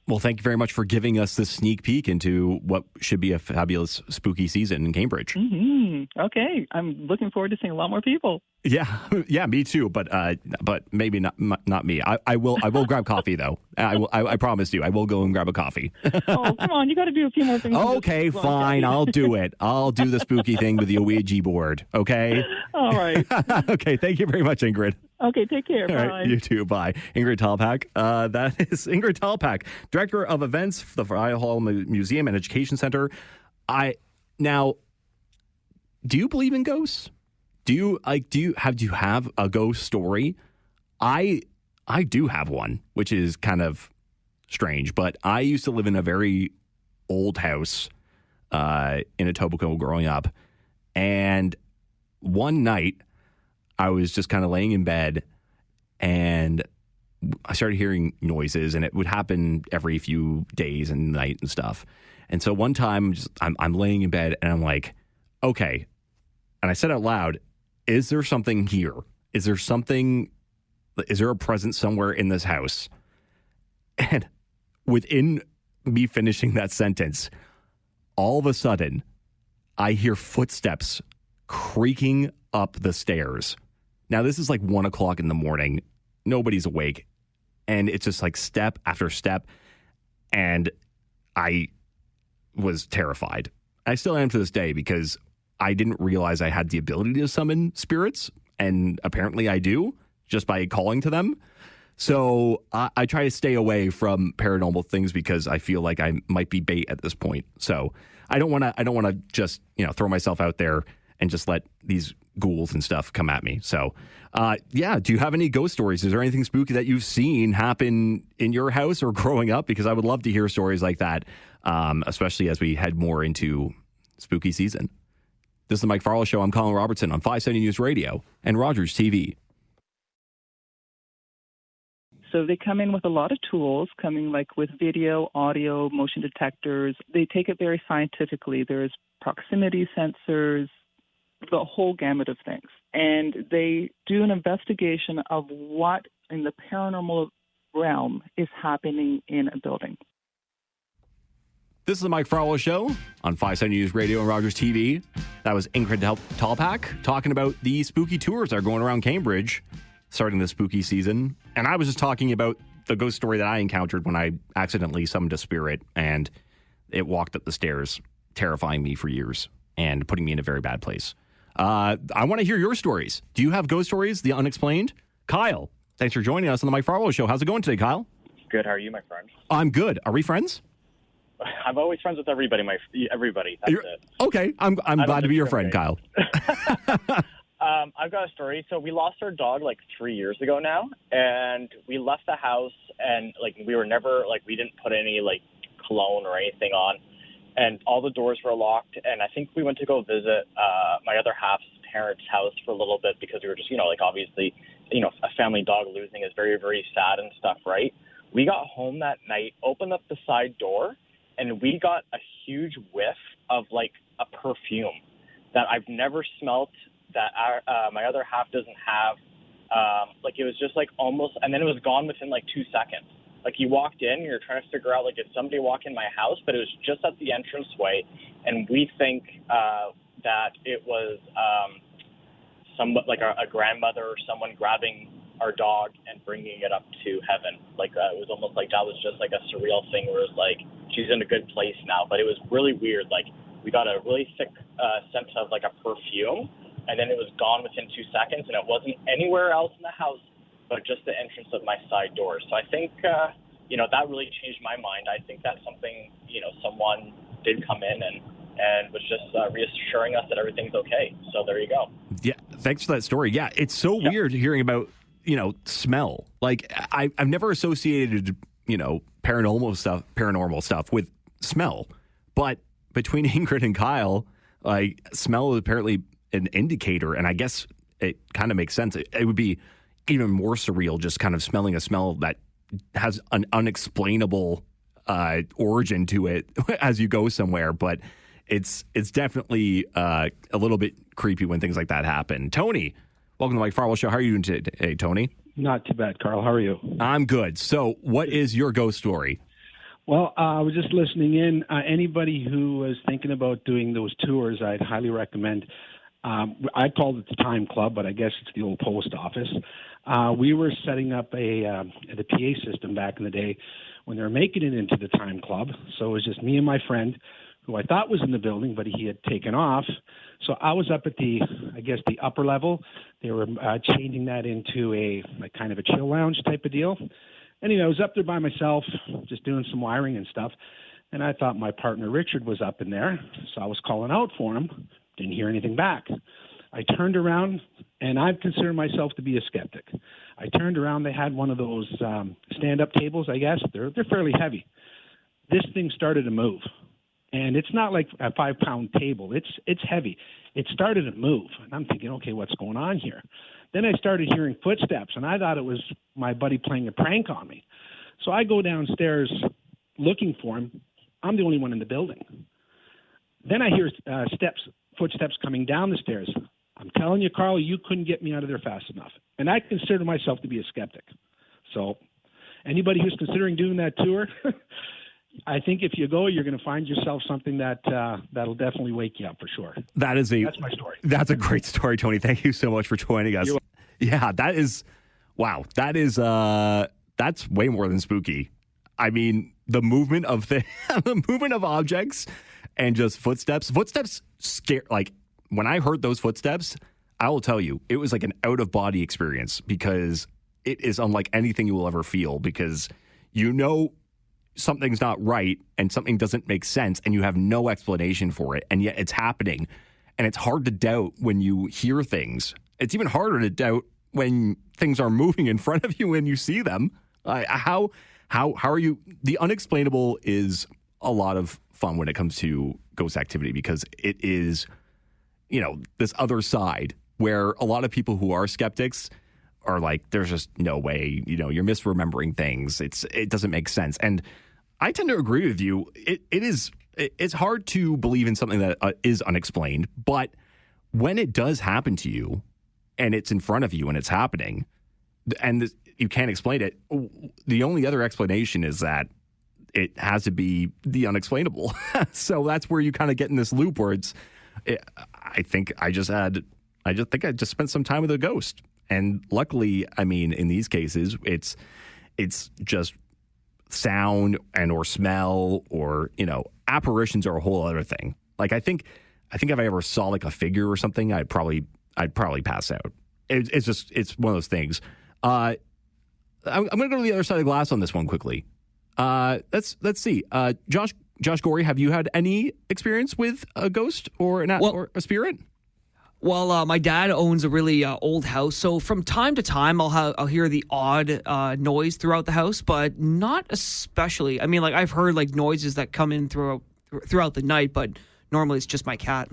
Well, thank you very much for giving us this sneak peek into what should be a fabulous spooky season in Cambridge. Mm-hmm. Okay. I'm looking forward to seeing a lot more people. Yeah, me too. But maybe not me. I will grab coffee though. I promise you, I will go and grab a coffee. Oh, come on! You got to do a few more things. Okay, fine. I'll do it. I'll do the spooky thing with the Ouija board. Okay. All right. Okay. Thank you very much, Ingrid. Okay. Take care. Bye. Right, you too. Bye. Ingrid Talkback. That is Ingrid Talkback, Director of Events for the Fire Hall Museum and Education Center. Now, do you believe in ghosts? Do you have a ghost story? I do have one, which is kind of strange, but I used to live in a very old house in Etobicoke growing up, and one night I was just kind of laying in bed and I started hearing noises, and it would happen every few days and night and stuff. And so one time I'm laying in bed and I'm like, okay. And I said out loud, is there something here? Is there a presence somewhere in this house? And within me finishing that sentence, all of a sudden, I hear footsteps creaking up the stairs. Now, this is like 1 o'clock in the morning. Nobody's awake. And it's just like step after step. And I was terrified. I still am to this day because I didn't realize I had the ability to summon spirits, and apparently I do just by calling to them. So I try to stay away from paranormal things because I feel like I might be bait at this point. So I don't want to just, throw myself out there and just let these ghouls and stuff come at me. So, do you have any ghost stories? Is there anything spooky that you've seen happen in your house or growing up? Because I would love to hear stories like that, especially as we head more into spooky season. This is the Mike Farwell Show. I'm Colin Robertson on 570 News Radio and Rogers TV. So they come in with a lot of tools, coming like with video, audio, motion detectors. They take it very scientifically. There's proximity sensors, the whole gamut of things. And they do an investigation of what in the paranormal realm is happening in a building. This is the Mike Farwell Show on 570 News Radio and Rogers TV. That was Ingrid Talkback talking about the spooky tours that are going around Cambridge starting the spooky season. And I was just talking about the ghost story that I encountered when I accidentally summoned a spirit and it walked up the stairs, terrifying me for years and putting me in a very bad place. I want to hear your stories. Do you have ghost stories, the unexplained? Kyle, thanks for joining us on the Mike Farwell Show. How's it going today, Kyle? Good. How are you, my friend? I'm good. Are we friends? I'm always friends with everybody. Everybody. That's it. Okay. I'm glad to be your friend, Kyle. I've got a story. So we lost our dog like 3 years ago now, and we left the house, and we didn't put any like cologne or anything on, and all the doors were locked. And I think we went to go visit my other half's parents' house for a little bit because we were just, obviously, a family dog losing is very, very sad and stuff, right? We got home that night, opened up the side door, and we got a huge whiff of like a perfume that I've never smelt, that my other half doesn't have. It was just like almost, and then it was gone within like 2 seconds. Like you walked in, you're trying to figure out like, did somebody walk in my house? But it was just at the entranceway, and we think that it was a grandmother or someone grabbing our dog and bringing it up to heaven. It was almost like that was just like a surreal thing where it was like, she's in a good place now. But it was really weird. Like we got a really thick scent of like a perfume, and then it was gone within 2 seconds, and it wasn't anywhere else in the house, but just the entrance of my side door. So I think, that really changed my mind. I think that's something, someone did come in and was just reassuring us that everything's okay. So there you go. Yeah, thanks for that story. Yeah, it's so weird hearing about, smell. Like I've never associated, paranormal stuff with smell. But between Ingrid and Kyle, like smell is apparently an indicator, and I guess it kind of makes sense. It would be even more surreal just kind of smelling a smell that has an unexplainable origin to it as you go somewhere. But it's definitely a little bit creepy when things like that happen. Tony, welcome to the Mike Farwell Show. How are you doing today, Tony? Not too bad, Carl. How are you? I'm good. So what is your ghost story? Well, I was just listening in. Anybody who was thinking about doing those tours, I'd highly recommend. I called it the Time Club, but I guess it's the old post office. We were setting up the PA system back in the day when they were making it into the Time Club. So it was just me and my friend, who I thought was in the building, but he had taken off. So I was up at the upper level. They were changing that into a kind of a chill lounge type of deal. Anyway, I was up there by myself, just doing some wiring and stuff. And I thought my partner Richard was up in there. So I was calling out for him. Didn't hear anything back. I turned around, and I consider myself to be a skeptic. I turned around. They had one of those stand-up tables, I guess. They're fairly heavy. This thing started to move. And it's not like a 5-pound table. It's heavy. It started to move. And I'm thinking, okay, what's going on here? Then I started hearing footsteps, and I thought it was my buddy playing a prank on me. So I go downstairs looking for him. I'm the only one in the building. Then I hear footsteps coming down the stairs. I'm telling you, Carl, you couldn't get me out of there fast enough. And I consider myself to be a skeptic. So anybody who's considering doing that tour, I think if you go, you're going to find yourself something that'll definitely wake you up for sure. That's my story. That's a great story, Tony. Thank you so much for joining us. Yeah, that is, wow. That is, that's way more than spooky. I mean, the movement of the movement of objects and just footsteps scare. Like when I heard those footsteps, I will tell you, it was like an out of body experience because it is unlike anything you will ever feel because you know something's not right and something doesn't make sense and you have no explanation for it. And yet it's happening. And it's hard to doubt when you hear things. It's even harder to doubt when things are moving in front of you when you see them. How are you? The unexplainable is a lot of fun when it comes to ghost activity because it is, this other side where a lot of people who are skeptics are like, there's just no way, you're misremembering things. It doesn't make sense. And I tend to agree with you. It's hard to believe in something that is unexplained, but when it does happen to you and it's in front of you and it's happening and you can't explain it, the only other explanation is that it has to be the unexplainable. So that's where you kind of get in this loop where I think I just spent some time with a ghost. And luckily, I mean, in these cases, it's just sound and or smell or, apparitions are a whole other thing. Like I think if I ever saw like a figure or something, I'd probably pass out. It's one of those things. I'm going to go to the other side of the glass on this one quickly. Let's see. Josh Gorey, have you had any experience with a ghost or or a spirit? Well, my dad owns a really old house, so from time to time I'll hear the odd noise throughout the house, but not especially. I mean, like I've heard like noises that come in throughout the night, but normally it's just my cat.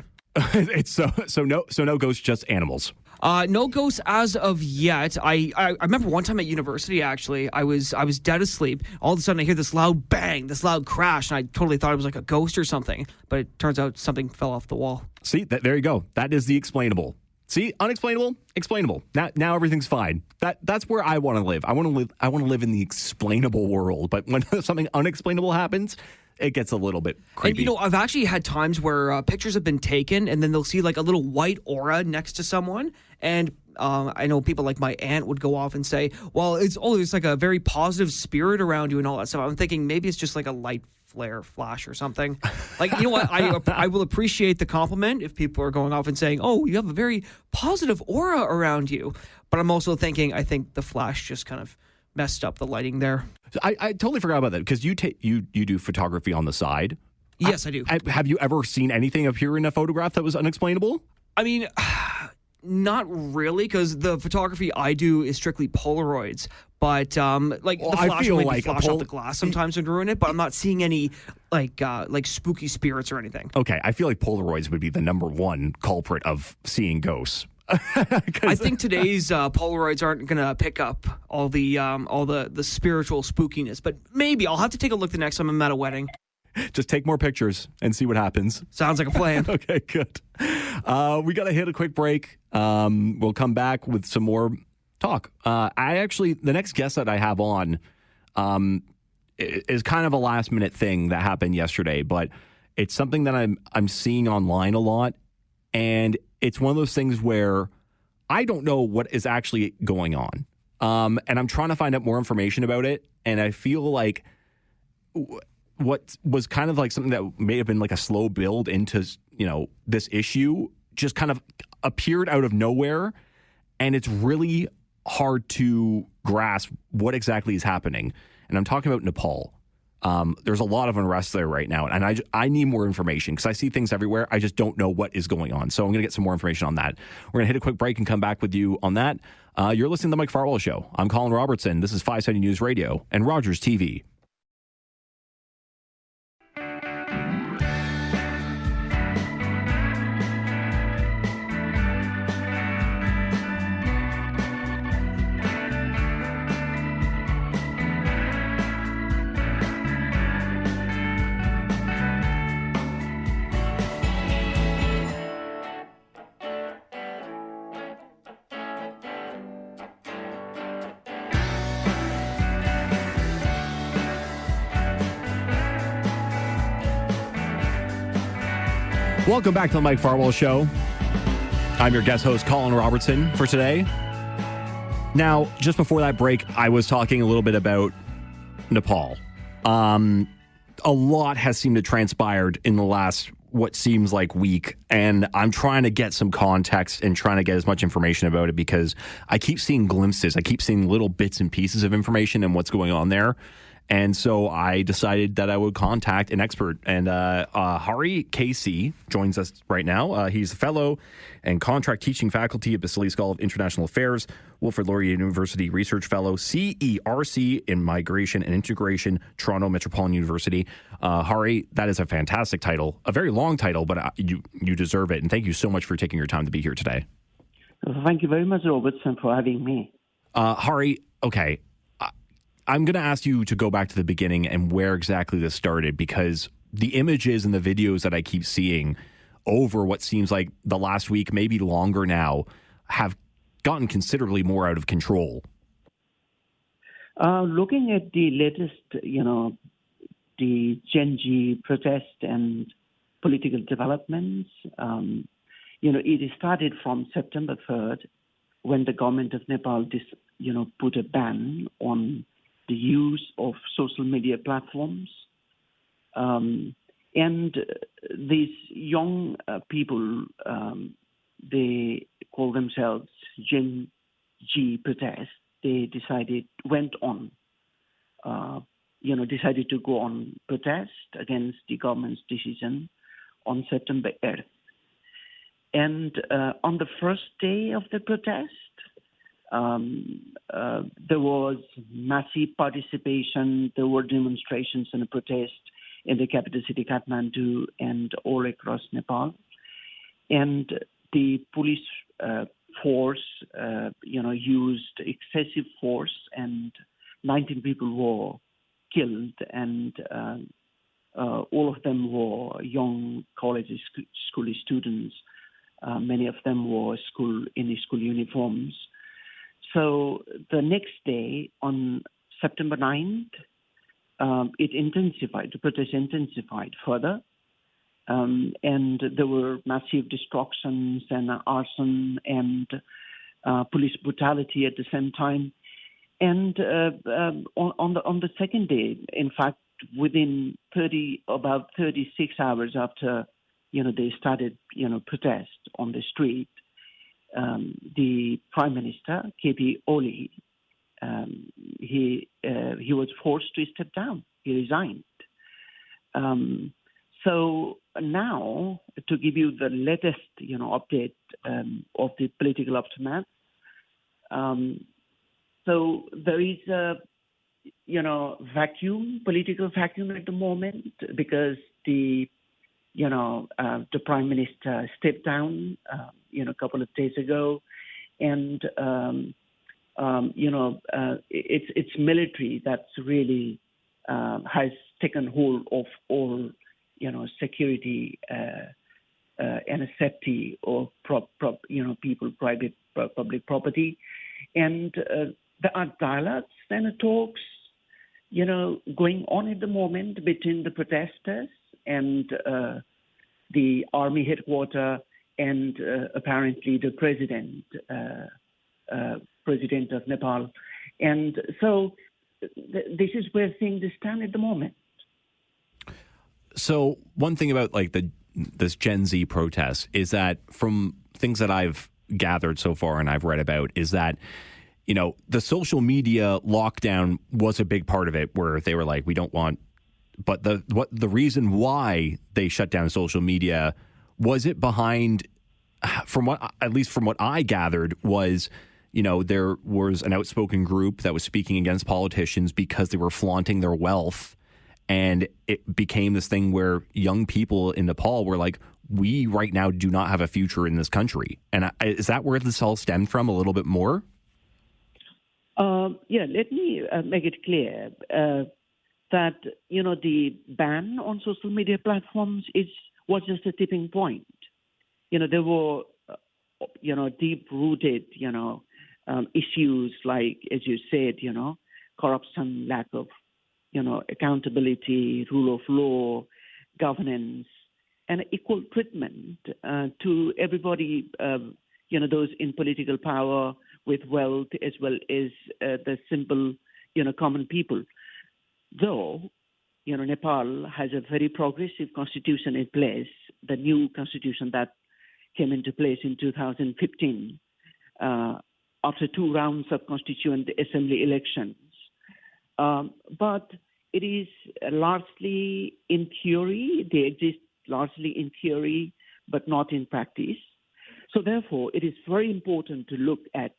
It's so no ghosts, just animals. No ghosts as of yet. I remember one time at university, actually, I was dead asleep. All of a sudden I hear this loud bang, this loud crash, and I totally thought it was like a ghost or something. But it turns out something fell off the wall. See, there you go. That is the explainable. See, unexplainable, explainable. Now everything's fine. That's where I want to live. I want to live in the explainable world. But when something unexplainable happens, it gets a little bit creepy. And, I've actually had times where pictures have been taken and then they'll see like a little white aura next to someone. And I know people like my aunt would go off and say, well, it's like a very positive spirit around you and all that stuff. I'm thinking maybe it's just like a light flare flash or something. Like, you know what? I will appreciate the compliment if people are going off and saying, oh, you have a very positive aura around you. But I'm also thinking, I think the flash just kind of messed up the lighting there. I totally forgot about that because you do photography on the side. Yes, I do. Have you ever seen anything appear in a photograph that was unexplainable? I mean, not really, because the photography I do is strictly Polaroids. But the flash will maybe flash off the glass sometimes and ruin it. But I'm not seeing any like spooky spirits or anything. Okay, I feel like Polaroids would be the number one culprit of seeing ghosts. I think today's Polaroids aren't going to pick up all the spiritual spookiness, but maybe I'll have to take a look the next time I'm at a wedding. Just take more pictures and see what happens. Sounds like a plan. Okay, good. We got to hit a quick break. We'll come back with some more talk. The next guest that I have on is kind of a last minute thing that happened yesterday, but it's something that I'm seeing online a lot, and it's one of those things where I don't know what is actually going on. And I'm trying to find out more information about it. And I feel like what was kind of like something that may have been like a slow build into, this issue just kind of appeared out of nowhere. And it's really hard to grasp what exactly is happening. And I'm talking about Nepal. There's a lot of unrest there right now, and I need more information because I see things everywhere. I just don't know what is going on. So I'm going to get some more information on that. We're going to hit a quick break and come back with you on that. You're listening to The Mike Farwell Show. I'm Colin Robertson. This is 570 News Radio and Rogers TV. Welcome back to the Mike Farwell Show. I'm your guest host, Colin Robertson, for today. Now, just before that break, I was talking a little bit about Nepal. A lot has seemed to transpired in the last what seems like week, and I'm trying to get some context and trying to get as much information about it because I keep seeing glimpses. I keep seeing little bits and pieces of information and what's going on there. And so I decided that I would contact an expert. And Hari Casey joins us right now. He's a fellow and contract teaching faculty at Basili School of International Affairs, Wilfrid Laurier University Research Fellow, CERC in Migration and Integration, Toronto Metropolitan University. Hari, that is a fantastic title, a very long title, but you deserve it. And thank you so much for taking your time to be here today. Thank you very much, Robertson, for having me. Hari, okay. I'm going to ask you to go back to the beginning and where exactly this started, because the images and the videos that I keep seeing over what seems like the last week, maybe longer now, have gotten considerably more out of control. Looking at the latest, the Gen Z protest and political developments, it started from September 3rd when the government of Nepal put a ban on the use of social media platforms. And these young people, they call themselves Gen Z protest. They decided to go on protest against the government's decision on September 8th. And on the first day of the protest, there was massive participation. There were demonstrations and protests in the capital city, Kathmandu, and all across Nepal. And the police force, used excessive force, and 19 people were killed, and all of them were young college school students. Many of them were in school uniforms. So the next day, on September 9th, the protest intensified further. And there were massive destructions and arson and police brutality at the same time. And on the second day, in fact, within about 36 hours after, they started, protest on the street, the Prime Minister, KP Oli, he was forced to step down. He resigned. So now, to give you the latest, update of the political aftermath, so there is a, political vacuum at the moment because the Prime Minister stepped down, a couple of days ago, and it's military that's really has taken hold of all, security and safety of people, private, public property, and there are dialogues and talks, going on at the moment between the protesters and the army headquarters and apparently the president of Nepal. And so this is where things stand at the moment. So one thing about this Gen Z protest is that from things that I've gathered so far and I've read about is that, the social media lockdown was a big part of it where they were like, we don't want, but the reason why they shut down social media, was it behind, from what I gathered was, there was an outspoken group that was speaking against politicians because they were flaunting their wealth. And it became this thing where young people in Nepal were like, we right now do not have a future in this country. And is that where this all stemmed from a little bit more? Let me make it clear that, the ban on social media platforms was just a tipping point. There were, deep-rooted, issues like, as you said, corruption, lack of, accountability, rule of law, governance, and equal treatment to everybody, those in political power with wealth as well as the simple, common people. Though Nepal has a very progressive constitution in place, the new constitution that came into place in 2015 after 2 rounds of constituent assembly elections. But it is largely in theory. They exist largely in theory, but not in practice. So therefore, it is very important to look at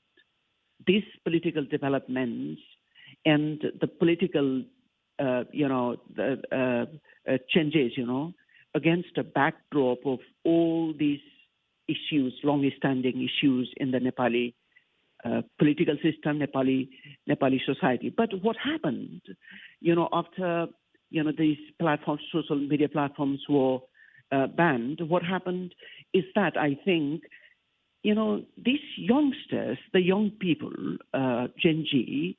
these political developments and the political, changes, against a backdrop of all these issues, long-standing issues in the Nepali political system, Nepali society. But what happened, after these platforms, social media platforms were banned, what happened is that I think these youngsters, the young people, Gen Z,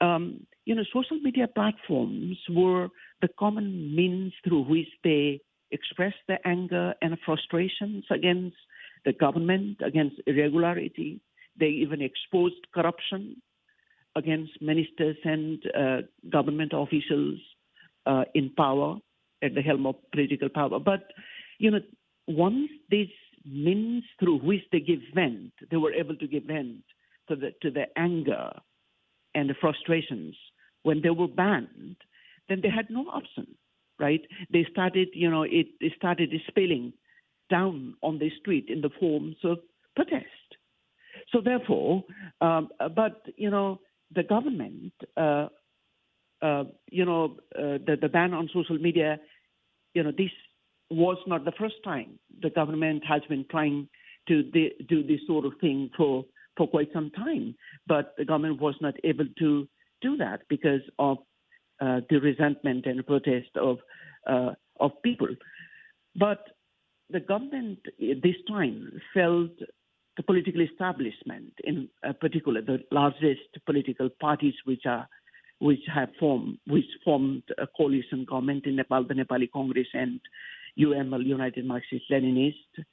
social media platforms were the common means through which they expressed their anger and frustrations against the government, against irregularity. They even exposed corruption against ministers and government officials in power, at the helm of political power. But, once these means through which they were able to give vent to the anger and the frustrations, when they were banned, then they had no option, right? They started, it started spilling down on the street in the forms of protest. So therefore, the government, the ban on social media, this was not the first time. The government has been trying to do this sort of thing for quite some time, but the government was not able to do that because of the resentment and protest of people. But the government this time felt the political establishment, in particular the largest political parties which formed a coalition government in Nepal, the Nepali Congress and UML, United Marxist-Leninist,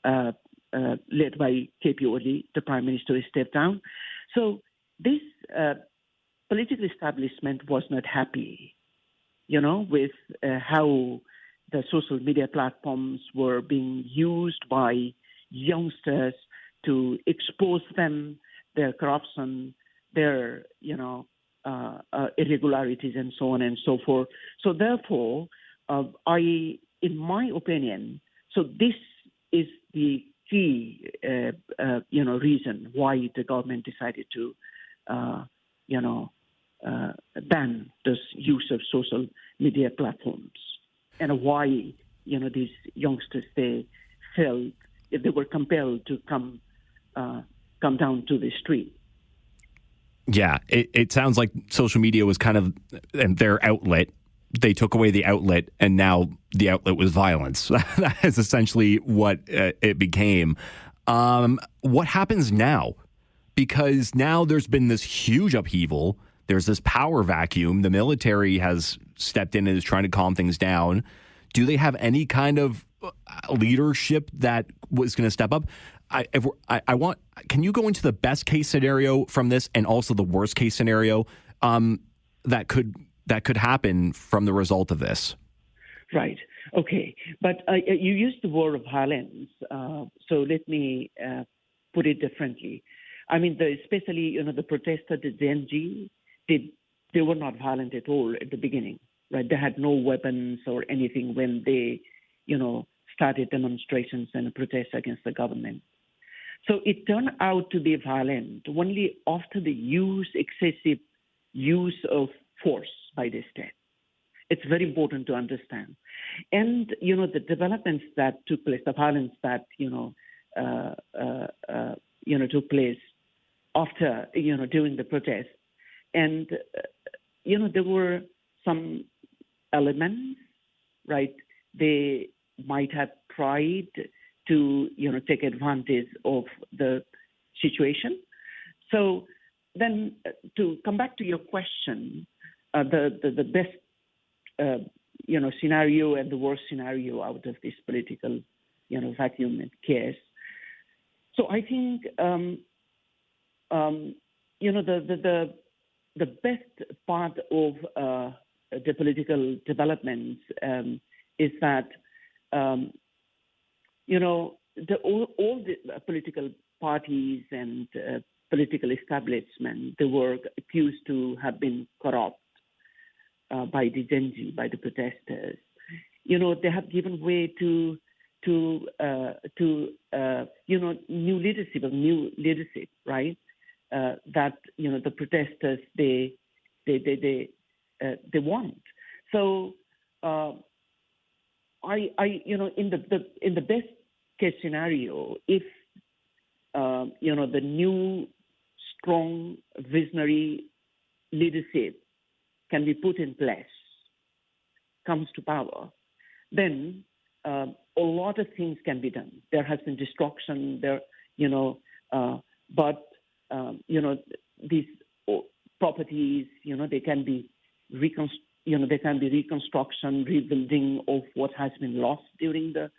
led by KP Oli, the Prime Minister, stepped down. So this political establishment was not happy, with how the social media platforms were being used by youngsters to expose them, their corruption, their, irregularities and so on and so forth. So therefore, in my opinion, so this is the key, reason why the government decided to, ban this use of social media platforms, and why, these youngsters, they felt they were compelled to come down to the street. Yeah, it sounds like social media was kind of their outlet. They took away the outlet, and now the outlet was violence. That is essentially what it became. What happens now? Because now there's been this huge upheaval. There's this power vacuum. The military has stepped in and is trying to calm things down. Do they have any kind of leadership that was going to step up? Can you go into the best case scenario from this, and also the worst case scenario that could happen from the result of this? Right. Okay. But you used the word of violence. So let me put it differently. I mean, especially, the protesters, the Gen Z, they were not violent at all at the beginning, right? They had no weapons or anything when they, started demonstrations and protests against the government. So it turned out to be violent only after the excessive use of force by the state. It's very important to understand. And, the developments that took place, the violence that, took place after, during the protest. And, there were some elements, right? They might have tried to, take advantage of the situation. So then to come back to your question, the best, scenario and the worst scenario out of this political, vacuum and chaos. So I think, the best part of the political developments is that all the political parties and political establishment, they were accused to have been corrupt by the Gen Z, by the protesters. They have given way to new leadership, right? That the protesters they want. So in the best case scenario, if the new strong visionary leadership can be put in place, comes to power, then a lot of things can be done. There has been destruction there, but these properties, they can be reconstruction, rebuilding of what has been lost during the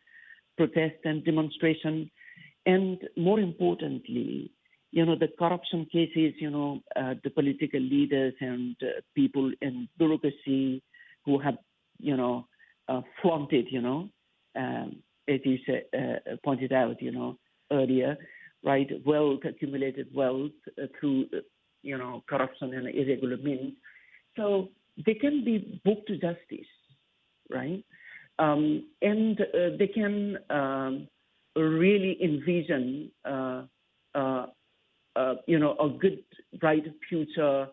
protest and demonstration, and more importantly, the corruption cases, the political leaders and people in bureaucracy who have, flaunted, as you pointed out, earlier, right, accumulated wealth through, corruption and irregular means. So they can be brought to justice, right? And they can really envision, a good, bright future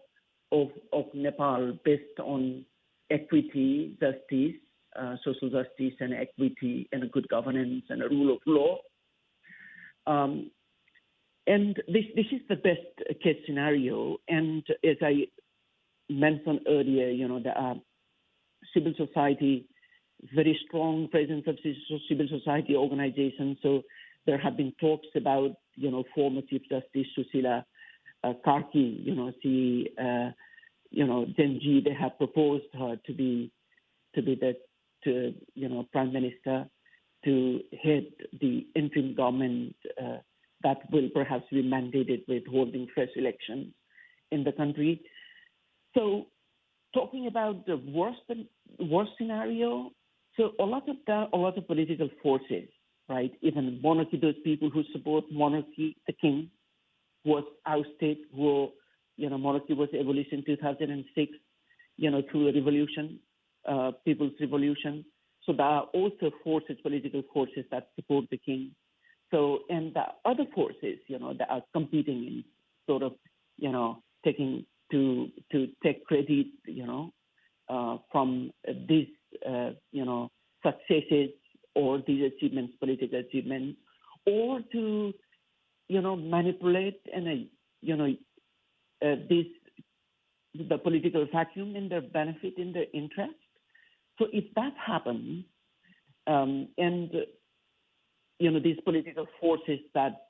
of Nepal based on equity, justice, social justice and equity and a good governance and a rule of law. And this is the best case scenario. And as I mentioned earlier, there are civil society, very strong presence of civil society organizations. So there have been talks about, former Chief Justice Susila Karki, she, Gen Z, they have proposed her to be the Prime Minister to head the interim government that will perhaps be mandated with holding fresh elections in the country. So talking about the worst scenario, so a lot of political forces, right? Even monarchy, those people who support monarchy, the king was ousted, monarchy was abolished in 2006, through a revolution, people's revolution. So there are also political forces that support the king. So, and the other forces, that are competing in sort of, taking to take credit, from these, successes or these achievements, political achievements, or to, manipulate and, the political vacuum in their benefit, in their interest. So if that happens, and these political forces that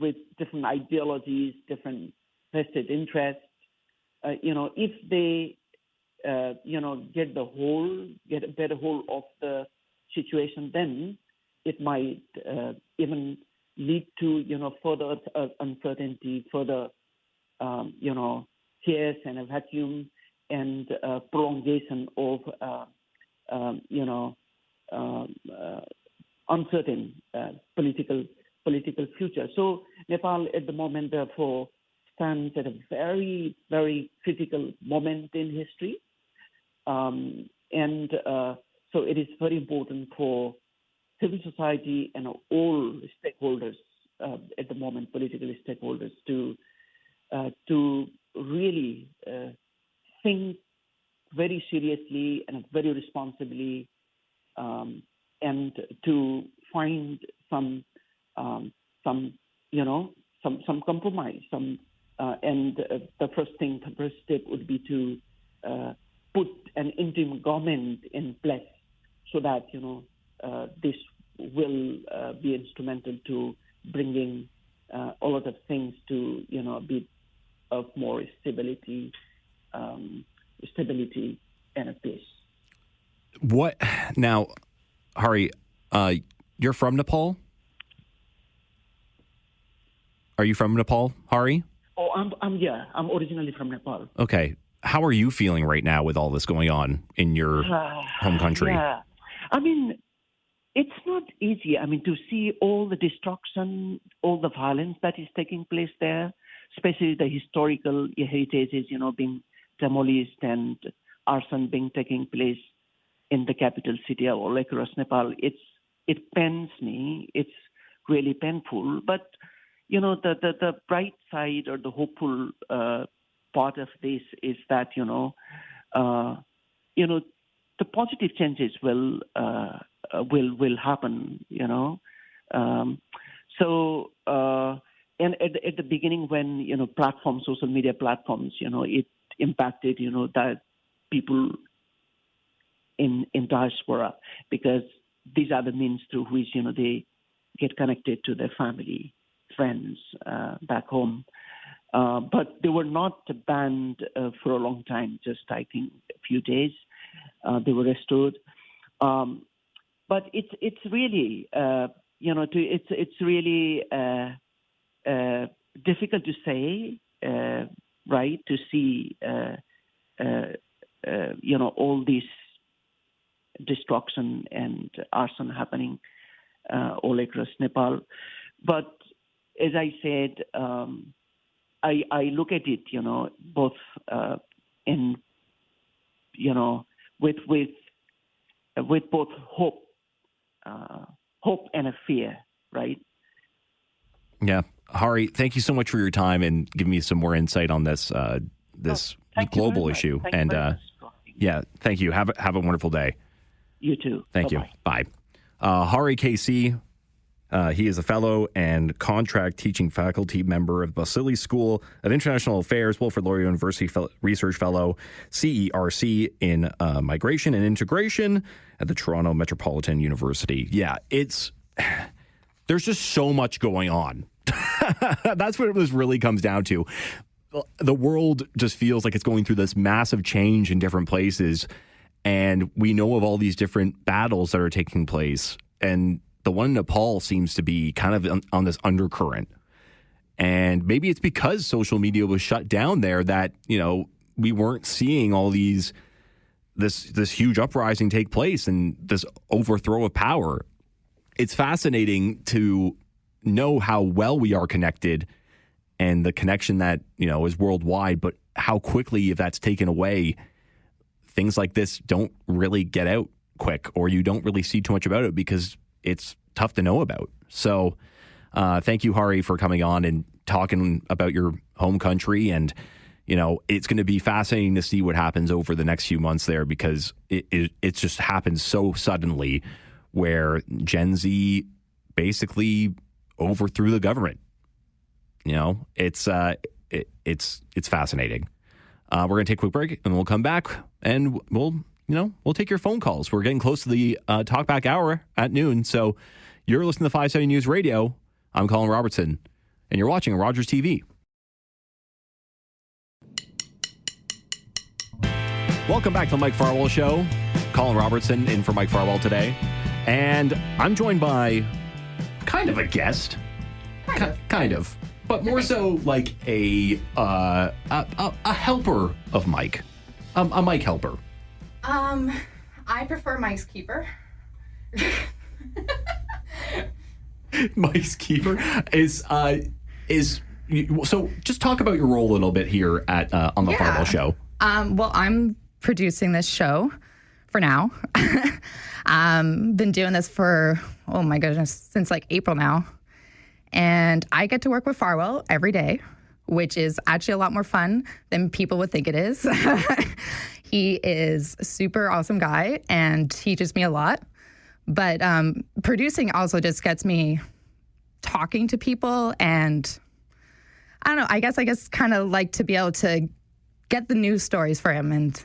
with different ideologies, different vested interests, if they, get a better hold of the situation, then it might even lead to, further uncertainty, further, chaos and a vacuum and prolongation of, uncertain political future. So Nepal at the moment, therefore, stands at a very, very critical moment in history. So it is very important for civil society and all stakeholders at the moment, political stakeholders, to really think very seriously and very responsibly, and to find some compromise. And the first step would be to put an interim government in place, so that this will be instrumental to bringing a lot of things to a bit of more stability and a peace. What now, Hari? You're from Nepal? Are you from Nepal, Hari? Oh, I'm originally from Nepal. Okay. how are you feeling right now with all this going on in your home country? Yeah. I mean, it's not easy. I mean, to see all the destruction, all the violence that is taking place there, especially the historical heritages, being demolished and arson being taking place in the capital city all across Nepal. It pains me. It's really painful. But, the bright side or the hopeful part of this is that, the positive changes will happen, and at the beginning when, platforms, social media platforms, it impacted, that people in diaspora, because these are the means through which, they get connected to their family, friends back home. But they were not banned for a long time, just I think a few days. They were restored. But it's really, it's really difficult to say, right, to see, all this destruction and arson happening all across Nepal. But as I said, I look at it, both in, with both hope and a fear, right? Yeah. Hari, thank you so much for your time and giving me some more insight on this global issue. And yeah, thank you. Have a wonderful day. You too. Thank you. Bye. Hari KC, he is a fellow and contract teaching faculty member of Basili School of International Affairs, Wilfrid Laurier University Research Fellow, CERC in Migration and Integration at the Toronto Metropolitan University. Yeah, there's just so much going on. That's what this really comes down to. The world just feels like it's going through this massive change in different places. And we know of all these different battles that are taking place. And the one in Nepal seems to be kind of on this undercurrent. And maybe it's because social media was shut down there that, we weren't seeing all this huge uprising take place and this overthrow of power. It's fascinating to know how well we are connected and the connection that, is worldwide, but how quickly, if that's taken away, things like this don't really get out quick, or you don't really see too much about it because it's tough to know about. So thank you, Hari, for coming on and talking about your home country. And, it's going to be fascinating to see what happens over the next few months there, because it just happens so suddenly, where Gen Z basically overthrew the government. It's fascinating. We're going to take a quick break and we'll come back and we'll take your phone calls. We're getting close to the Talkback Hour at noon. So you're listening to 570 News Radio. I'm Colin Robertson and you're watching Rogers TV. Welcome back to the Mike Farwell Show. Colin Robertson in for Mike Farwell today. And I'm joined by kind of a guest. Kind of. But more so like a helper of Mike. A Mike helper. I prefer Mike's keeper. Mike's keeper is so just talk about your role a little bit here at on the Farwell Show. Well, I'm producing this show for now. Been doing this for, oh my goodness, since like April now. And I get to work with Farwell every day, which is actually a lot more fun than people would think it is. He is a super awesome guy and teaches me a lot. But producing also just gets me talking to people, and I don't know, I guess kind of like to be able to get the news stories for him and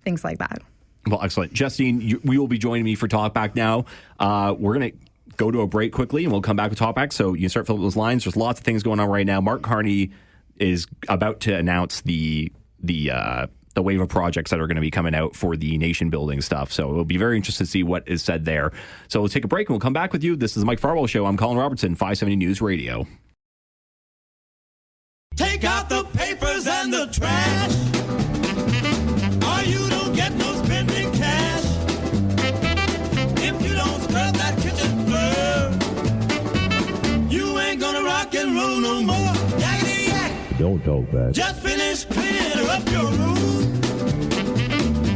things like that. Well, excellent. Justine, we will be joining me for Talkback now. We're going to go to a break quickly, and we'll come back with Talkback. So you can start filling those lines. There's lots of things going on right now. Mark Carney is about to announce the wave of projects that are going to be coming out for the nation building stuff. So it'll be very interesting to see what is said there. So we'll take a break, and we'll come back with you. This is the Mike Farwell Show. I'm Colin Robertson, 570 News Radio. Take out the papers and the trash. Don't talk back. Just finish cleaning up your room.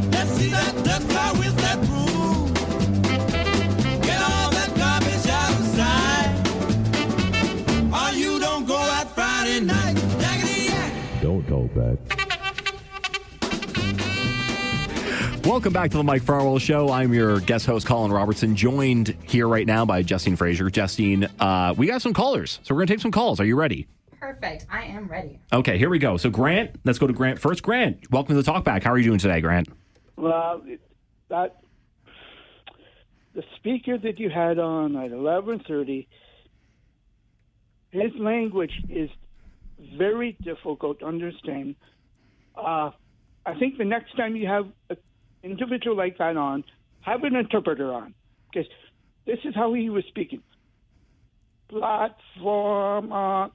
Let's see that dust fly with that broom. Get all that garbage outside. Or you don't go out Friday night. Jaggedy yak. Don't talk back. Welcome back to the Mike Farwell Show. I'm your guest host, Colin Robertson, joined here right now by Justine Fraser. Justine, we got some callers, so we're going to take some calls. Are you ready? Perfect. I am ready. Okay, here we go. So, Grant, let's go to Grant first. Grant, welcome to the Talkback. How are you doing today, Grant? Well, the speaker that you had on at 11:30, his language is very difficult to understand. I think the next time you have an individual like that on, have an interpreter on, because this is how he was speaking. Platform.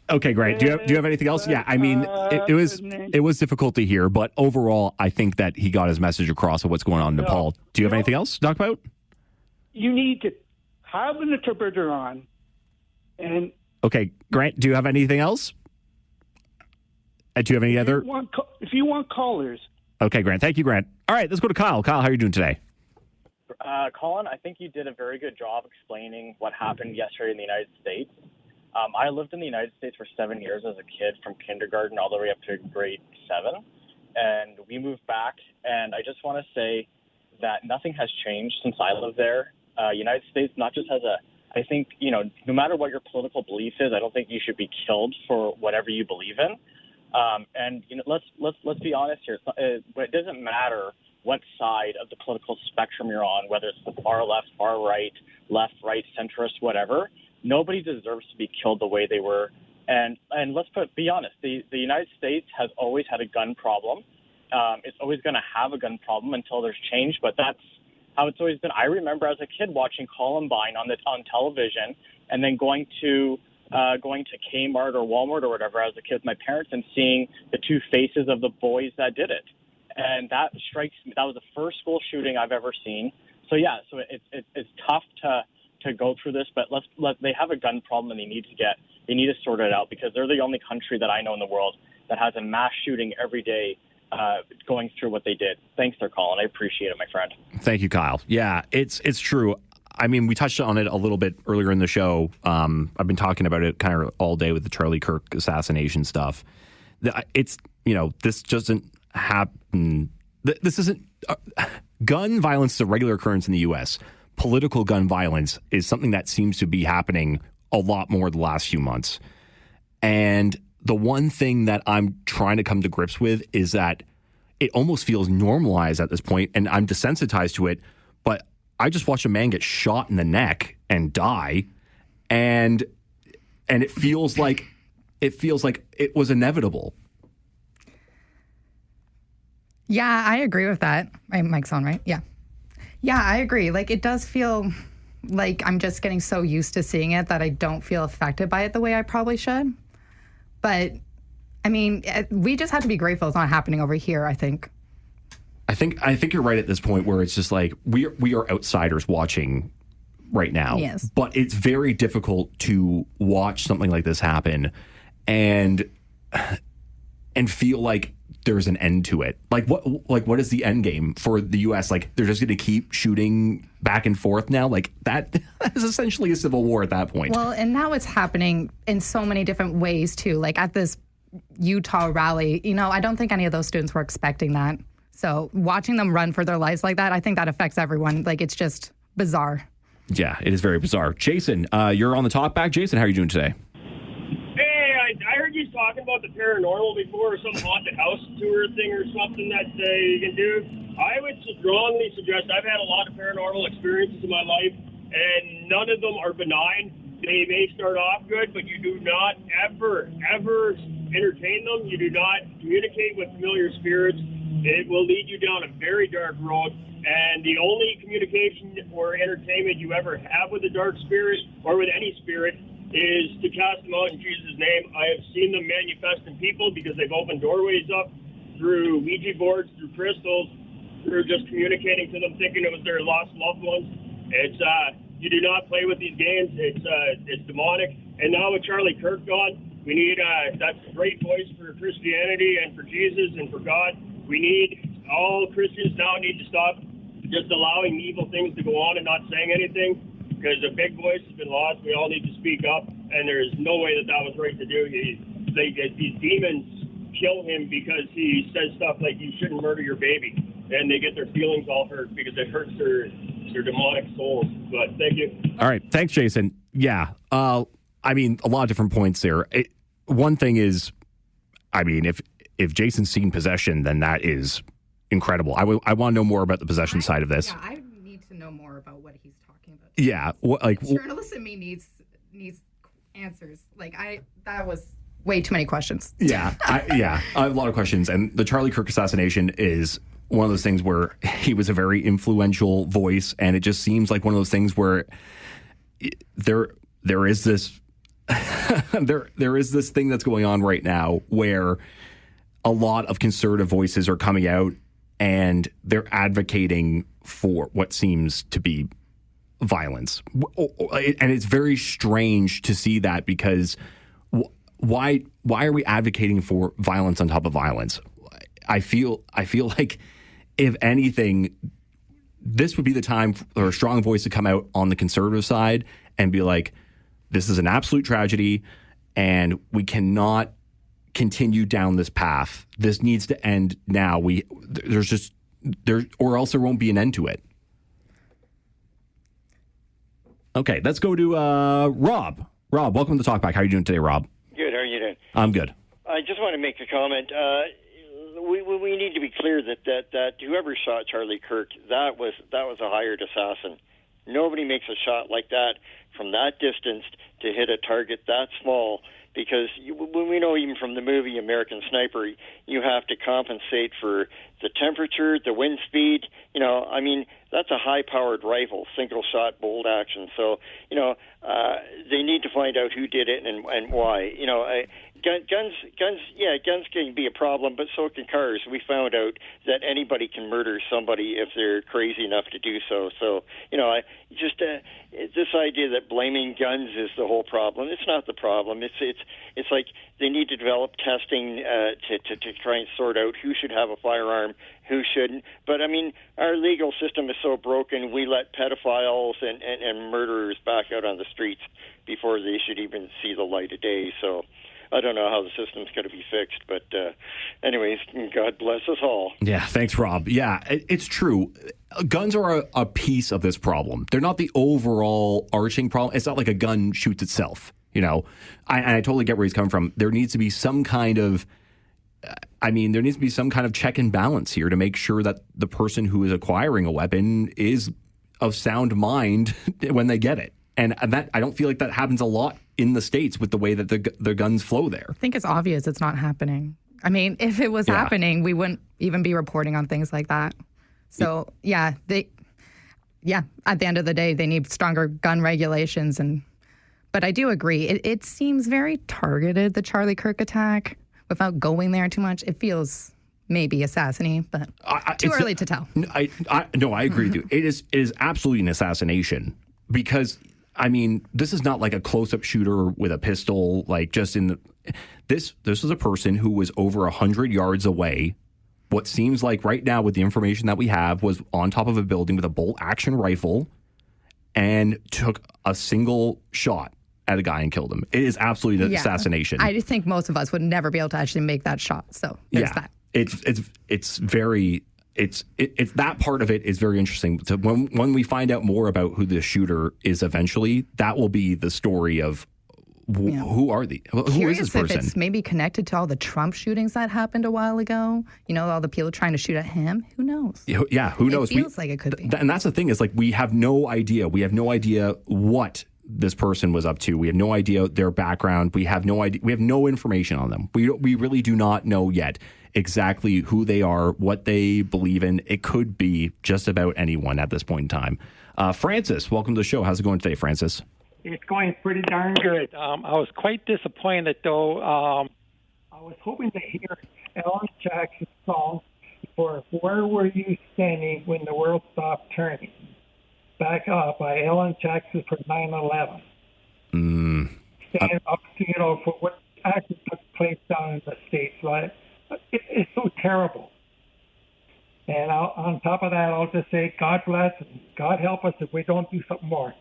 Okay, great. Do you have anything else? Yeah, I mean, it was difficult to hear, but overall, I think that he got his message across of what's going on in Nepal. Do you have anything else to talk about? You need to have an interpreter on, and okay, Grant, do you have anything else? Do you have any other? If you want callers. Okay, Grant. Thank you, Grant. All right, let's go to Kyle. Kyle, how are you doing today? Colin, I think you did a very good job explaining what happened yesterday in the United States. I lived in the United States for 7 years as a kid, from kindergarten all the way up to grade 7. And we moved back. And I just want to say that nothing has changed since I lived there. United States not just has I think, no matter what your political belief is, I don't think you should be killed for whatever you believe in. And let's be honest here. It doesn't matter what side of the political spectrum you're on, whether it's the far left, far right, left, right, centrist, whatever. Nobody deserves to be killed the way they were. And be honest, the United States has always had a gun problem. It's always going to have a gun problem until there's change, but that's how it's always been. I remember as a kid watching Columbine on television, and then going to Kmart or Walmart or whatever as a kid with my parents, and seeing the two faces of the boys that did it. And that strikes me. That was the first school shooting I've ever seen. So yeah, it's tough to go through this, but they have a gun problem, and they need to sort it out, because they're the only country that I know in the world that has a mass shooting every day, going through what they did. Thanks there, Colin. I appreciate it, my friend. Thank you, Kyle. Yeah, it's true. I mean, we touched on it a little bit earlier in the show. I've been talking about it kind of all day with the Charlie Kirk assassination stuff. It's, this doesn't happen. This isn't gun violence is a regular occurrence in the U.S. Political gun violence is something that seems to be happening a lot more the last few months. And the one thing that I'm trying to come to grips with is that it almost feels normalized at this point, and I'm desensitized to it. But I just watched a man get shot in the neck and die, and it feels like it was inevitable. Yeah, I agree with that. My mic's on, right? Yeah. Yeah, I agree. Like, it does feel like I'm just getting so used to seeing it that I don't feel affected by it the way I probably should. But, I mean, we just have to be grateful it's not happening over here, I think. I think you're right at this point where it's just like we are outsiders watching right now. Yes. But it's very difficult to watch something like this happen and feel like there's an end to it. What is the end game for the U.S.? Like, they're just going to keep shooting back and forth now? Like, that is essentially a civil war at that point. Well, and now it's happening in so many different ways, too. Like, at this Utah rally, I don't think any of those students were expecting that. So watching them run for their lives like that, I think that affects everyone. Like, it's just bizarre. Yeah, it is very bizarre. Jason, you're on the Talkback. Jason, how are you doing today? I heard you talking about the paranormal before, or some haunted house tour thing or something that you can do. I would strongly suggest, I've had a lot of paranormal experiences in my life, and none of them are benign. They may start off good, but you do not ever entertain them. You do not communicate with familiar spirits. It will lead you down a very dark road. And the only communication or entertainment you ever have with a dark spirit or with any spirit is to cast them out in Jesus' name. I have seen them manifest in people because they've opened doorways up through Ouija boards, through crystals, through just communicating to them, thinking it was their lost loved ones. It's you do not play with these games. It's demonic. And now with Charlie Kirk gone, We need that's a great voice for Christianity and for Jesus and for God. We need all Christians now need to stop just allowing evil things to go on and not saying anything, because a big voice has been lost. We all need to speak up, and there is no way that was right to do. These demons kill him because he says stuff like you shouldn't murder your baby, and they get their feelings all hurt because it hurts their demonic souls. But thank you. All right. Thanks, Jason. Yeah. I mean, a lot of different points there. One thing is, I mean, if Jason's seen possession, then that is incredible. I want to know more about the possession side of this. Yeah, I need to know more about what he's talking about. Yeah. The journalist in me needs answers. That was way too many questions. Yeah. I have a lot of questions. And the Charlie Kirk assassination is one of those things where he was a very influential voice, and it just seems like one of those things where there is this there is this thing that's going on right now where a lot of conservative voices are coming out and they're advocating for what seems to be violence. And it's very strange to see that, because why are we advocating for violence on top of violence? I feel like, if anything, this would be the time for a strong voice to come out on the conservative side and be like, this is an absolute tragedy and we cannot continue down this path. This needs to end now. Or else there won't be an end to it. Okay, let's go to Rob. Rob, welcome to Talkback. How are you doing today, Rob? Good. How are you doing? I'm good. I just want to make a comment. We need to be clear that whoever shot Charlie Kirk, that was a hired assassin. Nobody makes a shot like that from that distance to hit a target that small, because we know even from the movie American Sniper, you have to compensate for the temperature, the wind speed. I mean, that's a high-powered rifle, single-shot, bolt action. So, they need to find out who did it and why. Guns can be a problem, but so can cars. We found out that anybody can murder somebody if they're crazy enough to do so. So, this idea that blaming guns is the whole problem. It's not the problem. It's like they need to develop testing to try and sort out who should have a firearm, who shouldn't. But I mean, our legal system is so broken. We let pedophiles and murderers back out on the streets before they should even see the light of day. So I don't know how the system's going to be fixed, but anyways, God bless us all. Yeah, thanks, Rob. Yeah, it's true. Guns are a piece of this problem. They're not the overall arching problem. It's not like a gun shoots itself. I totally get where he's coming from. There needs to be some kind of, check and balance here to make sure that the person who is acquiring a weapon is of sound mind when they get it. And that, I don't feel like that happens a lot in the States with the way that the guns flow there. I think it's obvious it's not happening. I mean, if it was happening, we wouldn't even be reporting on things like that. So, at the end of the day, they need stronger gun regulations. But I do agree. It seems very targeted, the Charlie Kirk attack, without going there too much. It feels maybe assassiny, but too early to tell. I agree with you. It is absolutely an assassination, because I mean, this is not like a close-up shooter with a pistol. Like, just in this is a person who was over 100 yards away. What seems like right now, with the information that we have, was on top of a building with a bolt-action rifle and took a single shot at a guy and killed him. It is absolutely an assassination. I think most of us would never be able to actually make that shot. So there's that. It's very. It's that part of it is very interesting. So when we find out more about who the shooter is eventually, that will be the story of who are the who is this person? If it's maybe connected to all the Trump shootings that happened a while ago. All the people trying to shoot at him. Who knows? Yeah, who knows? It feels like it could be. And that's the thing, is like we have no idea. We have no idea what this person was up to. We have no idea their background. We have no idea. We have no information on them. We really do not know yet exactly who they are, what they believe in. It could be just about anyone at this point in time. Francis, welcome to the show. How's it going today, Francis? It's going pretty darn good. I was quite disappointed, though. I was hoping to hear Alan Jackson's song for Where Were You Standing When the World Stopped Turning? Back Up by Alan Jackson for 9/11. Stand up, for what actually took place down in the States. Like, it's so terrible. And on top of that, I'll just say, God bless and God help us if we don't do something more.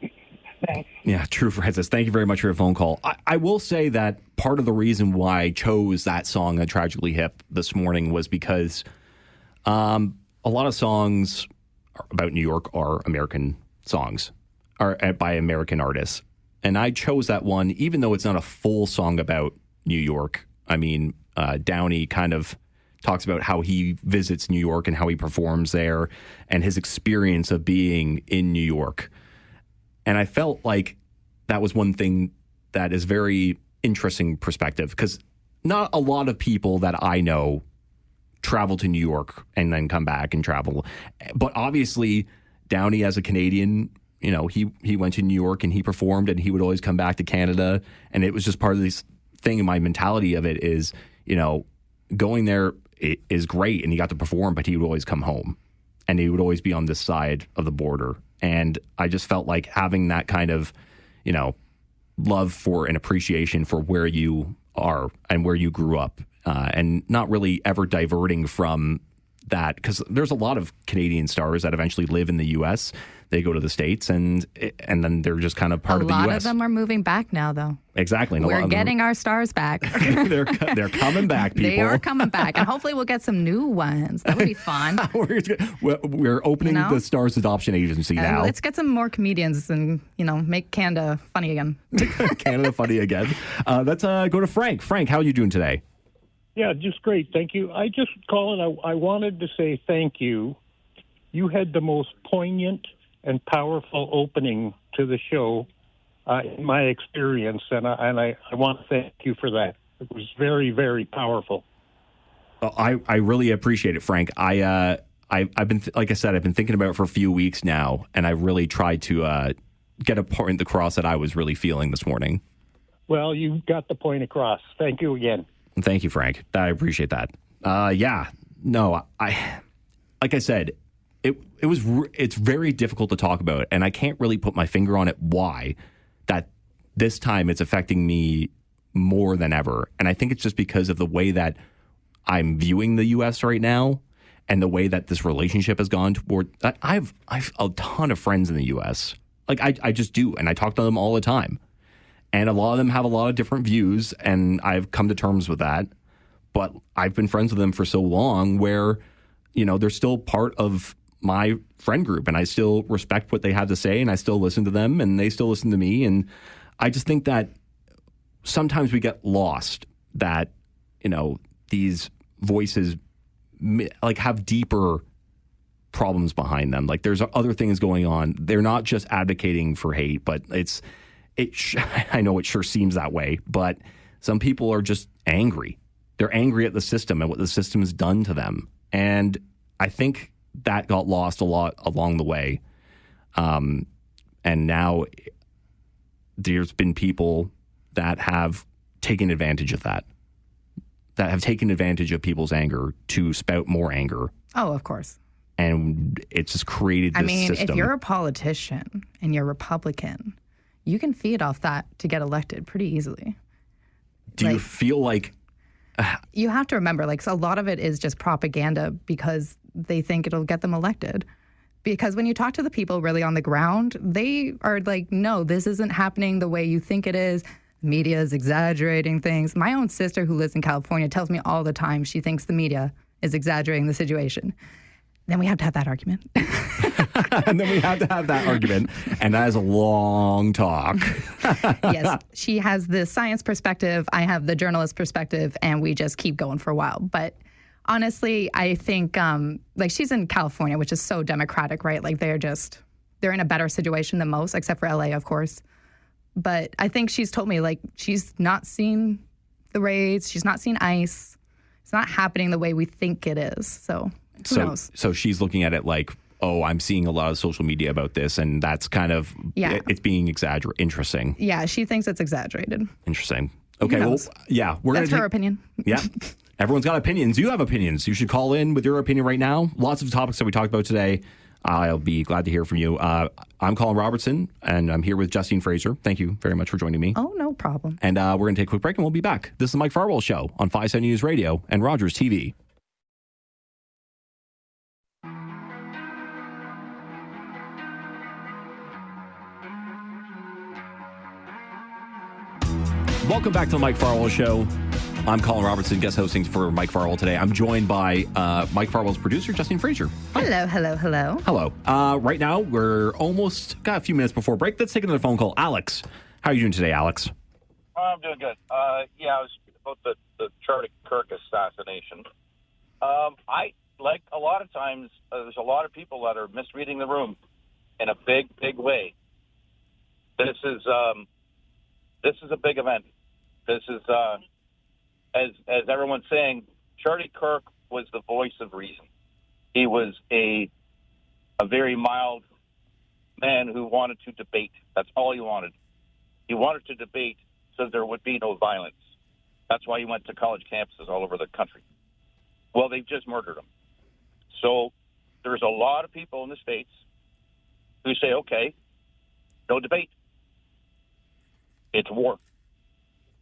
Thanks. Yeah, true, Francis. Thank you very much for your phone call. I will say that part of the reason why I chose that song, Tragically Hip, this morning was because a lot of songs about New York are American songs, are by American artists. And I chose that one, even though it's not a full song about New York. I mean, Downey kind of talks about how he visits New York and how he performs there and his experience of being in New York. And I felt like that was one thing that is very interesting perspective, because not a lot of people that I know travel to New York and then come back and travel. But obviously, Downey, as a Canadian, you know, he went to New York and he performed, and he would always come back to Canada. And it was just part of this thing in my mentality of it is, you know, going there is great and he got to perform, but he would always come home and he would always be on this side of the border. And I just felt like having that kind of, you know, love for and appreciation for where you are and where you grew up, and not really ever diverting from that, because there's a lot of Canadian stars that eventually live in the U.S. They go to the States and then they're just kind of part of the U.S. A lot of them are moving back now, though. Exactly. And We're getting our stars back. they're coming back, people. They are coming back. And hopefully we'll get some new ones. That would be fun. We're opening the Stars Adoption Agency now. Let's get some more comedians and, you know, make Canada funny again. Canada funny again. Let's go to Frank. Frank, how are you doing today? Yeah, just great. Thank you. I just called and I wanted to say thank you. You had the most poignant and powerful opening to the show in my experience, and I want to thank you for that. It was very, very powerful. I really appreciate it, Frank. I've been, like I said, I've been thinking about it for a few weeks now, and I really tried to get a point across that I was really feeling this morning. Well, you got the point across. Thank you again. Thank you, Frank. I appreciate that. Like I said, it's very difficult to talk about, and I can't really put my finger on it why that this time it's affecting me more than ever. And I think it's just because of the way that I'm viewing the U.S. right now and the way that this relationship has gone toward. I've a ton of friends in the U.S. Like I just do, and I talk to them all the time. And a lot of them have a lot of different views, and I've come to terms with that. But I've been friends with them for so long where, you know, they're still part of my friend group, and I still respect what they have to say, and I still listen to them, and they still listen to me. And I just think that sometimes we get lost that, you know, these voices like have deeper problems behind them. Like there's other things going on. They're not just advocating for hate, but I know it sure seems that way, but some people are just angry. They're angry at the system and what the system has done to them. And I think that got lost a lot along the way. And now there's been people that have taken advantage of that have taken advantage of people's anger to spout more anger. Oh, of course. And it's just created this system. If you're a politician and you're Republican, you can feed off that to get elected pretty easily. Do you feel like... You have to remember, like, so a lot of it is just propaganda because they think it'll get them elected. Because when you talk to the people really on the ground, they are like, no, this isn't happening the way you think it is. Media is exaggerating things. My own sister who lives in California tells me all the time she thinks the media is exaggerating the situation. Then we have to have that argument. And then we have to have that argument. And that is a long talk. Yes, she has the science perspective. I have the journalist perspective. And we just keep going for a while. But honestly, I think, like, she's in California, which is so democratic, right? Like, they're in a better situation than most, except for LA, of course. But I think she's told me, like, she's not seen the raids. She's not seen ICE. It's not happening the way we think it is. So... Who knows? So she's looking at it like, oh, I'm seeing a lot of social media about this, and that's kind of, it's being exaggerated. Interesting. Yeah, she thinks it's exaggerated. Interesting. Okay, well, yeah. That's her opinion. Yeah. Everyone's got opinions. You have opinions. You should call in with your opinion right now. Lots of topics that we talked about today. I'll be glad to hear from you. I'm Colin Robertson, and I'm here with Justine Fraser. Thank you very much for joining me. Oh, no problem. And we're going to take a quick break, and we'll be back. This is the Mike Farwell Show on 570 News Radio and Rogers TV. Welcome back to the Mike Farwell Show. I'm Colin Robertson, guest hosting for Mike Farwell today. I'm joined by Mike Farwell's producer, Justine Fraser. Hello, hello, hello. Hello. Right now, we're almost got a few minutes before break. Let's take another phone call. Alex, how are you doing today, Alex? I'm doing good. I was about the Charlie Kirk assassination. I like a lot of times. There's a lot of people that are misreading the room in a big, big way. This is a big event. This is, as everyone's saying, Charlie Kirk was the voice of reason. He was a very mild man who wanted to debate. That's all he wanted. He wanted to debate so there would be no violence. That's why he went to college campuses all over the country. Well, they've just murdered him. So there's a lot of people in the States who say, okay, no debate. It's war.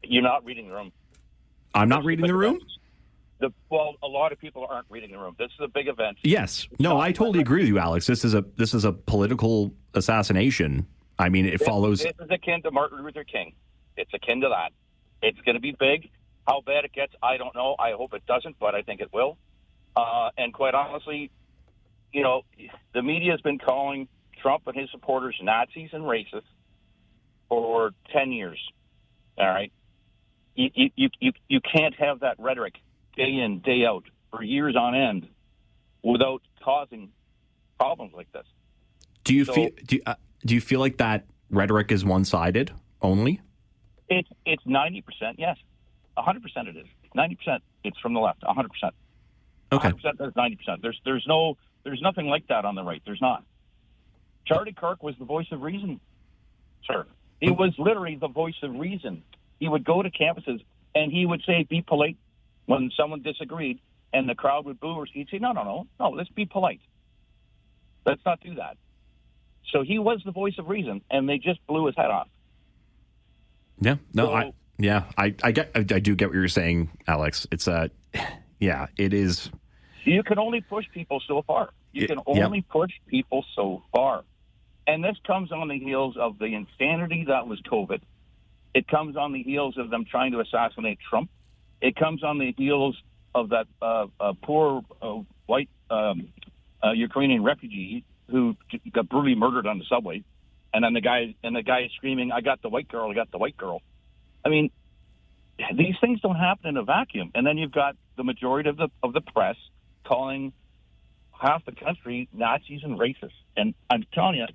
You're not reading the room. I'm not reading the room? A lot of people aren't reading the room. This is a big event. Yes. No, I totally agree with you, Alex. This is a political assassination. I mean, it follows... This is akin to Martin Luther King. It's akin to that. It's going to be big. How bad it gets, I don't know. I hope it doesn't, but I think it will. And quite honestly, the media has been calling Trump and his supporters Nazis and racists for 10 years. All right? You can't have that rhetoric day in, day out for years on end without causing problems like this. Do you feel like that rhetoric is one-sided only? It's 90%, yes. 100% it is. 90% it's from the left. 100%. Okay. 100% is 90%. There's nothing like that on the right. There's not. Charlie Kirk was the voice of reason, sir. He was literally the voice of reason. He would go to campuses and he would say, be polite when someone disagreed, and the crowd would boo, or he'd say, no, let's be polite. Let's not do that. So he was the voice of reason, and they just blew his head off. Yeah. No, I do get what you're saying, Alex. It's it is. You can only push people so far. You can only push people so far. And this comes on the heels of the insanity that was COVID. It comes on the heels of them trying to assassinate Trump. It comes on the heels of that poor white Ukrainian refugee who got brutally murdered on the subway, and then the guy is screaming, "I got the white girl! I got the white girl!" I mean, these things don't happen in a vacuum. And then you've got the majority of the press calling half the country Nazis and racists. And I'm telling you,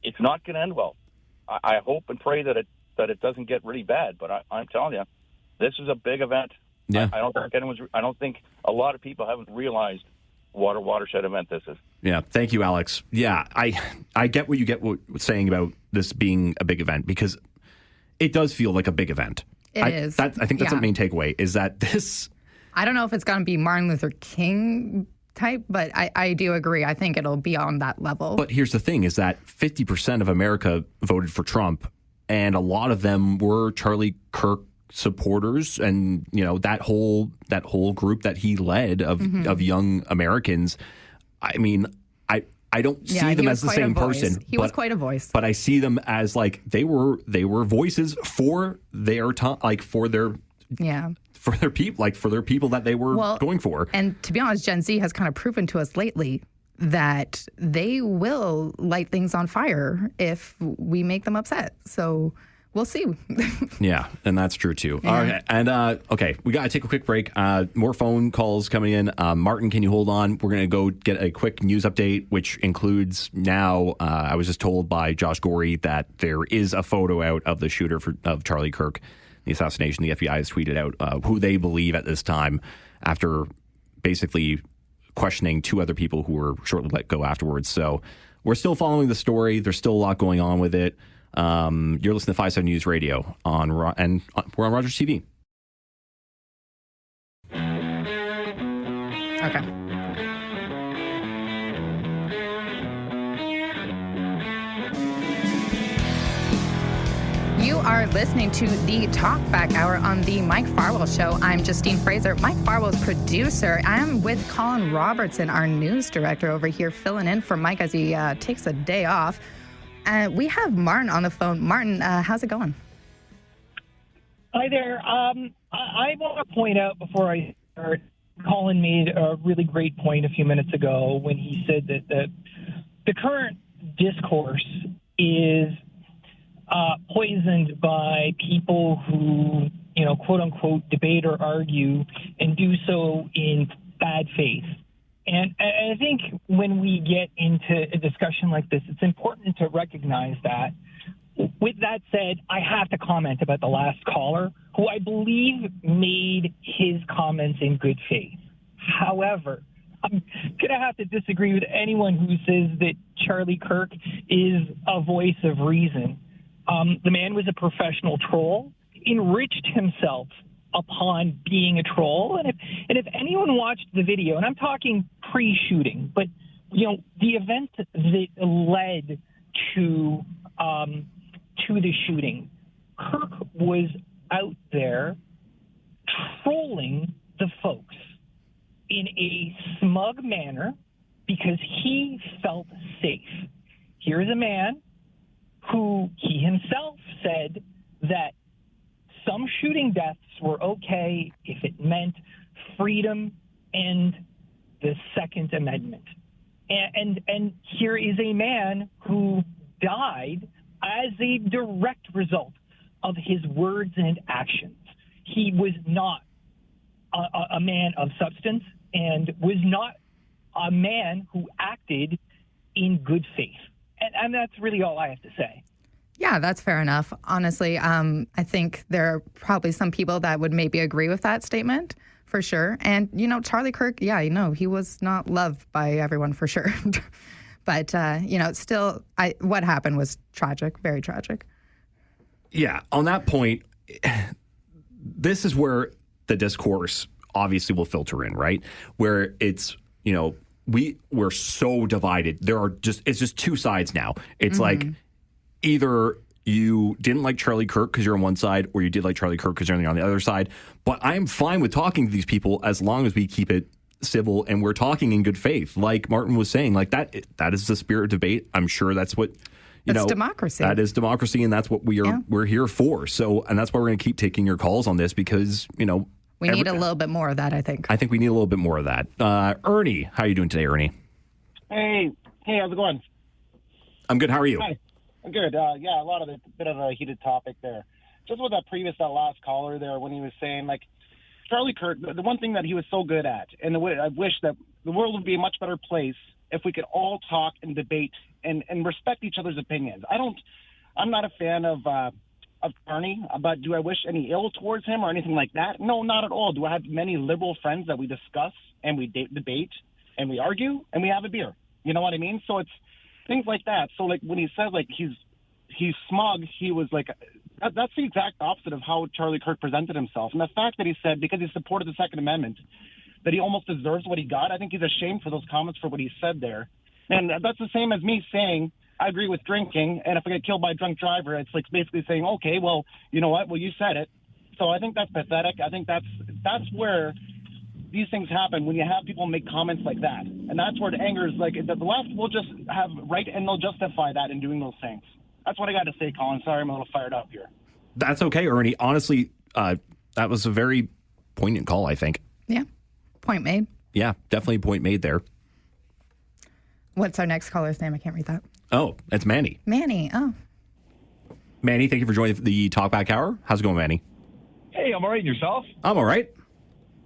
it's not going to end well. I hope and pray that it doesn't get really bad. But I'm telling you, this is a big event. Yeah. I don't think a lot of people haven't realized what a watershed event this is. Yeah. Thank you, Alex. Yeah, I get what you saying about this being a big event, because it does feel like a big event. It is. I think that's the main takeaway, is that this... I don't know if it's going to be Martin Luther King type, but I do agree. I think it'll be on that level. But here's the thing, is that 50% of America voted for Trump, and a lot of them were Charlie Kirk supporters, and that whole group that he led of young Americans. I mean, I don't see them as the same person. He was quite a voice. But I see them as like they were voices for their for their people, like for their people that they were going for. And to be honest, Gen Z has kind of proven to us lately that they will light things on fire if we make them upset. So we'll see. Yeah, and that's true too. Yeah. All right, and okay, we got to take a quick break. More phone calls coming in. Martin, can you hold on? We're going to go get a quick news update, which includes now, I was just told by Josh Gorey that there is a photo out of the shooter of Charlie Kirk, the assassination. The FBI has tweeted out who they believe at this time, after basically questioning two other people who were shortly let go afterwards. So we're still following the story. There's still a lot going on with it. You're listening to 570 News Radio and we're on Rogers TV. Okay. are listening to the Talkback Hour on the Mike Farwell Show. I'm Justine Fraser, Mike Farwell's producer. I'm with Colin Robertson, our news director over here, filling in for Mike as he takes a day off. We have Martin on the phone. Martin, how's it going? Hi there. I want to point out before I start, Colin made a really great point a few minutes ago when he said that the current discourse is poisoned by people who, quote unquote, debate or argue and do so in bad faith. And I think when we get into a discussion like this, it's important to recognize that. With that said, I have to comment about the last caller, who I believe made his comments in good faith. However, I'm going to have to disagree with anyone who says that Charlie Kirk is a voice of reason. The man was a professional troll, enriched himself upon being a troll. And if anyone watched the video, and I'm talking pre-shooting, but, the event that led to the shooting, Kirk was out there trolling the folks in a smug manner because he felt safe. Here's a man who he himself said that some shooting deaths were okay if it meant freedom and the Second Amendment. And here is a man who died as a direct result of his words and actions. He was not a man of substance and was not a man who acted in good faith. And that's really all I have to say. Yeah, that's fair enough. Honestly, I think there are probably some people that would maybe agree with that statement, for sure. And, Charlie Kirk, he was not loved by everyone, for sure. But, still, what happened was tragic, very tragic. Yeah, on that point, this is where the discourse obviously will filter in, right? Where it's, we're so divided. It's just two sides now. It's like either you didn't like Charlie Kirk because you're on one side, or you did like Charlie Kirk because you're on the other side. But I am fine with talking to these people as long as we keep it civil and we're talking in good faith. Like Martin was saying, like that is the spirit of debate. I'm sure that's what it's democracy. That is democracy, and that's what we're here for. So, and that's why we're going to keep taking your calls on this because we need a little bit more of that. I think we need a little bit more of that. Ernie, how are you doing today, Ernie? Hey, how's it going? I'm good. How are you? Hi. I'm good. A bit of a heated topic there. Just with that last caller there, when he was saying, like, Charlie Kirk, the one thing that he was so good at, and I wish that the world would be a much better place if we could all talk and debate and respect each other's opinions. I'm not a fan of Arnie, but do I wish any ill towards him or anything like that? No, not at all. Do I have many liberal friends that we discuss and we debate and we argue and we have a beer? You know what I mean? So it's things like that. So like when he says like he's smug, he was like, that's the exact opposite of how Charlie Kirk presented himself. And the fact that he said because he supported the Second Amendment that he almost deserves what he got, I think he's ashamed for those comments for what he said there. And that's the same as me saying I agree with drinking, and if I get killed by a drunk driver, it's like basically saying, okay, well, you know what? Well, you said it. So I think that's pathetic. I think that's where these things happen, when you have people make comments like that. And that's where the anger is like, the left will just have right and they'll justify that in doing those things. That's what I got to say, Colin. Sorry, I'm a little fired up here. That's okay, Ernie. Honestly, that was a very poignant call, I think. Yeah. Point made. Yeah, definitely a point made there. What's our next caller's name? I can't read that. Oh, it's Manny. Manny. Oh. Manny, thank you for joining the Talkback Hour. How's it going, Manny? Hey, I'm all right. And yourself? I'm all right.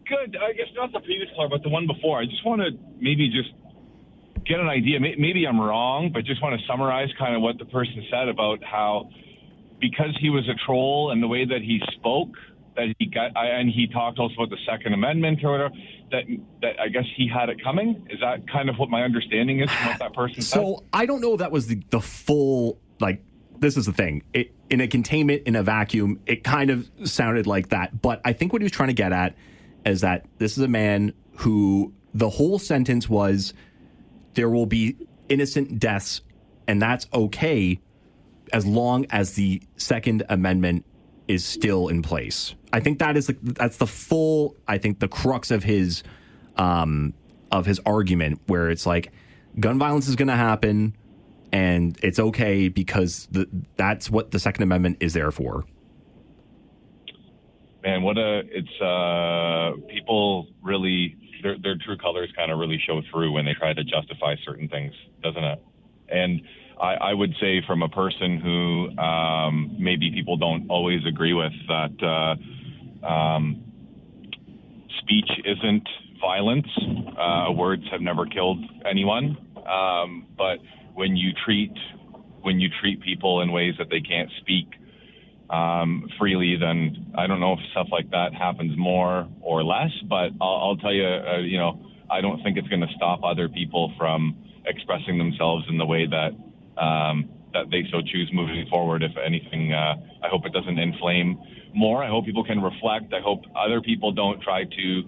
Good. I guess not the previous caller, but the one before. I just want to maybe just get an idea. Maybe I'm wrong, but just want to summarize kind of what the person said about how because he was a troll and the way that he spoke, that he got, and he talked also about the Second Amendment or whatever, that I guess he had it coming. Is that kind of what my understanding is from what that person said? So I don't know if that was the full, like, this is the thing. In a containment, in a vacuum, it kind of sounded like that. But I think what he was trying to get at is that this is a man who the whole sentence was, there will be innocent deaths, and that's okay as long as the Second Amendment is still in place. I think that's the full, I think, the crux of his argument, where it's like gun violence is going to happen and it's okay because that's what the Second Amendment is there for. Man, people really, their true colors kind of really show through when they try to justify certain things, doesn't it? And I would say, from a person who maybe people don't always agree with, that speech isn't violence. Words have never killed anyone. But when you treat people in ways that they can't speak freely, then I don't know if stuff like that happens more or less. But I'll tell you, I don't think it's going to stop other people from expressing themselves in the way that they so choose moving forward. If anything, I hope it doesn't inflame more. I hope people can reflect. I hope other people don't try to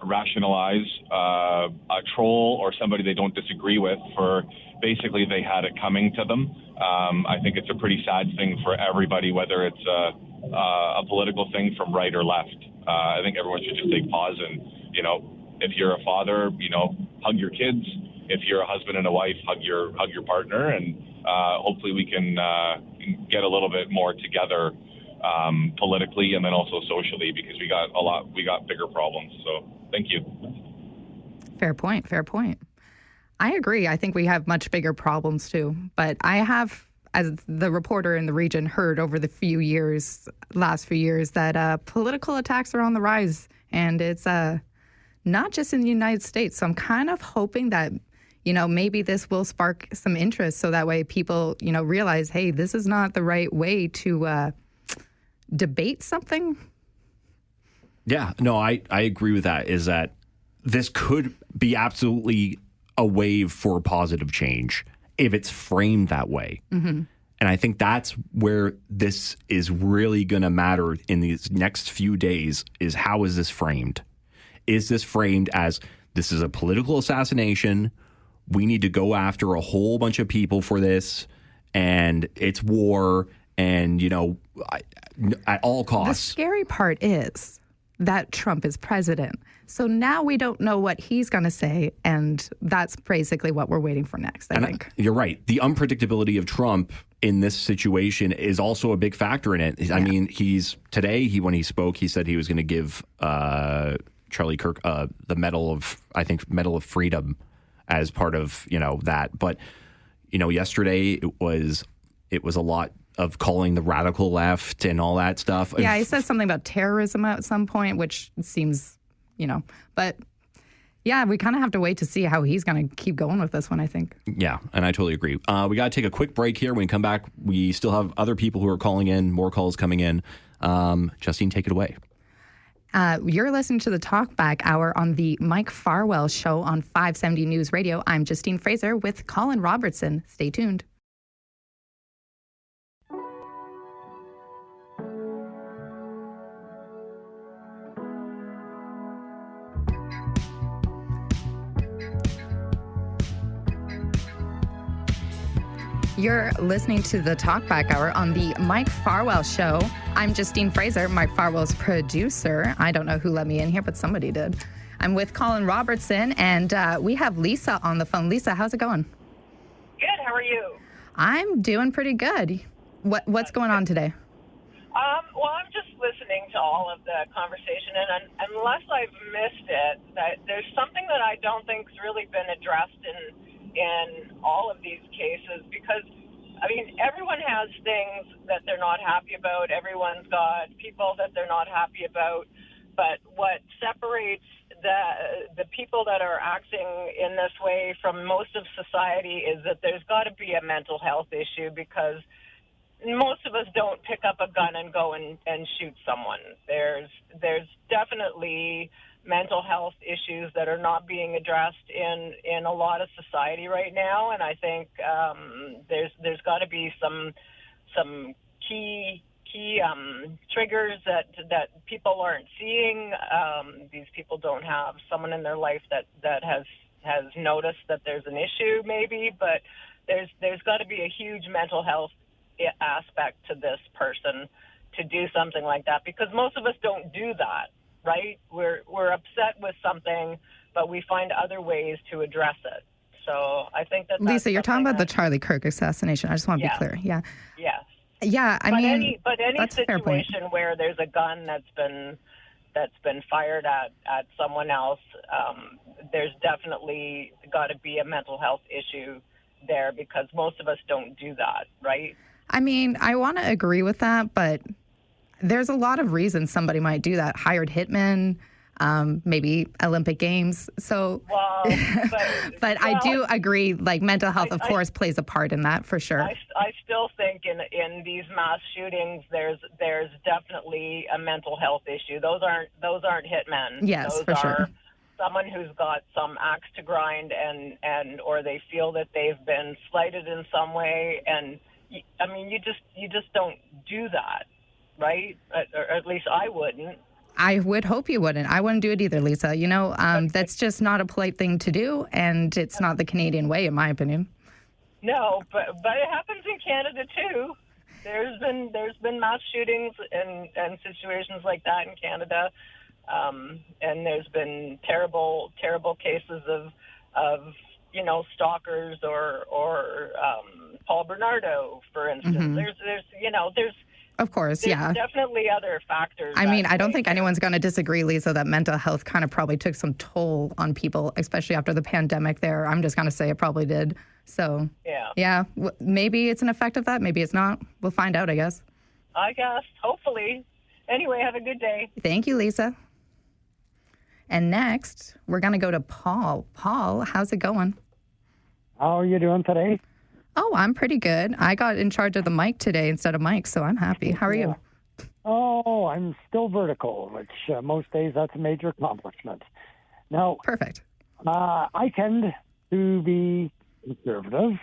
rationalize a troll or somebody they don't disagree with for basically they had it coming to them. I think it's a pretty sad thing for everybody, whether it's a political thing from right or left. I think everyone should just take pause and, if you're a father, hug your kids. If you're a husband and a wife, hug your partner, and hopefully we can get a little bit more together politically and then also socially, because we got bigger problems. So thank you. Fair point. I agree. I think we have much bigger problems too. But I have, as the reporter in the region, heard over the last few years that political attacks are on the rise, and it's not just in the United States. So I'm kind of hoping that, maybe this will spark some interest, so that way people, realize, hey, this is not the right way to debate something. Yeah, no, I agree with that, is that this could be absolutely a wave for positive change if it's framed that way. Mm-hmm. And I think that's where this is really going to matter in these next few days, is how is this framed? Is this framed as this is a political assassination? We need to go after a whole bunch of people for this, and it's war, and, at all costs. The scary part is that Trump is president. So now we don't know what he's going to say, and that's basically what we're waiting for next, I think. You're right. The unpredictability of Trump in this situation is also a big factor in it. Yeah. I mean, when he spoke, he said he was going to give Charlie Kirk the Medal of Freedom as part of, that. But, yesterday it was a lot of calling the radical left and all that stuff. Yeah, he said something about terrorism at some point, which seems, but yeah, we kind of have to wait to see how he's going to keep going with this one, I think. Yeah, and I totally agree. We got to take a quick break here. When we come back, we still have other people who are calling in, more calls coming in. Justine, take it away. You're listening to the Talkback Hour on the Mike Farwell Show on 570 News Radio. I'm Justine Fraser with Colin Robertson. Stay tuned. You're listening to the Talkback Hour on the Mike Farwell Show. I'm Justine Fraser, Mike Farwell's producer. I don't know who let me in here, but somebody did. I'm with Colin Robertson, and we have Lisa on the phone. Lisa, how's it going? Good. How are you? I'm doing pretty good. What's going on today? Well, I'm just listening to all of the conversation, and unless I've missed it, that there's something that I don't think's really been addressed in all of these cases, because everyone has things that they're not happy about. Everyone's got people that they're not happy about. But what separates the people that are acting in this way from most of society is that there's got to be a mental health issue, because most of us don't pick up a gun and go and shoot someone. There's definitely mental health issues that are not being addressed in a lot of society right now, and I think there's got to be some key triggers that people aren't seeing. These people don't have someone in their life that has noticed that there's an issue, maybe, but there's got to be a huge mental health aspect to this person to do something like that, because most of us don't do that, right? We're upset with something, but we find other ways to address it. So I think that Lisa, you're talking about the Charlie Kirk assassination. I just want to be clear. Yeah. Yes. Yeah, I mean, any that's a fair point. situation where there's a gun that's been fired at someone else, there's definitely got to be a mental health issue there, because most of us don't do that, right? I mean, I want to agree with that, but there's a lot of reasons somebody might do that. Hired hitmen, maybe Olympic Games. So, but I do agree, like, mental health, of course, plays a part in that for sure. I still think in these mass shootings, there's definitely a mental health issue. Those aren't hitmen. Yes, those for sure. Someone who's got some axe to grind, and or they feel that they've been slighted in some way, and I mean, you just don't do that, right? Or at least I wouldn't. I would hope you wouldn't. I wouldn't do it either, Lisa. You know, that's just not a polite thing to do, and it's not the Canadian way, in my opinion. No, but it happens in Canada too. There's been mass shootings and situations like that in Canada, and there's been terrible cases of stalkers or Paul Bernardo, for instance. Mm-hmm. There's Of course, There's definitely other factors. I mean, I don't think anyone's going to disagree, Lisa, that mental health kind of probably took some toll on people, especially after the pandemic there. I'm just going to say it probably did. So, yeah, maybe it's an effect of that. Maybe it's not. We'll find out, I guess. I guess, hopefully. Anyway, have a good day. Thank you, Lisa. And next, we're going to go to Paul. Paul, how's it going? How are you doing today? Oh, I'm pretty good. I got in charge of the mic today instead of Mike, so I'm happy. How are you? Oh, I'm still vertical, which most days that's a major accomplishment. Now, perfect. I tend to be conservative.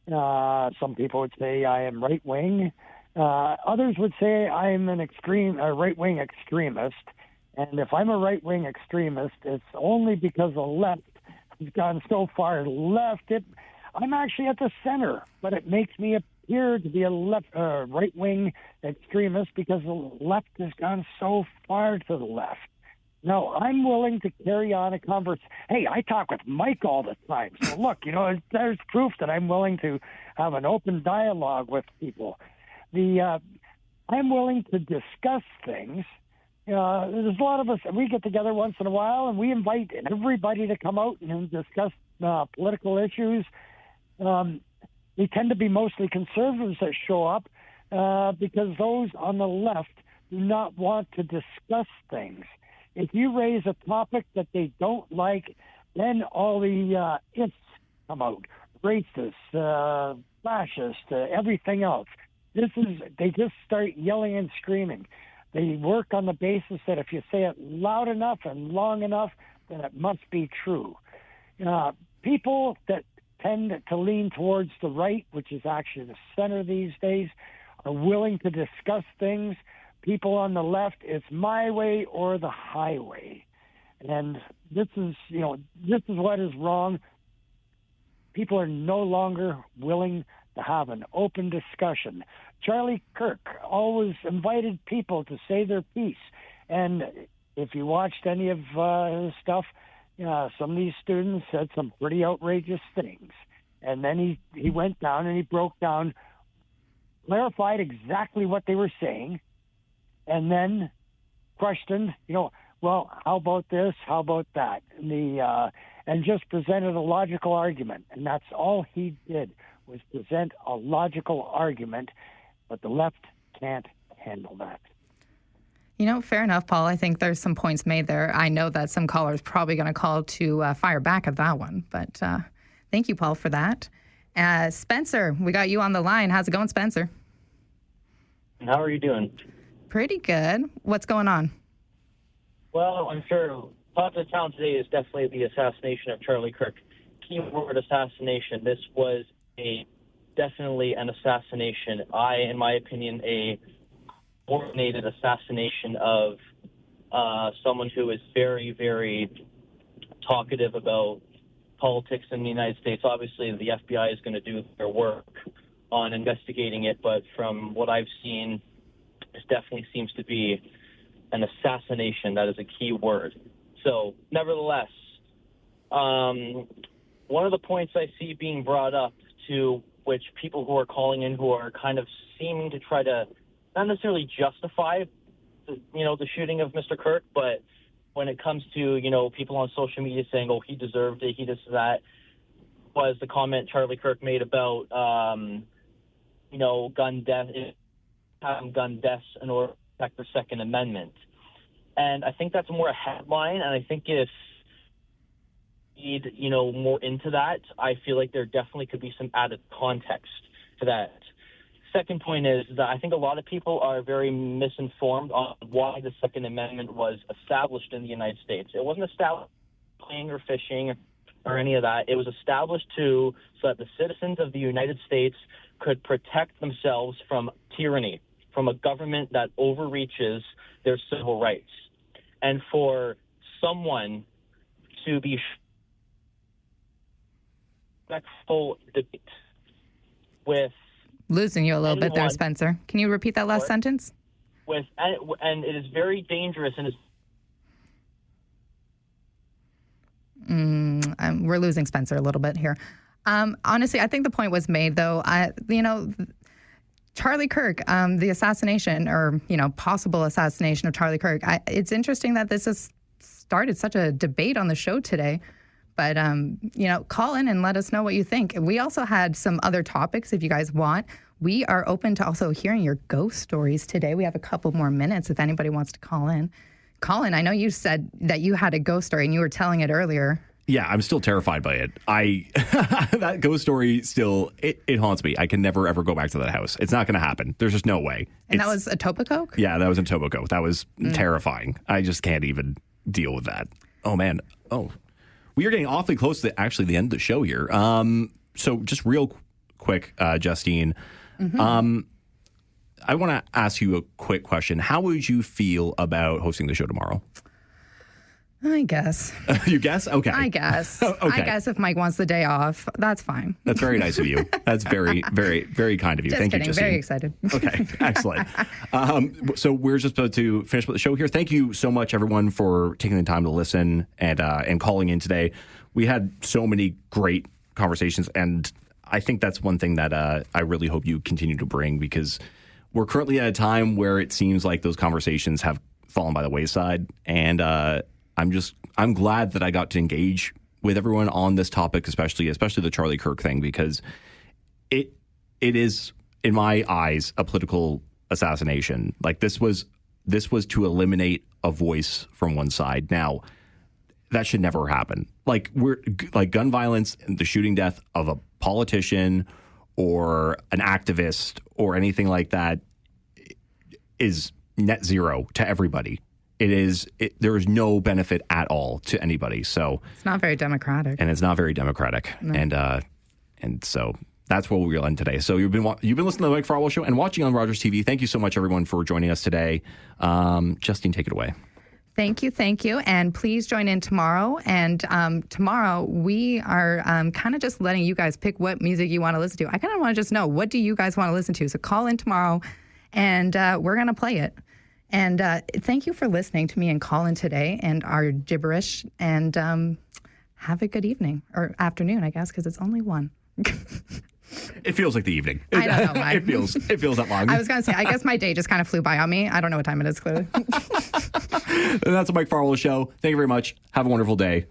Some people would say I am right-wing. Others would say I'm a right-wing extremist. And if I'm a right-wing extremist, it's only because the left has gone so far left. I'm actually at the center, but it makes me appear to be a right-wing extremist because the left has gone so far to the left. Now, I'm willing to carry on a conversation. Hey, I talk with Mike all the time. So, look, there's proof that I'm willing to have an open dialogue with people. I'm willing to discuss things. There's a lot of us, we get together once in a while, and we invite everybody to come out and discuss political issues. They tend to be mostly conservatives that show up because those on the left do not want to discuss things. If you raise a topic that they don't like, then all the ifs come out. Racist, fascist, everything else. They just start yelling and screaming. They work on the basis that if you say it loud enough and long enough, then it must be true. People that tend to lean towards the right, which is actually the center these days, are willing to discuss things. People on the left, it's my way or the highway. And this is what is wrong. People are no longer willing to have an open discussion. Charlie Kirk always invited people to say their piece. And if you watched any of his stuff, some of these students said some pretty outrageous things. And then he went down and he broke down, clarified exactly what they were saying, and then questioned, well, how about this? How about that? And just presented a logical argument. And that's all he did, was present a logical argument, but the left can't handle that. Fair enough, Paul. I think there's some points made there. I know that some callers probably going to call to fire back at that one, but thank you, Paul, for that. Spencer, we got you on the line. How's it going, Spencer? How are you doing? Pretty good. What's going on? Well, I'm sure top of the town today is definitely the assassination of Charlie Kirk. Keyword assassination. This was definitely an assassination. In my opinion, a coordinated assassination of someone who is very, very talkative about politics in the United States. Obviously, the FBI is going to do their work on investigating it, but from what I've seen, this definitely seems to be an assassination. That is a key word. So, nevertheless, one of the points I see being brought up, to which people who are calling in who are kind of seeming to try to not necessarily justify the shooting of Mr. Kirk, but when it comes to, people on social media saying, oh, he deserved it, he this, that, was the comment Charlie Kirk made about, gun death, having gun deaths in order to protect the Second Amendment. And I think that's more a headline, and I think if we need, more into that, I feel like there definitely could be some added context to that. Second point is that I think a lot of people are very misinformed on why the Second Amendment was established in the United States. It wasn't established for playing or fishing or any of that. It was established so that the citizens of the United States could protect themselves from tyranny, from a government that overreaches their civil rights. And for someone to be respectful debate with Losing you a little bit there, Spencer. Can you repeat that last sentence? And it is very dangerous, and we're losing Spencer a little bit here. Honestly, I think the point was made, though. Charlie Kirk, the assassination or, possible assassination of Charlie Kirk. It's interesting that this has started such a debate on the show today. But, call in and let us know what you think. We also had some other topics if you guys want. We are open to also hearing your ghost stories today. We have a couple more minutes if anybody wants to call in. Call in. I know you said that you had a ghost story and you were telling it earlier. Yeah, I'm still terrified by it. That ghost story still, it haunts me. I can never, ever go back to that house. It's not going to happen. There's just no way. And that was a Etobicoke? Yeah, that was in Etobicoke. That was terrifying. I just can't even deal with that. Oh, man. Oh. We are getting awfully close to the end of the show here. So just real quick, Justine, I want to ask you a quick question. How would you feel about hosting the show tomorrow? I guess. You guess? Okay. I guess. Okay. I guess if Mike wants the day off, that's fine. That's very nice of you. That's very, very, very kind of you. Just Thank kidding. you, Justine. Very excited. Okay, excellent. So we're just about to finish with the show here. Thank you so much, everyone, for taking the time to listen and calling in today. We had so many great conversations, and I think that's one thing that I really hope you continue to bring, because we're currently at a time where it seems like those conversations have fallen by the wayside, and I'm glad that I got to engage with everyone on this topic, especially the Charlie Kirk thing, because it is, in my eyes, a political assassination. Like this was to eliminate a voice from one side. Now, that should never happen. Like gun violence and the shooting death of a politician or an activist or anything like that is net zero to everybody. There is no benefit at all to anybody. So it's not very democratic. And it's not very democratic. No. And so that's what we'll end today. So you've been listening to the Mike Farwell Show and watching on Rogers TV. Thank you so much, everyone, for joining us today. Justine, take it away. Thank you. And please join in tomorrow. And tomorrow we are kind of just letting you guys pick what music you want to listen to. I kind of want to just know, what do you guys want to listen to? So call in tomorrow and we're going to play it. And thank you for listening to me and call in today and our gibberish. And have a good evening or afternoon, I guess, because it's only 1. It feels like the evening. I don't know why. It feels that long. I was going to say, I guess my day just kind of flew by on me. I don't know what time it is, clearly. And that's the Mike Farwell Show. Thank you very much. Have a wonderful day.